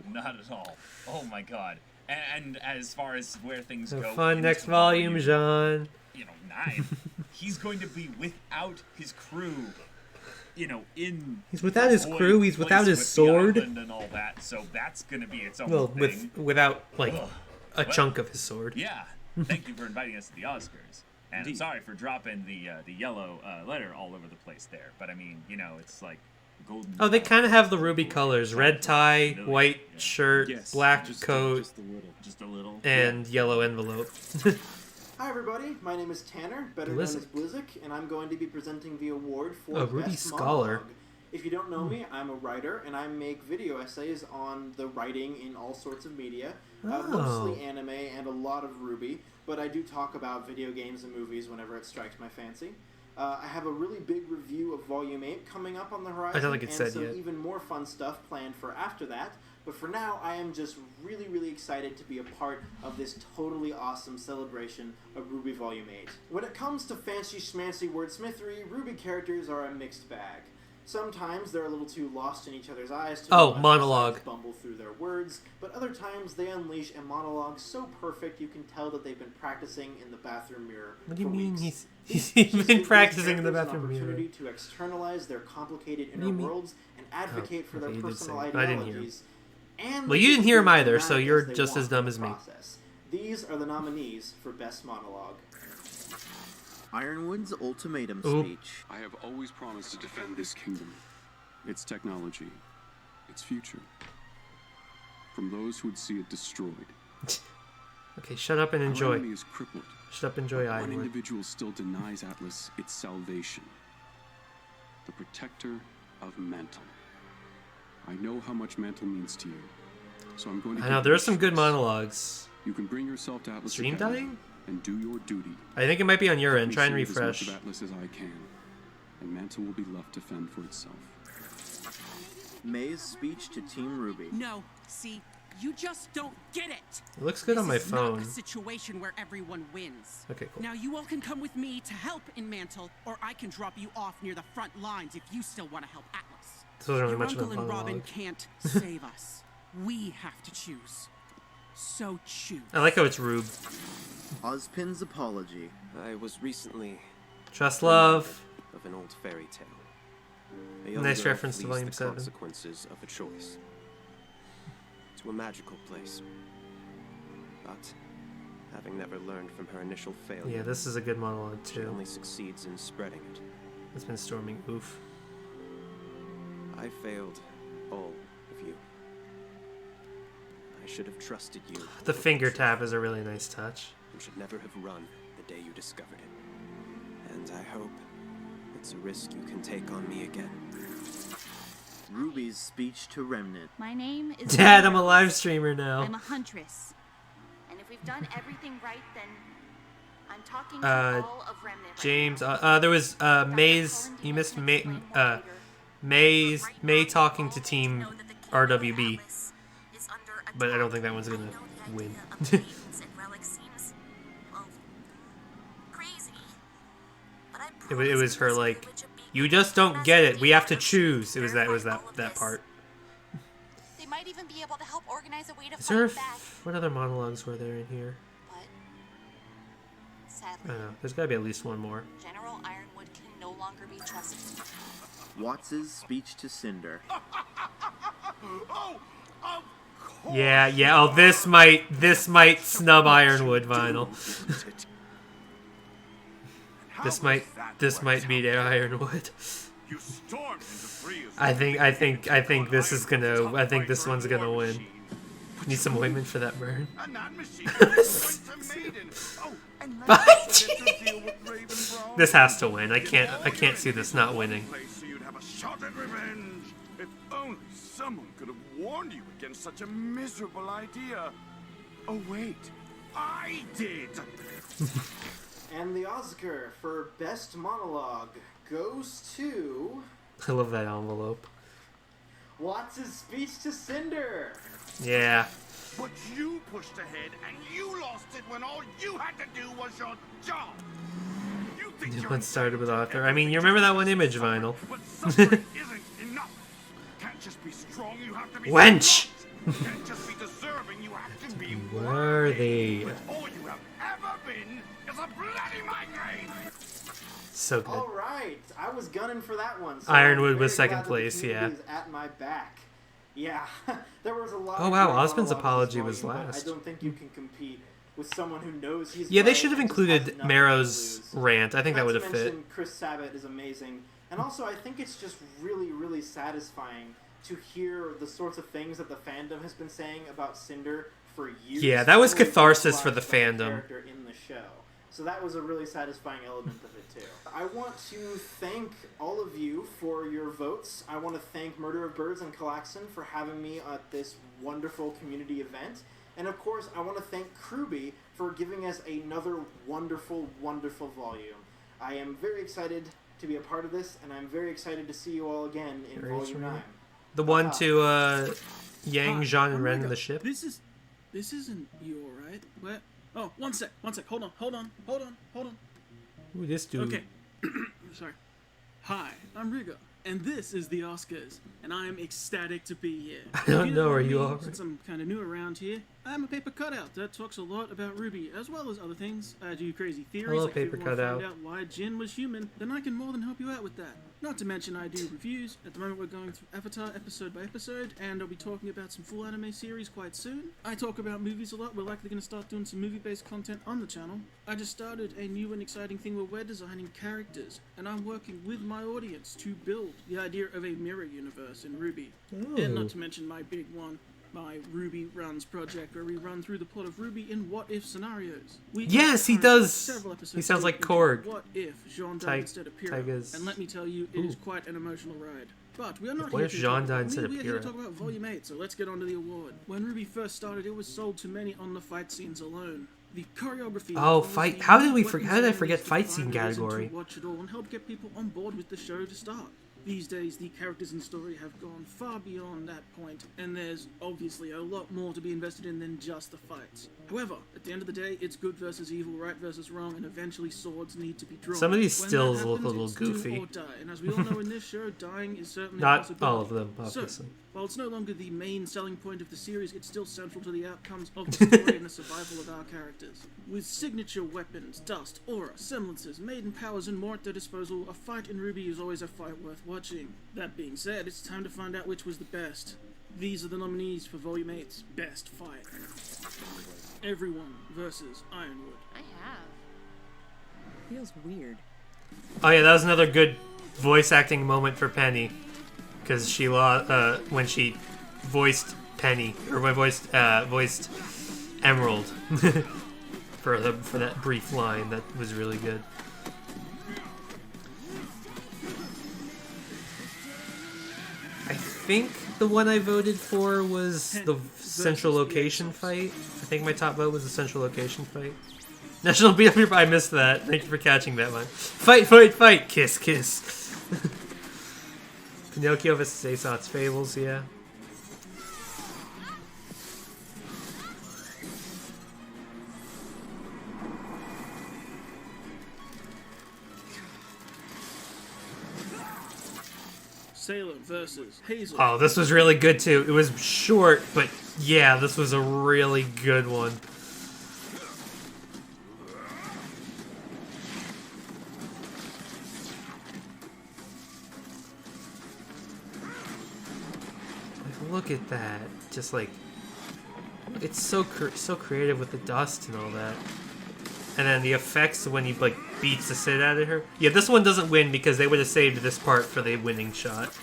not at all. Oh my god. And as far as where things Have go, fun in next this volume, Jean. 9, he's going to be without his crew. He's without his Void crew. He's place without his with the sword. island and all that. So that's going to be its own Well, thing. without like a Well, chunk of his sword. Yeah. Thank you for inviting us to the Oscars. And I'm sorry for dropping the yellow letter all over the place there. But I mean, it's like golden. Oh, they kind of have the Ruby colors: red tie, white shirt, black coat, just a little, and yellow envelope. Hi everybody, my name is Tanner, better known as Blizzik, and I'm going to be presenting the award for Ruby Best Scholar. Monologue. If you don't know me, I'm a writer, and I make video essays on the writing in all sorts of media, mostly anime and a lot of Ruby, but I do talk about video games and movies whenever it strikes my fancy. I have a really big review of Volume 8 coming up on the horizon, I don't think it's and said some yet. even more fun stuff planned for after that. But for now, I am just really, really excited to be a part of this totally awesome celebration of RWBY Volume 8. When it comes to fancy schmancy wordsmithery, RWBY characters are a mixed bag. Sometimes they're a little too lost in each other's eyes to monologue. bumble through their words, but other times they unleash a monologue so perfect you can tell that they've been practicing in the bathroom mirror. What do you for mean weeks. he's This been gives practicing in the these bathroom characters an mirror? opportunity to externalize their complicated What do inner you mean? worlds and advocate for their Okay, you did personal say it. I didn't hear him. ideologies. And Well, you didn't hear him either, so you're just as dumb as me. These are the nominees for Best Monologue. Ironwood's ultimatum Oop. speech. I have always promised to defend this kingdom, its technology, its future, from those who would see it destroyed. Okay, shut up and enjoy. Our enemy is crippled. Shut up and enjoy One Ironwood. individual still denies Atlas its salvation. The protector of Mantle. I know how much Mantle means to you, so I'm going to. I know, there are some good monologues. You can bring yourself to Atlas Stream Academy dying? and do your duty. I think it might be on your end. Let me Try and save as much refresh. of Atlas as I can, and Mantle will be left to fend for itself. May's speech to Team RWBY. No, see, you just don't get it. It looks good on my This is not phone. a situation where everyone wins. Okay, cool. Now you all can come with me to help in Mantle, or I can drop you off near the front lines if you still want to help Atlas. This wasn't really Your much of a uncle and Robin monologue. can't save us. We have to choose. So choose. I like how it's Rube. Ozpin's apology. I was recently Trust love. of an old fairy tale. A young Nice girl reference to flees Volume the 7. consequences of a choice to a magical place. But having never learned from her initial failure, Yeah, this is a good monologue she too. only succeeds in spreading it. It's been storming. Oof. I failed all of you. I should have trusted you. The finger tap is a really nice touch. You should never have run the day you discovered it. And I hope it's a risk you can take on me again. Ruby's speech to Remnant. My name is Dad, I'm a live streamer now. I'm a huntress. And if we've done everything right, then I'm talking to all of Remnant. James, there was May's. You missed May talking to Team RWB, but I don't think that one's gonna win. It was her like, you just don't get it. We have to choose. It was that part. They might even be able to help organize a way to Is there fight back. what other monologues were there in here? But I sadly, don't know. There's gotta be at least one more. General Ironwood can no longer be trusted. Watts' speech to Cinder. Yeah. Oh, this might snub Ironwood Vinyl. This might beat Ironwood. I think this is gonna. I think this one's gonna win. Need some ointment for that burn. This has to win. I can't see this not winning. If only someone could have warned you against such a miserable idea. Oh wait, I did. And the Oscar for Best Monologue goes to... I love that envelope. Watts' speech to Cinder. Yeah. But you pushed ahead and you lost it when all you had to do was your job. You think This you're one started with Arthur. I mean, you remember that one image, Vinyl? isn't enough. Can't just be strong, you have to be Wench! Can't just be deserving, you have to be Worthy. all you have ever been is a bloody migraine. So good. All right, I was gunning for that one. So Ironwood I'm was very second glad that place, the yeah. community is at my back. Yeah, there was a lot. Oh of wow, great Osmond's monologues apology this was volume, but last. I don't think you can compete with someone who knows he's Yeah, they right should have and just has included nothing Marrow's to lose. rant. I think that Not would to have fit. mention Chris Sabat is amazing, and also I think it's just really, really satisfying to hear the sorts of things that the fandom has been saying about Cinder for years. Yeah, that was before we catharsis for the realized that fandom. character in the show. So that was a really satisfying element of it too. I want to thank all of you for your votes. I want to thank Murder of Birds and Calaxon for having me at this wonderful community event. And of course, I want to thank RWBY for giving us another wonderful, wonderful volume. I am very excited to be a part of this, and I'm very excited to see you all again in Volume 9. The one to Yang, Jean, and Ren in the ship. This isn't you, right? Where? Oh, one sec. Hold on. Ooh, this dude. Okay. Sorry. Hi, I'm Rigo, and this is the Oscars, and I'm ecstatic to be here. I don't know where you me, are. Since I'm kind of new around here, I'm a paper cutout that talks a lot about RWBY, as well as other things. I do crazy theories. Hello, like if you paper want to cutout. find out why Jin was human, then I can more than help you out with that. Not to mention I do reviews. At the moment we're going through Avatar episode by episode, and I'll be talking about some full anime series quite soon. I talk about movies a lot. We're likely going to start doing some movie-based content on the channel. I just started a new and exciting thing where we're designing characters, and I'm working with my audience to build the idea of a mirror universe in RWBY. And not to mention my big one, my RWBY Runs project, where we run through the plot of RWBY in what-if scenarios. Yes, he does. He sounds like Korg. What if Jean died instead of Pyrrha? Tigers. And let me tell you, it is quite an emotional ride. But we are not What here if to Jean talk died about instead of me. We are here to Pyrrha? talk about Volume 8, so let's get on to the award. When RWBY first started, it was sold to many on the fight scenes alone. The choreography. Oh, fight! How did I forget fight scene category? To watch it all and help get people on board with the show to start. These days, the characters and story have gone far beyond that point, and there's obviously a lot more to be invested in than just the fights. However, at the end of the day, it's good versus evil, right versus wrong, and eventually swords need to be drawn. Some of these When stills that look a happens, little it's do goofy. or die, and as we all know in this show, dying is certainly a Not possibility. all of them, obviously. So, while it's no longer the main selling point of the series, it's still central to the outcomes of the story and the survival of our characters. With signature weapons, dust, aura, semblances, maiden powers, and more at their disposal, a fight in RWBY is always a fight worth watching. That being said, it's time to find out which was the best. These are the nominees for Volume 8's Best Fight. Everyone versus Ironwood. I have. Feels weird. Oh yeah, that was another good voice acting moment for Penny, because she when she voiced Penny, or when voiced Emerald for that brief line. That was really good. I think the one I voted for was the central location fight. I think my top vote was the central location fight. National Beat Up Your... I missed that. Thank you for catching that one. Fight, fight, fight! Kiss, kiss. Pinocchio vs. Aesop's Fables, yeah. Salem versus Hazel. Oh, this was really good too. It was short, but yeah, this was a really good one. Like, look at that. Just like, it's so creative with the dust and all that. And then the effects when he like beats the shit out of her. Yeah, this one doesn't win because they would have saved this part for the winning shot.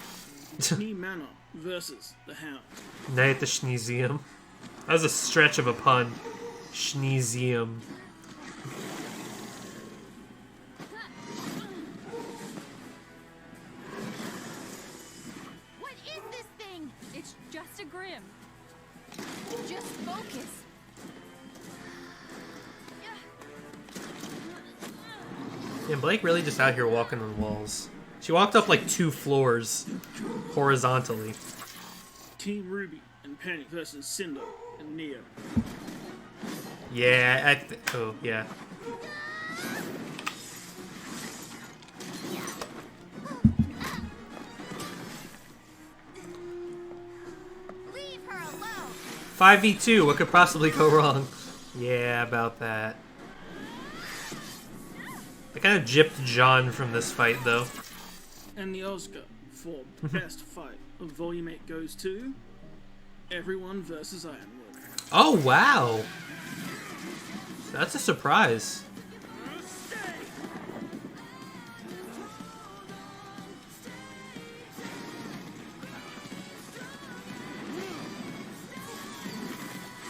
Schnee Manor versus the Hound. Night at the Schneezeum. That was a stretch of a pun. Schneezeum. What is this thing? It's just a Grim. Just focus. Yeah, Blake really just out here walking on walls. She walked up like 2 floors horizontally. Team Ruby and Penny versus Cinder and Neo. Yeah, oh, yeah. Leave her alone. 5v2, what could possibly go wrong? Yeah, about that. I kind of gypped John from this fight, though. And the Oscar for Best Fight of Volume 8 goes to Everyone versus Ironwood. Oh, wow! That's a surprise.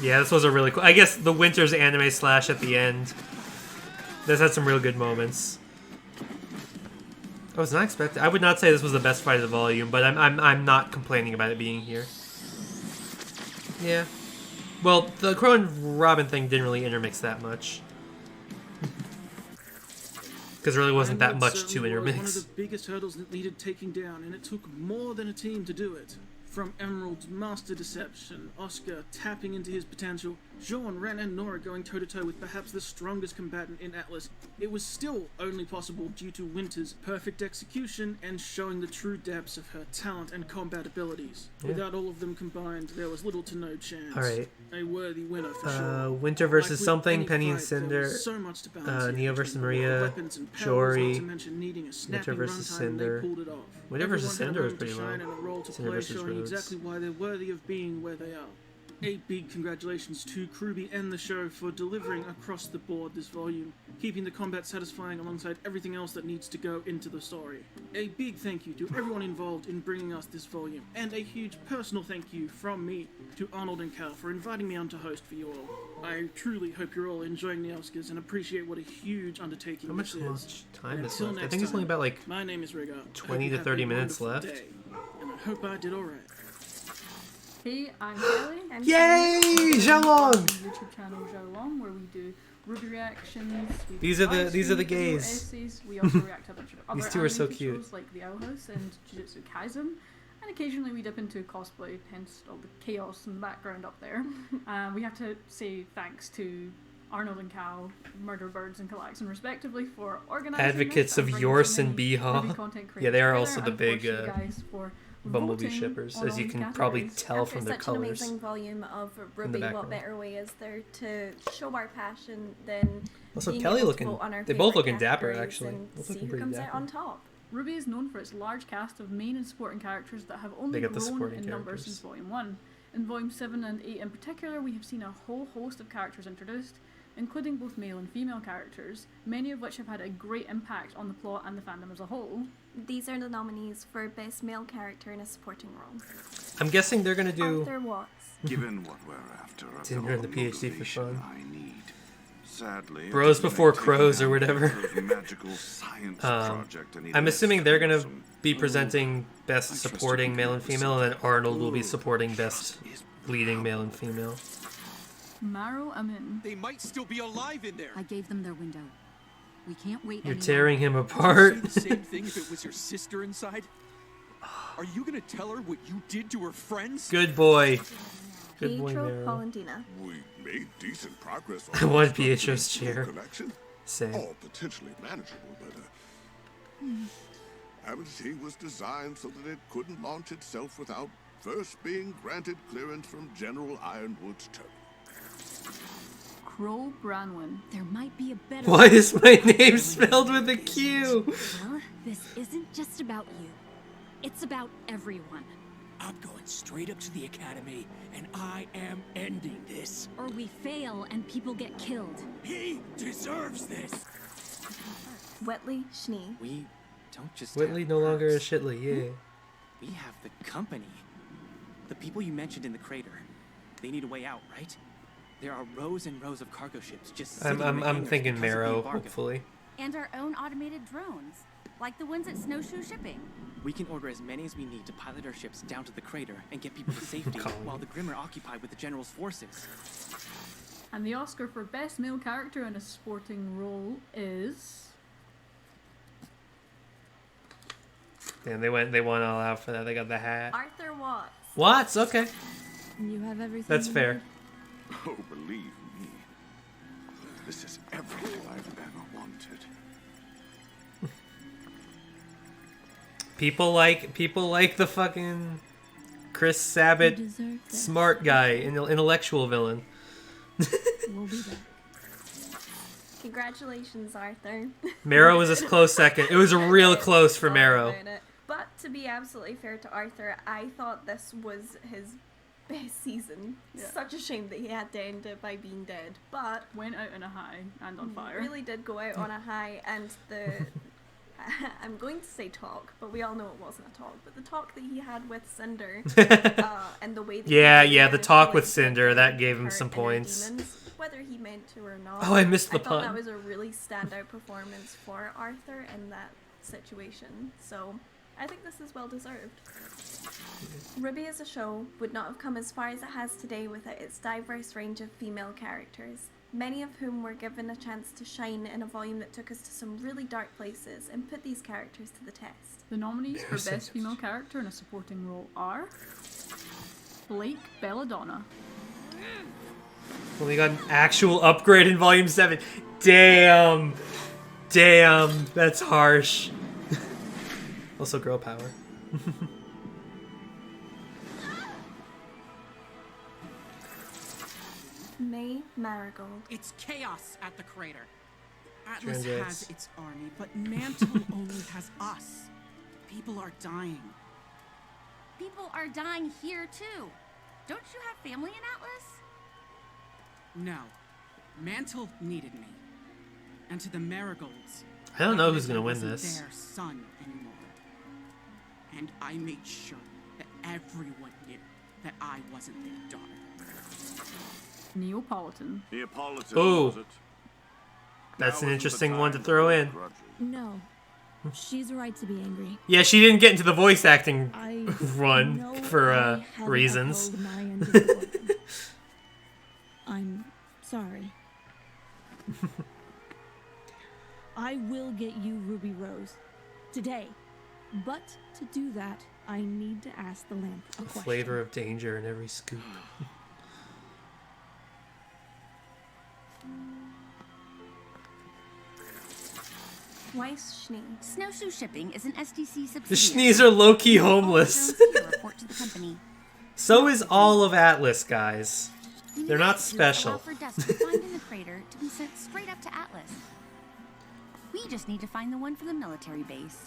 Yeah, this was a really cool... I guess the Winter's anime slash at the end. This had some real good moments. I was not expecting... I would not say this was the best fight of the volume, but I'm not complaining about it being here. Yeah. Well, the Crow and Robin thing didn't really intermix that much. Because there really wasn't that much to intermix. One of the biggest hurdles that needed taking down, and it took more than a team to do it. From Emerald's master deception, Oscar tapping into his potential, Jean, Ren, and Nora going toe-to-toe with perhaps the strongest combatant in Atlas, it was still only possible due to Winter's perfect execution and showing the true depths of her talent and combat abilities. Yeah. Without all of them combined, there was little to no chance. Alright. A worthy winner for sure. Winter versus Like something, Penny and fight, Cinder, so much to balance here Neo versus between Maria, weapons and powers, Jory, not to mention needing a snapping Winter versus runtime, and they Cinder. pulled it off. Winter versus Everyone had a Cinder was moment to pretty low. shine and a role to Cinder play, versus showing Rhodes. exactly why they're worthy of being where they are. A big congratulations to Ruby and the show for delivering across the board this volume, keeping the combat satisfying alongside everything else that needs to go into the story. A big thank you to everyone involved in bringing us this volume, and a huge personal thank you from me to Arnold and Cal for inviting me on to host for you all. I truly hope you're all enjoying the Oscars and appreciate what a huge undertaking How much this is. time And is until left? I next think it's time, only about like my name is Rigger. 20 Hope to you 30 have a minutes wonderful left. day, and I hope I did alright. Hey, I'm Kelly. Yay! Zhaolong! YouTube channel Zhaolong, where we do RWBY reactions. We do These are the live stream gays. video essays. We also react to a bunch of other These two are so animated cute. shows like The Owl House and Jujutsu Kaisen. And occasionally we dip into cosplay, hence all the chaos in the background up there. We have to say thanks to Arnold and Cal, Murder Birds and Klaxon respectively for organising Advocates this of and bringing Yors so and many Biha. RWBY content Yeah, they are creators also the together, big and of course you guys for Bumblebee voting shippers, on as you all can these probably categories. tell After from their such colors. an amazing volume of From the RWBY, what background. better way is there to show our passion than Also, being Kelly able looking- to vote on our they both favorite looking dapper, categories actually. and Both see looking who pretty comes out dapper. on top. RWBY is known for its large cast of main and supporting characters that have only grown in number since Volume 1. In Volume 7 and 8 in particular, we have seen a whole host of characters introduced, including both male and female characters, many of which have had a great impact on the plot and the fandom as a whole. These are the nominees for Best Male Character in a Supporting Role. I'm guessing they're gonna do Arthur Watts. Given what we're after, Didn't earn the PhD for fun. I need. Sadly, Bros before crows or whatever. Magical science project I'm assuming they're gonna be presenting Best Supporting Male and Female, and then Arnold will be supporting Best Leading Male and Female. Maro Amin. They might still be alive in there. I gave them their window. We can't wait. You're tearing him apart. Would you say the same thing if it was your sister inside? Are you gonna tell her what you did to her friends? Good boy. Good boy, Pietro Maro. Polendina. We made decent progress I want Pietro's chair. connection. Same. All potentially manageable, but Amity was designed so that it couldn't launch itself without first being granted clearance from General Ironwood's terminal. Crow Branwyn. There might be a better. Why is my name spelled with a Q? Well, this isn't just about you. It's about everyone. I'm going straight up to the academy, and I am ending this. Or we fail and people get killed. He deserves this. Whitley Schnee. We don't just Whitley have no longer a perks. Shitley, yeah. We have the company. The people you mentioned in the crater. They need a way out, right? There are rows and rows of cargo ships just sitting in the I'm hangars thinking because of the Marrow, embargo. hopefully. And our own automated drones, like the ones at Snowshoe Shipping. We can order as many as we need to pilot our ships down to the crater and get people to safety while the Grimm are occupied with the General's forces. And the Oscar for Best Male Character in a Supporting Role is... Damn, they went all out for that. They got the hat. Arthur Watts. Watts, okay. You have everything. That's fair. Oh, believe me, this is everything I've ever wanted. People like the fucking Chris Sabat smart guy, intellectual villain. We'll be back. Congratulations, Arthur. Marrow was a close second. It was a real close for Marrow. But to be absolutely fair to Arthur, I thought this was his best season. Yeah. Such a shame that he had to end it by being dead. But went out on a high and on fire. Really did go out on a high, and the I'm going to say talk, but we all know it wasn't a talk. But the talk that he had with Cinder, and the way that the talk with Cinder, that gave him some points. Demons, whether he meant to or not. Oh, I missed the thought pun. that was a really standout performance for Arthur in that situation. So I think this is well deserved. RWBY as a show would not have come as far as it has today without its diverse range of female characters, many of whom were given a chance to shine in a volume that took us to some really dark places and put these characters to the test. The nominees for Best Female Character in a Supporting Role are Blake Belladonna. Well, we got an actual upgrade in Volume 7. Damn, that's harsh. Also, girl power. May Marigold. It's chaos at the crater. Atlas Translates. has its army, but Mantle only has us. People are dying. People are dying here too. Don't you have family in Atlas? No. Mantle needed me. And to the Marigolds, I don't know who's I gonna win wasn't this. their son anymore. And I made sure that everyone knew that I wasn't their daughter. Neapolitan. Neapolitan, Oh, was it? that's an Now isn't the interesting one to time throw for in. grudges. No. She's right to be angry. Yeah, she didn't get into the voice acting I run know for I hadn't reasons. upheld my end of the bargain. I'm sorry. I will get you Ruby Rose. Today. But to do that, I need to ask the lamp a question. Flavor of danger in every scoop. Weiss Schnee. Snowshoe Shipping is an SDC subsidiary. The Schnees are low-key homeless. Report to the company. So is all of Atlas, guys. They're not Allow special. for dust to find in the crater to be sent straight up to Atlas. We just need to find the one for the military base.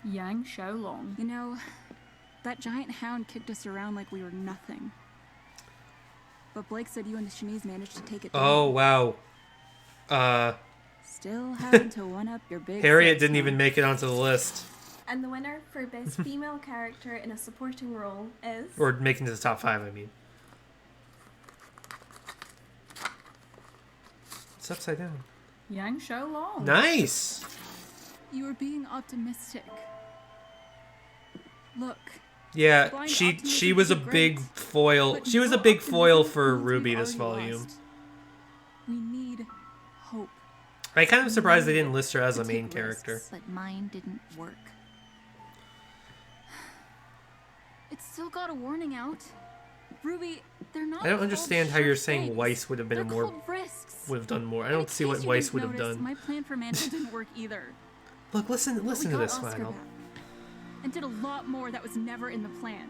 Yang Xiaolong. You know, that giant hound kicked us around like we were nothing. But Blake said you and the Shanice managed to take it down. Oh, wow. Still having to one-up your big Harriet sis, didn't huh? even make it onto the list. And the winner for Best Female Character in a Supporting Role is... Or making it to the top 5, I mean. It's upside down. Yang Xiaolong. Nice! You were being optimistic. Look. Yeah, blind she optimism was a is great, big foil. but She was a no big foil optimism for means Ruby we've this already volume. lost. We need hope. I kind of surprised they didn't list her as a To main take character. risks, but mine didn't work. It's still got a warning out. Ruby, they're not I don't called understand how sure you're saying things. Weiss would have been They're a more called risks. would have done more. I And don't in see what case you Weiss didn't would have notice, done. My plan for Mantle didn't work either. Look, listen But we to got this Oscar final. back and did a lot more that was never in the plan.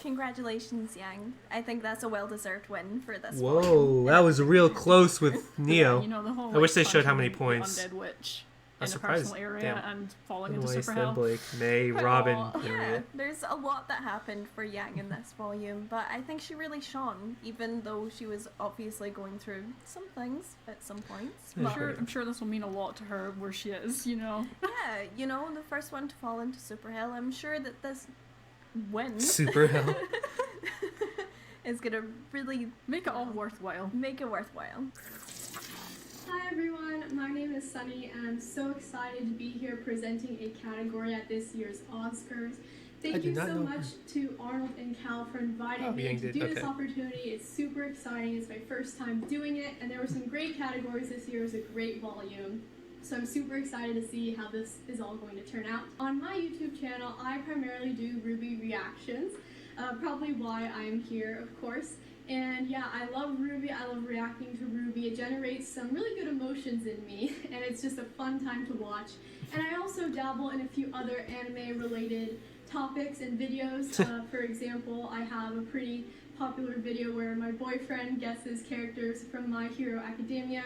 Congratulations, Yang. I think that's a well-deserved win for this Whoa, volume. that was real close with Neo. You know, the whole, I wish they like, showed how many punching the points. Undead witch I'm in a surprised. personal area Damn. and falling into Weiss, super then hell. Blake, May, Quite a Robin, lot. Yeah, Harriet. there's a lot that happened for Yang in this volume, but I think she really shone, even though she was obviously going through some things at some points. Yeah, I'm But sure this will mean a lot to her where she is, you know. yeah, you know, the first one to fall into Super Hell, I'm sure that this win Super Hell. is gonna really make it all worthwhile. Make it worthwhile. Hi everyone, my name is Sunny and I'm so excited to be here presenting a category at this year's Oscars. I Thank did you not so know much to Arnold and Cal for inviting Oh, me Yang to did, do this okay. opportunity. It's super exciting. It's my first time doing it and there were some great categories this year. It was a great volume. So I'm super excited to see how this is all going to turn out. On my YouTube channel, I primarily do RWBY reactions. Probably why I'm here, of course. And yeah, I love RWBY, I love reacting to RWBY. It generates some really good emotions in me, and it's just a fun time to watch. And I also dabble in a few other anime-related topics and videos. For example, I have a pretty popular video where my boyfriend guesses characters from My Hero Academia.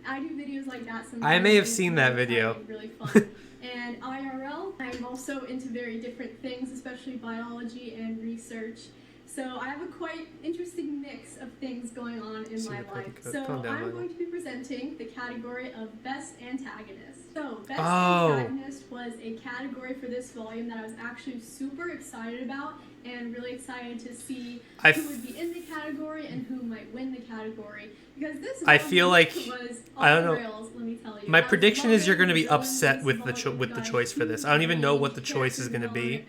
I do videos like that sometimes. I may have and it's seen that really video. fun and really fun. And IRL, I'm also into very different things, especially biology and research. So I have a quite interesting mix of things going on in my life. So I'm going to be presenting the category of Best Antagonist. So Best Antagonist was a category for this volume that I was actually super excited about and really excited to see who would be in the category and who might win the category. Because this I feel like was I don't off the know. rails, let me tell you. My I was prediction is you're loving going to be the upset villains, with the choice for this. I don't even know what the choice is going to be,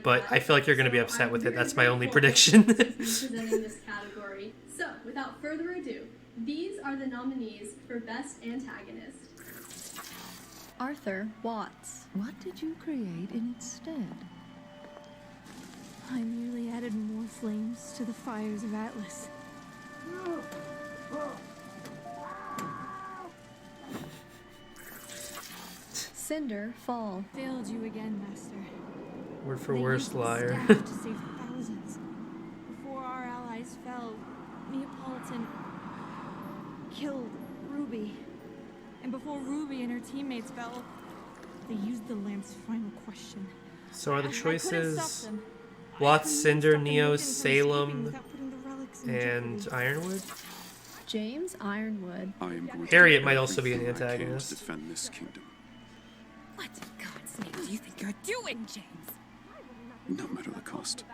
but I feel like you're going to be upset with it. That's my only prediction. presenting this category. So, without further ado, these are the nominees for Best Antagonist. Arthur Watts. What did you create instead? I merely added more flames to the fires of Atlas. Cinder Fall. Failed you again, Master. Word for They worst used the liar. staff to save thousands. Before our allies fell, Neapolitan killed Ruby. And before Ruby and her teammates fell, they used the lamp's final question. So are the I couldn't stop choices them. Watts, Cinder, Neo, From escaping Salem, without putting the relics in and jeopardy. Ironwood? James Ironwood. I am going Harriet to do might also be an everything I can to antagonist. defend this kingdom, What in God's name do you think you're doing, James? no matter the cost.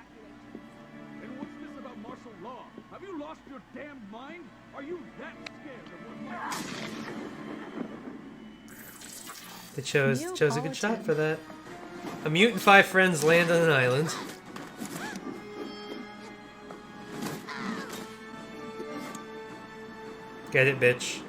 And what's this about martial law? Have you lost your damn mind? Are you that scared of what They chose a good shot for that. A mute and 5 friends land on an island. Get it, bitch.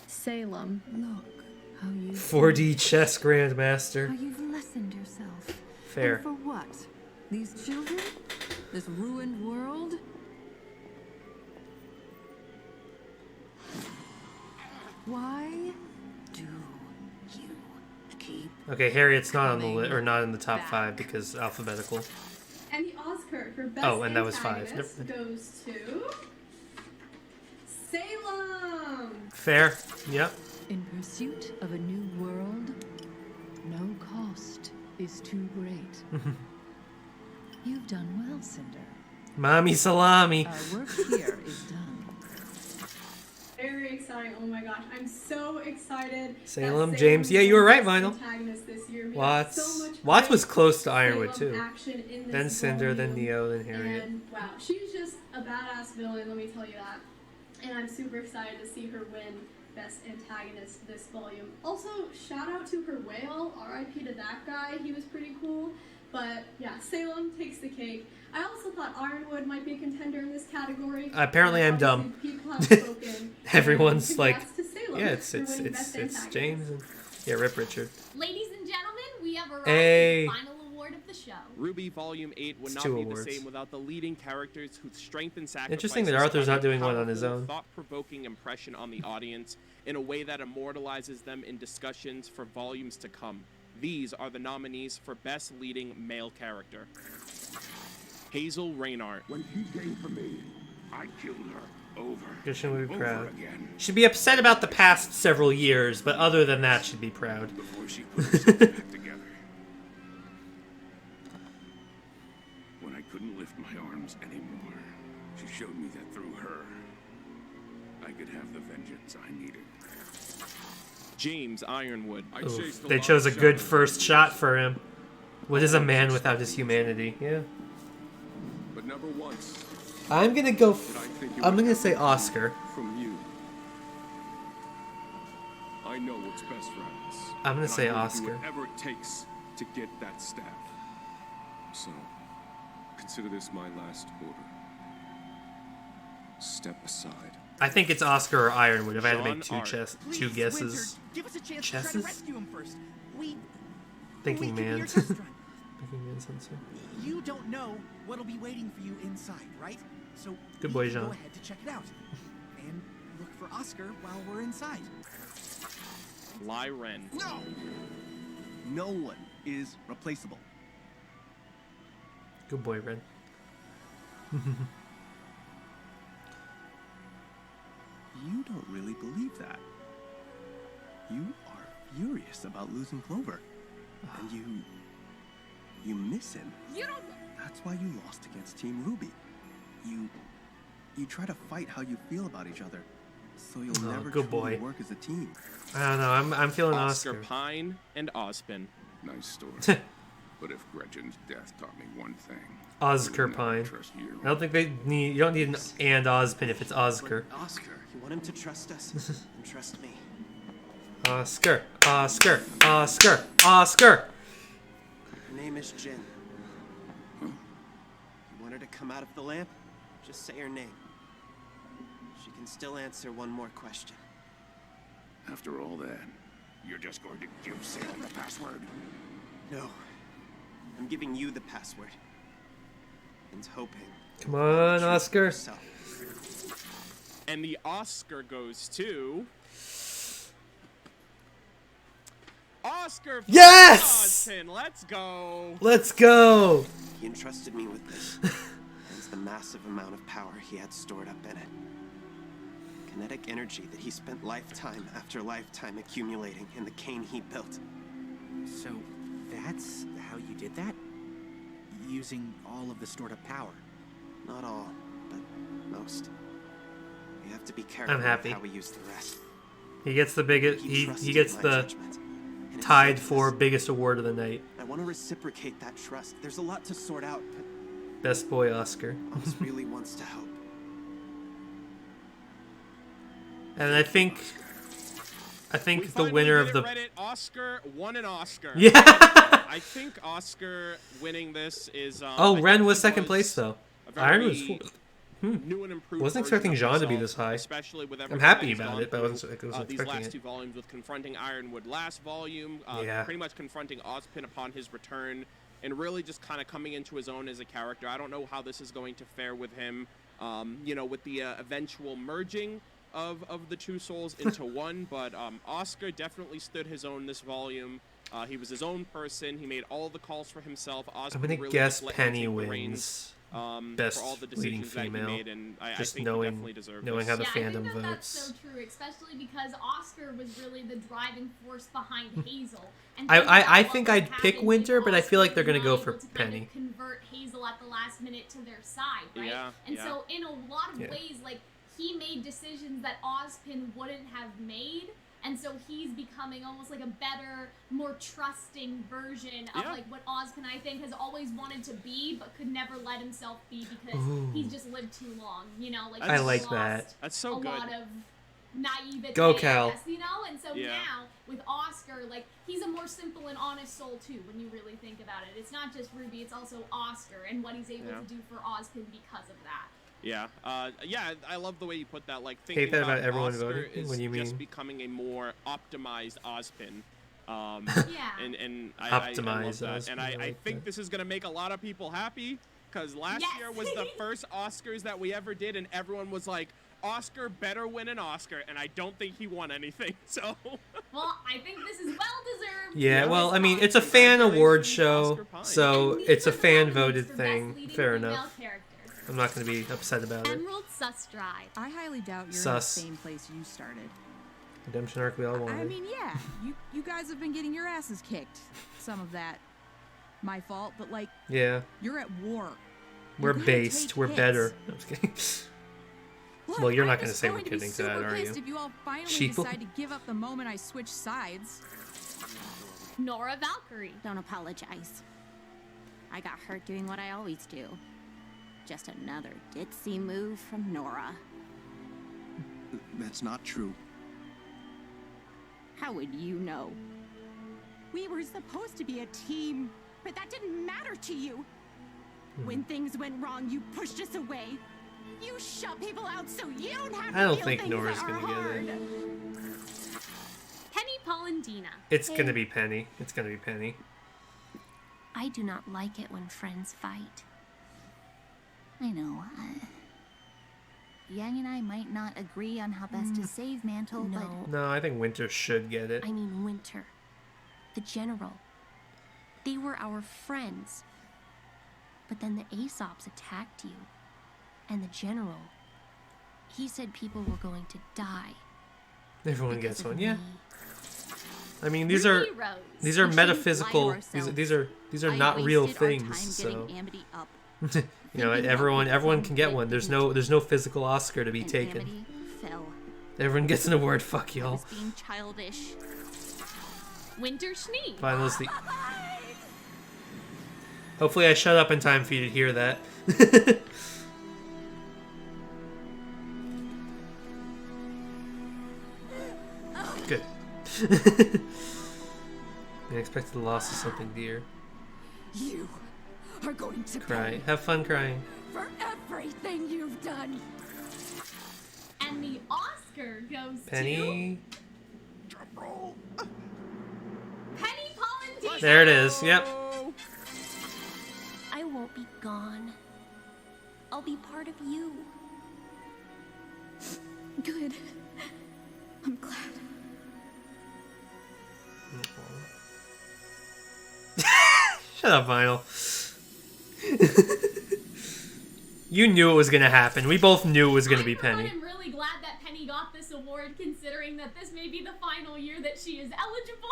Salem. Look how you 4D chess grandmaster. How you've lessened yourself. Fair. And for what? These children? This ruined world? Why do you keep... Okay, Harriet's not on the list, or not in the top 5 because alphabetical. And the Oscar for best and that was 5. antagonist goes to Salem. Fair. Yep. In pursuit of a new world, no cost is too great. You've done well, Cinder. Mommy salami. Our work here is done. Very exciting. Oh my gosh, I'm so excited. Salem, James. Yeah, you were right, Vinyl. Watts. Watts was close to Ironwood, too. Then Then Cinder, then Neo, then Harriet. And wow, she's just a badass villain, let me tell you that. And I'm super excited to see her win Best Antagonist this volume. Also, shout out to her whale. R.I.P. to that guy. He was pretty cool. But yeah, Salem takes the cake. I also thought Ironwood might be a contender in this category. Apparently I'm dumb. People have spoken. Everyone's like, Salem yeah, it's James. And, yeah, Rip Richard. Ladies and gentlemen, we have arrived Hey. at the final award of the show. RWBY Volume 8 would It's not 2 be awards. the same without the leading characters whose strength and sacrifice. Interesting that Arthur's not doing one on his own. Thought-provoking impression on the audience in a way that immortalizes them in discussions for volumes to come. These are the nominees for Best Leading Male Character. Hazel Reinhardt. When he came for me, I killed her over. Christian would be over proud. again. She'd be upset about the past several years, but other than that, she'd be proud. Before she put herself back together. When I couldn't lift my arms anymore, she showed me that through her, I could have the vengeance I needed. James Ironwood. Oof, they chose a good first shot for him. What is a man without his humanity? Yeah. But never once. I'm gonna go. I'm gonna say Oscar. From you. I know what's best for us. I'm gonna say And I will Oscar. do whatever it takes to get that staff. So, consider this my last order. Step aside. I think it's Oscar or Ironwood. If I had to make Sean two guesses. Give us a chance to Chesses? try to rescue him first. Thinking we can be man. your test run. Thinking man sensor. You don't know what'll be waiting for you inside, right? So Good boy, we can Jean. go ahead to check it out and look for Oscar while we're inside. Lai Ren. No. No one is replaceable. Good boy, Ren. You don't really believe that. You are furious about losing Clover. And you miss him. You don't. That's why you lost against Team RWBY. You try to fight how you feel about each other. So you'll never good truly boy. work as a team. I don't know. I'm feeling Oscar Oscar. Pine and Ozpin. Nice story. But if Gretchen's death taught me one thing, Oscar I would never Pine. trust you. I don't think they need. You don't need an and Ozpin if it's Oscar. Oscar, you want him to trust us and trust me. Oscar. Oscar. Oscar. Oscar. Her name is Jin. You want her to come out of the lamp? Just say her name. She can still answer one more question. After all that, you're just going to give Salem the password? No. I'm giving you the password. And hoping. Come on, Oscar. And the Oscar goes to Oscar for Yes! Ozpin. Let's go. Let's go. He entrusted me with this. Hence the massive amount of power he had stored up in it. Kinetic energy that he spent lifetime after lifetime accumulating in the cane he built. So that's how you did that? Using all of the stored up power? Not all, but most. We have to be careful I'm happy. with how we use the rest. He gets the biggest. He gets my the judgment, and it's tied like for this. biggest award of the night. I want to reciprocate that trust. There's a lot to sort out, but Best boy Oscar. Oz really wants to help. And I think We the finally winner did of it, the Reddit. Oscar won an Oscar. Yeah. I think Oscar winning this is. Oh, I Ren think was he second place though. a very Iron was fourth. new and improved Wasn't version expecting of Jean to be himself, this high. Especially with I'm everything happy that he's about gone it, but I wasn't through, expecting these last it. two volumes with confronting Ironwood last volume, Yeah. pretty much confronting Ozpin upon his return, and really just kind of coming into his own as a character. I don't know how this is going to fare with him, with the eventual merging of the two souls into one, but Oscar definitely stood his own this volume. He was his own person. He made all the calls for himself. I'm gonna really guess just let him Penny take the wins. reins, Best for all the leading decisions that he female. made, and I Just think knowing, he definitely deserved knowing this. how the I fandom think that votes. that's so true, especially because Oscar was really the driving force behind Hazel. And I think I'd pick Winter, but I feel like they're gonna go for Penny. Convert Hazel at the last minute to their side, right? Yeah, and yeah. so in a lot of Yeah. ways, like, he made decisions that Ozpin wouldn't have made. And so he's becoming almost like a better, more trusting version of like what Ozpin, I think, has always wanted to be, but could never let himself be because he's just lived too long. You know, like I he's like lost that. That's so a good. lot of naivete, Go, Cal. I guess, you know. And so Yeah. now with Oscar, like, he's a more simple and honest soul too. When you really think about it, it's not just RWBY; it's also Oscar and what he's able to do for Ozpin because of that. Yeah, yeah, I love the way you put that. Like, thinking Hate that about everyone Oscar voting? is What do you just mean? becoming a more optimized Ozpin. Yeah. And I love Optimized that. Ozpin, And I I like think that. this is gonna make a lot of people happy, because last Yes. year was the first Oscars that we ever did, and everyone was like, Oscar better win an Oscar, and I don't think he won anything. So. Well, I think this is well deserved. Yeah, well, I mean, it's a fan award show, so it's a fan voted thing. Fair enough. I'm not going to be upset about it. Emerald Sus Drive. I highly doubt you're Sus. in the same place you started. Redemption arc we all wanted. I mean, yeah, you guys have been getting your asses kicked. Some of that, my fault, but like, Yeah. you're at war. We're You gotta based. take We're hits. better. I'm just kidding. Look, Well, you're not I'm going to just say we're going to be kidding to that, super are pissed you? if you all finally Sheeple? decide to give up the moment I switch sides. Nora Valkyrie. Don't apologize. I got hurt doing what I always do. Just another ditzy move from Nora. That's not true. How would you know? We were supposed to be a team, but that didn't matter to you. When things went wrong, you pushed us away. You shut people out so you don't have to I don't feel think things Nora's that gonna are get hard. it. Penny Polendina. It's going to be Penny. It's going to be Penny. I do not like it when friends fight. I know. Yang and I might not agree on how best to save Mantle, but No, I think Winter should get it. I mean Winter, the general. They were our friends. But then the Aesops attacked you. And the general, he said people were going to die. Everyone because gets of one, yeah. me. I mean, these are Ruby Rose. these are We shouldn't lie to metaphysical. ourselves. These are I not real wasted our things. time So getting Amity up. you know, everyone can get one. There's no physical Oscar to be And taken. Amity fell. Everyone gets an award. Fuck I y'all. was being childish. Winter Schnee. Finals the. Hopefully, I shut up in time for you to hear that. Good. I expected the loss of something dear. You are going to Cry. pay Have fun crying. for everything you've done. And the Oscar goes Penny. to Penny Polendina. There it is. Yep. I won't be gone. I'll be part of you. Good. I'm glad. Shut up, Vinyl. You knew it was gonna happen. We both knew it was gonna be Penny. I'm really glad that Penny got this award, considering that this may be the final year that she is eligible.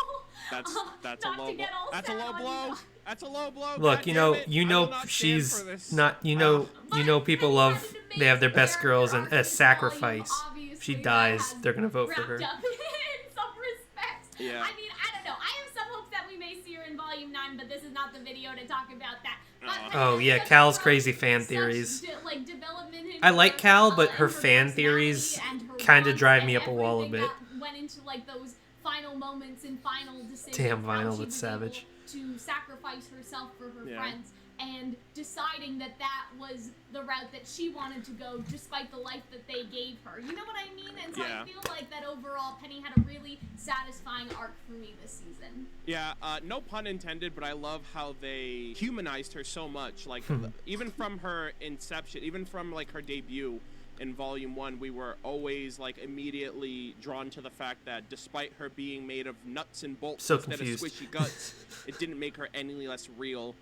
That's a not low to blow. get all That's a sad low on blow. you. That's a low blow. Look, God you damn know, it. you I will know, not stand she's for this. not. You know, people love. They have their best girls, and as sacrifice, if she dies, they're gonna vote for her. Wrapped up in some respects. Yeah. I mean, I don't know. I have some hopes that we may see her in Volume 9, but this is not the video to talk about that. But Oh yeah, Cal's crazy fan theories. like development in I like her, Cal, but and her fan personality theories and her kind of wants drive and me up a wall a everything bit. that went into like those final moments and final decisions. Damn, how Vinyl, she that's was savage. able to sacrifice herself for her Yeah. friends and deciding that that was the route that she wanted to go despite the life that they gave her. You know what I mean? And so Yeah. I feel like that overall Penny had a really satisfying arc for me this season. Yeah, no pun intended, but I love how they humanized her so much. Like, even from her inception, even from like her debut, in Volume 1, we were always like immediately drawn to the fact that despite her being made of nuts and bolts So instead confused. of squishy guts, it didn't make her any less real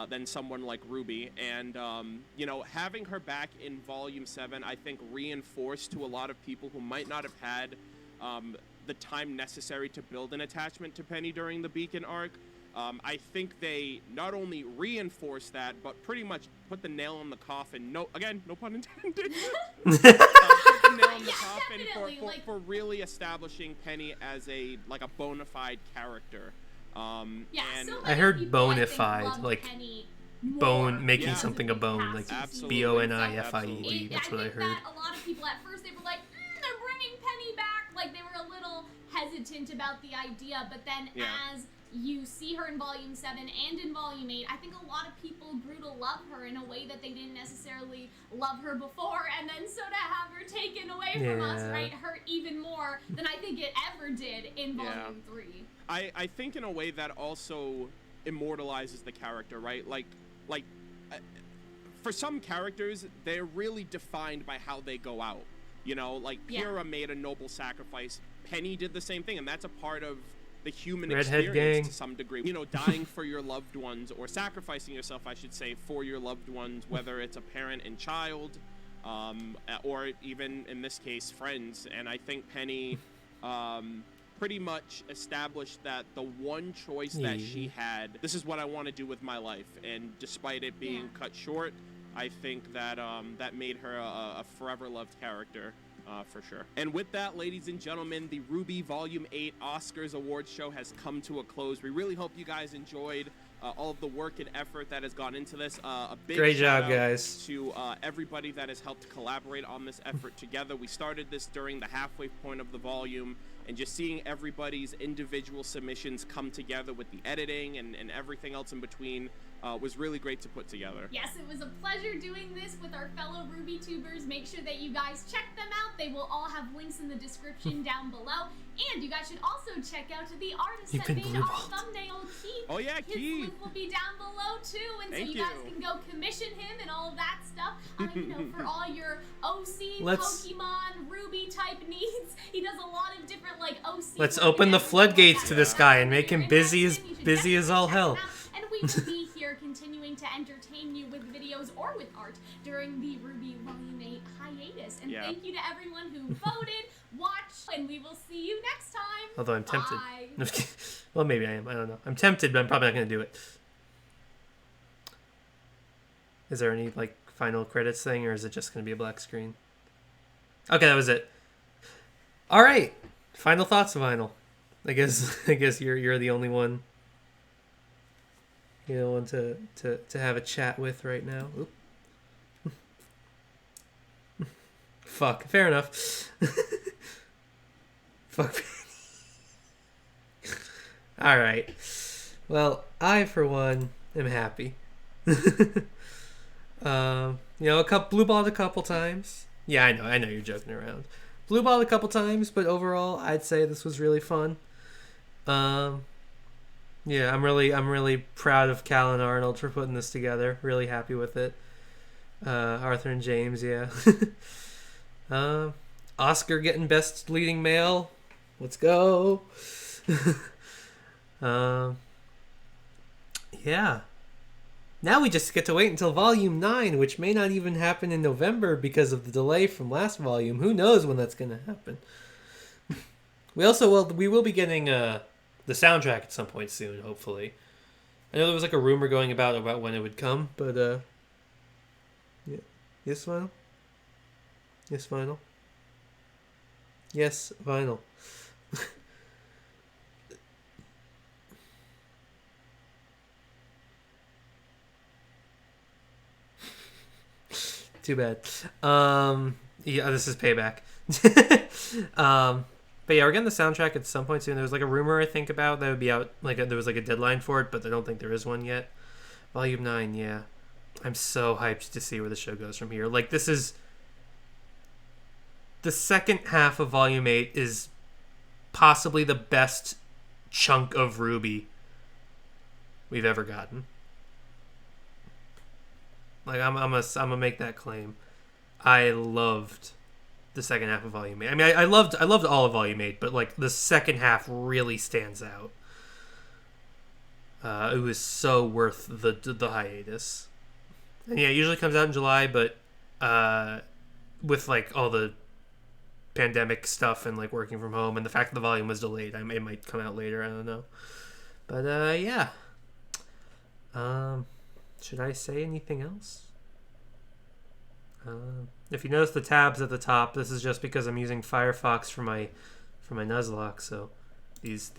than someone like RWBY. And, you know, having her back in Volume 7, I think reinforced to a lot of people who might not have had the time necessary to build an attachment to Penny during the Beacon arc. I think they not only reinforced that, but pretty much put the nail in the coffin. No, again, no pun intended. Put the nail in the coffin for really establishing Penny as a bona fide character. And I heard bona fide, like bone, making something a bone, like BONIFIED. That's what I heard. That a lot of people at first they were like, they're bringing Penny back. Like they were a little hesitant about the idea, but then as you see her in Volume 7 and in Volume 8, I think a lot of people grew to love her in a way that they didn't necessarily love her before, and then so to have her taken away from us, right, hurt even more than I think it ever did in Volume 3. I think in a way that also immortalizes the character, right? Like for some characters, they're really defined by how they go out. You know, like Pyrrha made a noble sacrifice. Penny did the same thing, and that's a part of the human experience to some degree. You know, dying for your loved ones, or sacrificing yourself, I should say, for your loved ones, whether it's a parent and child, or even in this case, friends. And I think Penny pretty much established that the one choice that she had, this is what I want to do with my life. And despite it being cut short, I think that that made her a forever loved character. For sure. And with that, ladies and gentlemen, the RWBY Volume 8 Oscars Awards show has come to a close. We really hope you guys enjoyed all of the work and effort that has gone into this. A big Great shout job, out guys. to everybody that has helped collaborate on this effort together. We started this during the halfway point of the volume, and just seeing everybody's individual submissions come together with the editing and everything else in between was really great to put together. Yes, it was a pleasure doing this with our fellow RWBY tubers. Make sure that you guys check them out. They will all have links in the description down below. And you guys should also check out the artist that made our thumbnail, Keith. Oh yeah, His Keith. link will be down below too, and Thank so you guys can go commission him and all of that stuff. You know, for all your OC, Pokemon, RWBY type needs. He does a lot of different like OC. Let's open the floodgates to this guy and make him busy as all hell. And we will be here continuing to entertain you with videos or with art during the RWBY Volume 8 hiatus. And thank you to everyone who voted, watched, and we will see you next time. Although I'm tempted. Bye. No, well, maybe I am. I don't know. I'm tempted, but I'm probably not going to do it. Is there any like final credits thing, or is it just going to be a black screen? Okay, that was it. All right. Final thoughts, Vinyl. I guess you're the only one. You're the one to have a chat with right now. Oop. Fuck. Fair enough. Fuck. All right. Well, I for one am happy. You know, blue balled a couple times. Yeah, I know you're joking around. Blue balled a couple times, but overall, I'd say this was really fun. Yeah, I'm really proud of Cal and Arnold for putting this together. Really happy with it. Arthur and James, yeah. Oscar getting best leading male. Let's go. Yeah. Now we just get to wait until Volume 9, which may not even happen in November because of the delay from last volume. Who knows when that's going to happen? We will be getting the soundtrack at some point soon, hopefully. I know there was like a rumor going about when it would come, but yeah. Yes, Vinyl? Yes, Vinyl? Yes, Vinyl. Too bad. Yeah, this is payback. But yeah, we're getting the soundtrack at some point soon. There was like a rumor I think about that would be out. There was like a deadline for it, but I don't think there is one yet. Volume 9, yeah. I'm so hyped to see where the show goes from here. Like, this is the second half of Volume 8 is possibly the best chunk of RWBY we've ever gotten. Like, I'm gonna make that claim. I loved the second half of Volume 8. I mean, I loved all of Volume 8, but like the second half really stands out. It was so worth the hiatus. And yeah, it usually comes out in July, but with like all the pandemic stuff and like working from home and the fact that the volume was delayed, it might come out later. I don't know. But yeah. Should I say anything else? If you notice the tabs at the top, this is just because I'm using Firefox for my Nuzlocke. So these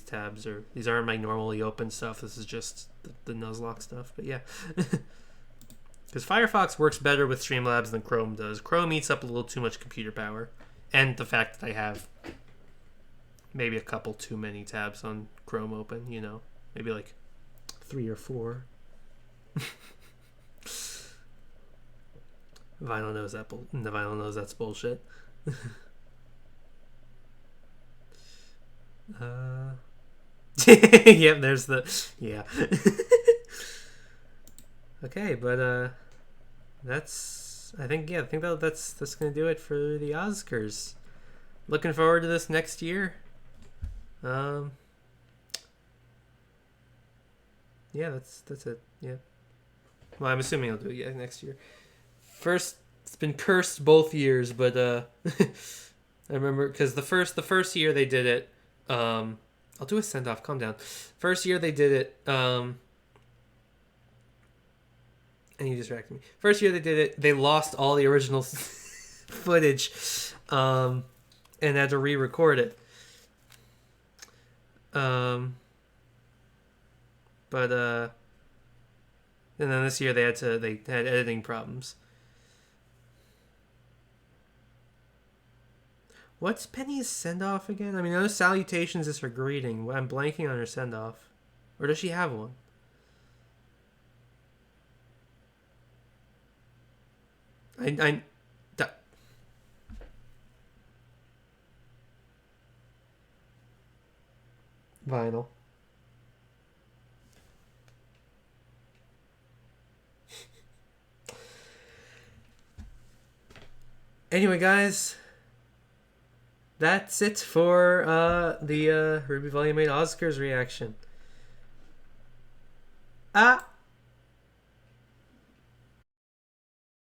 tabs these aren't my normally open stuff. This is just the Nuzlocke stuff. But yeah. Because Firefox works better with Streamlabs than Chrome does. Chrome eats up a little too much computer power. And the fact that I have maybe a couple too many tabs on Chrome open, you know. Maybe like 3 or 4. Vinyl knows that's bullshit. Yep, there's the... Yeah. Okay, but that's I think that's gonna do it for the Ozcars. Looking forward to this next year. Yeah, that's it. Yeah. Well, I'm assuming I'll do it next year. First, it's been cursed both years, but I remember because the first year they did it. I'll do a send off. Calm down. First year they did it. And you distracted me. First year they did it, they lost all the original footage, and had to re-record it. But and then this year they had editing problems. What's Penny's send off again? I mean, I know salutations is her greeting. I'm blanking on her send off, or does she have one? Vinyl. Anyway, guys, that's it for the RWBY Volume 8 Ozcars reaction.